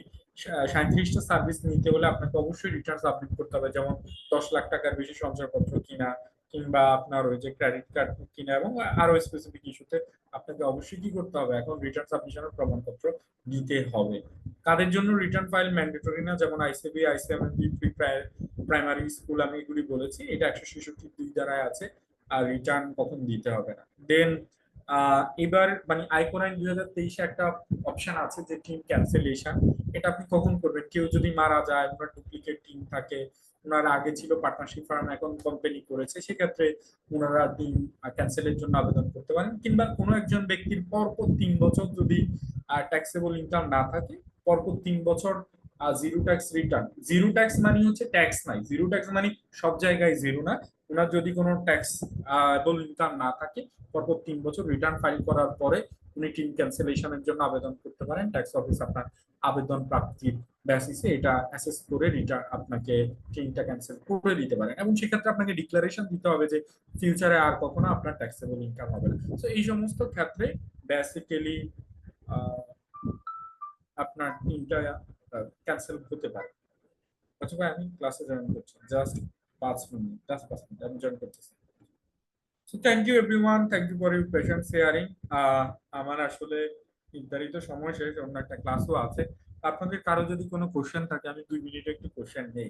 37টা সার্ভিস নিতে হলে আপনাকে অবশ্যই রিটার্ন সাবমিট করতে হবে, যেমন 10 লাখ টাকার বেশি সঞ্চয়পত্র কিনা, কিংবা আপনার ওই যে ক্রেডিট কার্ড কিনা, এবং আরো স্পেসিফিক ইস্যুতে আপনাকে অবশ্যই কি করতে হবে, এখন রিটার্ন সাবমিশনের প্রমাণপত্র দিতে হবে। কাদের জন্য রিটার্ন ফাইল ম্যান্ডেটরি না, যেমন আইসিবি, আইসিএমএনবি, প্রাইমারি স্কুল, আমি এগুলি বলেছি, এটা 166(2) দ্বারায় আছে, আর রিটার্ন কখন দিতে হবে না। দেন এবার মানে আয়কর আইন 2023-এ একটা অপশন আছে যে টিম ক্যান্সেলেশন। এটা আপনি কখন করবেন, কেউ যদি মারা যায়, ওনার ডুপ্লিকেট টিম থাকে, ওনারা আগে ছিল পার্টনারশিপ ফার্ম, এখন কোম্পানি করেছে, সেক্ষেত্রে ওনারা টিম ক্যান্সেলের জন্য আবেদন করতে পারেন। কিংবা কোনো একজন ব্যক্তির পরপর 3 বছর যদি ট্যাক্সেবল ইনকাম না থাকে, পরপর 3 বছর zero tax return. Zero tax মানে হচ্ছে ট্যাক্স নাই, জিরো ট্যাক্স মানে সব জায়গায় জিরো না, ওনার যদি কোনো ট্যাক্স ইনকাম না থাকে, পরপর 3 বছর রিটার্ন ফাইল করার পরে উনি টিম ক্যান্সেলেশনের জন্য আবেদন করতে পারেন। ট্যাক্স অফিস আপনার আবেদন প্রাপ্তির বেসিসে এটা অ্যাসেস করে রিটার্ন আপনাকে টিমটা ক্যান্সেল করে দিতে পারেন, এবং সেক্ষেত্রে আপনাকে ডিক্লারেশন দিতে হবে যে ফিউচারে আর কখনো আপনার ট্যাক্সেবল ইনকাম হবে না। তো এই সমস্ত ক্ষেত্রে বেসিক্যালি আপনার টিমটা ক্যান্সেল হতে পারে। আচ্ছা ভাই, আমি ক্লাসে জয়েন করছি, জাস্ট 5 মিনিট আমি জয়েন করতেছি। So thank you everyone, thank you for your patience sharing. আমার আসলে নির্ধারিত সময় শেষ, অন্য একটা ক্লাসও আছে। আপনাদের কারো যদি কোনো কোশ্চেন থাকে, আমি 2 মিনিটে একটু কোশ্চেন নেই।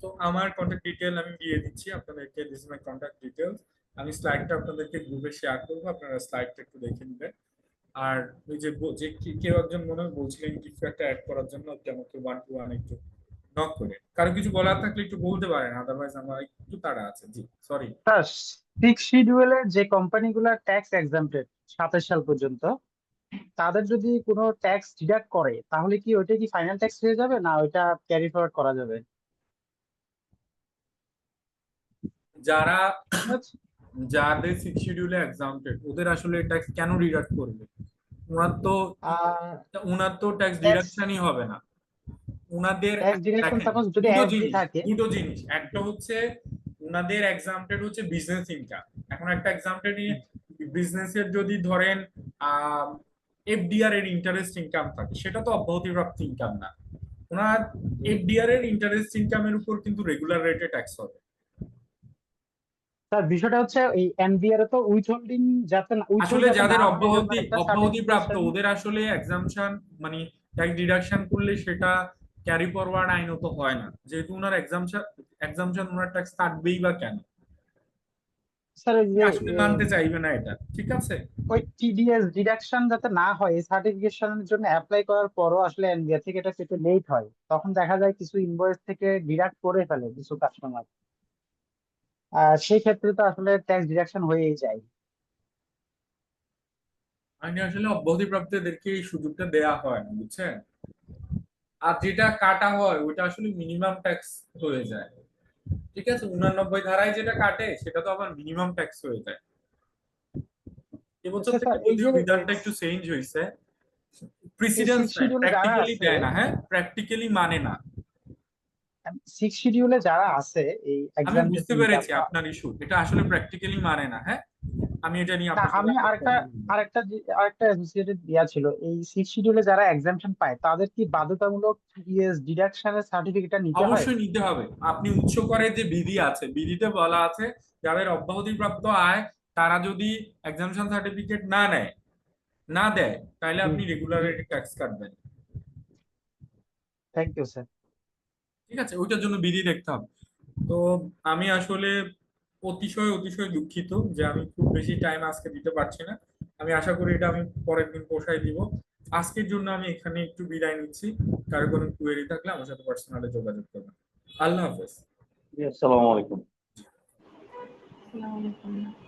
তো আমার কন্ট্যাক্ট ডিটেল আমি দিয়ে দিচ্ছি আপনাদেরকে, this is my contact details. আমি স্লাইডটা আপনাদেরকে গ্রুপে শেয়ার করবো, আপনারা স্লাইডটা একটু দেখে নেবেন। আর ওই যে কেউ একজন মনে হয় বলছিলেন কিছু একটা অ্যাড করার জন্য, আপনি আমাকে 1-to-1 একটু নক করে, কারো কিছু বলার থাকলে একটু বলতে পারেন, আদারওয়াইজ আমার একটু তাড়া আছে। জি সরি। স্যার, 6 শিডিউলে যে কোম্পানিগুলো ট্যাক্স এক্সাম্পটেড 27 সাল পর্যন্ত, তাদের যদি কোনো ট্যাক্স ডিডাক্ট করে, তাহলে কি ওইটা কি ফাইনাল ট্যাক্স হয়ে যাবে, না ওইটা ক্যারি ফরওয়ার্ড করা যাবে? যারা আচ্ছা, যাদের 6 শিডিউলে এক্সাম্পটেড, ওদের আসলে ট্যাক্স কেন ডিডাক্ট করবে? ওনার তো ওনার তো ট্যাক্স ট্যাক্স ডিডাকশনই হবে না উনাদের। ট্যাক্স ডিডাকশন দেখেন, সাপোজ যদি দুটো এফডি জিনিস থাকে। দুটো জিনিস একটা হচ্ছে উনাদের এক্সাম্পটেড হচ্ছে বিজনেস ইনকাম। এখন একটা এক্সাম্পটেড বিজনেসের যদি ধরেন এফডিআর এর ইন্টারেস্ট ইনকাম থাকে, সেটা তো অব্যাহতিপ্রাপ্ত ইনকাম না। ওনার এফডিআর এর ইন্টারেস্ট ইনকামের উপর কিন্তু রেগুলার রেটে ট্যাক্স হবে। স্যার, বিষয়টা হচ্ছে এই এনবিআর তো উইথহোল্ডিং যাতে উইথহোল্ড আসলে যাতে যাদের না হয়ে যায়, মানে একটা অব্যাহতিপ্রাপ্ত, সার্টিফিকেশন। ওদের আসলে এক্সাম্পশন মানে ট্যাক্স ডিডাকশন করলে সেটা ক্যারি ফরওয়ার্ড আইনত হয় না, যেহেতু ওনার এক্সাম্পশন ওনার ট্যাক্স কাটবেই বা কেন? স্যার, ওই উনি যে আসলে মানতে চাইবে না এটা, ঠিক আছে। ওই টিডিএস ডিডাকশন যাতে না হয়, এই সার্টিফিকেশনের জন্য অ্যাপ্লাই করার পরও আসলে এনবিআর থেকে এটা পেতে লেট হয়, তখন দেখা যায় কিছু ইনভয়েস থেকে ডিডাক্ট করে ফেলে কিছু কাস্টমার। সেই ক্ষেত্রে তো আসলে ট্যাক্স ডিডাকশন হয়েই যায়। মানে আসলে অব্যাহতিপ্রাপ্তদেরকে এই সুযোগটা দেয়া হয় না, বুঝছেন? আর যেটা কাটা হয় ওটা আসলে মিনিমাম ট্যাক্স হয়ে যায়। ঠিক আছে, 89 ধারায় যেটা কাটে সেটা তো আবার মিনিমাম ট্যাক্স হয়ে যায়। এবছর আচ্ছা থেকে স্যার, এই যদিও যে বিধানটা একটু চেঞ্জ হয়েছে, এই প্রিসিডেন্স সিক্স নেয়, শিডিউলে যারা প্র্যাকটিক্যালি আছে, দেয় না। হ্যাঁ, প্র্যাকটিক্যালি মানে না। সিক্স শিডিউলে যারা আছে এই আমি এক্সামটেড বুঝতে ইনকাম, পেরেছি আপনার ইস্যু, এটা আসলে প্র্যাকটিক্যালি মানে না। হ্যাঁ, আমি এটা নিয়ে না আপনার সাথে আমি আরেকটা অ্যাসোসিয়েটেড ইয়া ছিল, এই সিক্স শিডিউলে যারা এক্সামশন পায় তাদের কি বাধ্যতামূলক ইএস ডিডাকশনের সার্টিফিকেটটা নিতে হয়? অবশ্যই নিতে হবে। আপনি উৎস করে যে বিধি আছে, বিধিতে বলা আছে যাদের অব্যাহতিপ্রাপ্ত আয় তারা যদি এক্সামশন সার্টিফিকেট না দেয় তাহলে হুম, আপনি রেগুলারিটি ট্যাক্স কাটবেন। Thank you sir. ঠিক আছে, ওইটার জন্য বিধি দেখতে হবে। তো আমি আসলে অতিশয় দুঃখিত যে আমি খুব বেশি টাইম আজকে দিতে পারছি না। আমি আশা করি এটা আমি পরের দিন পোষায় দিব। আজকের জন্য আমি এখানে একটু বিদায় নিচ্ছি। কারো কোনো কোয়েরি থাকলে আমার সাথে পার্সোনালি যোগাযোগ করবেন। আল্লাহ হাফেজ। আসসালামু আলাইকুম। আসসালামু আলাইকুম।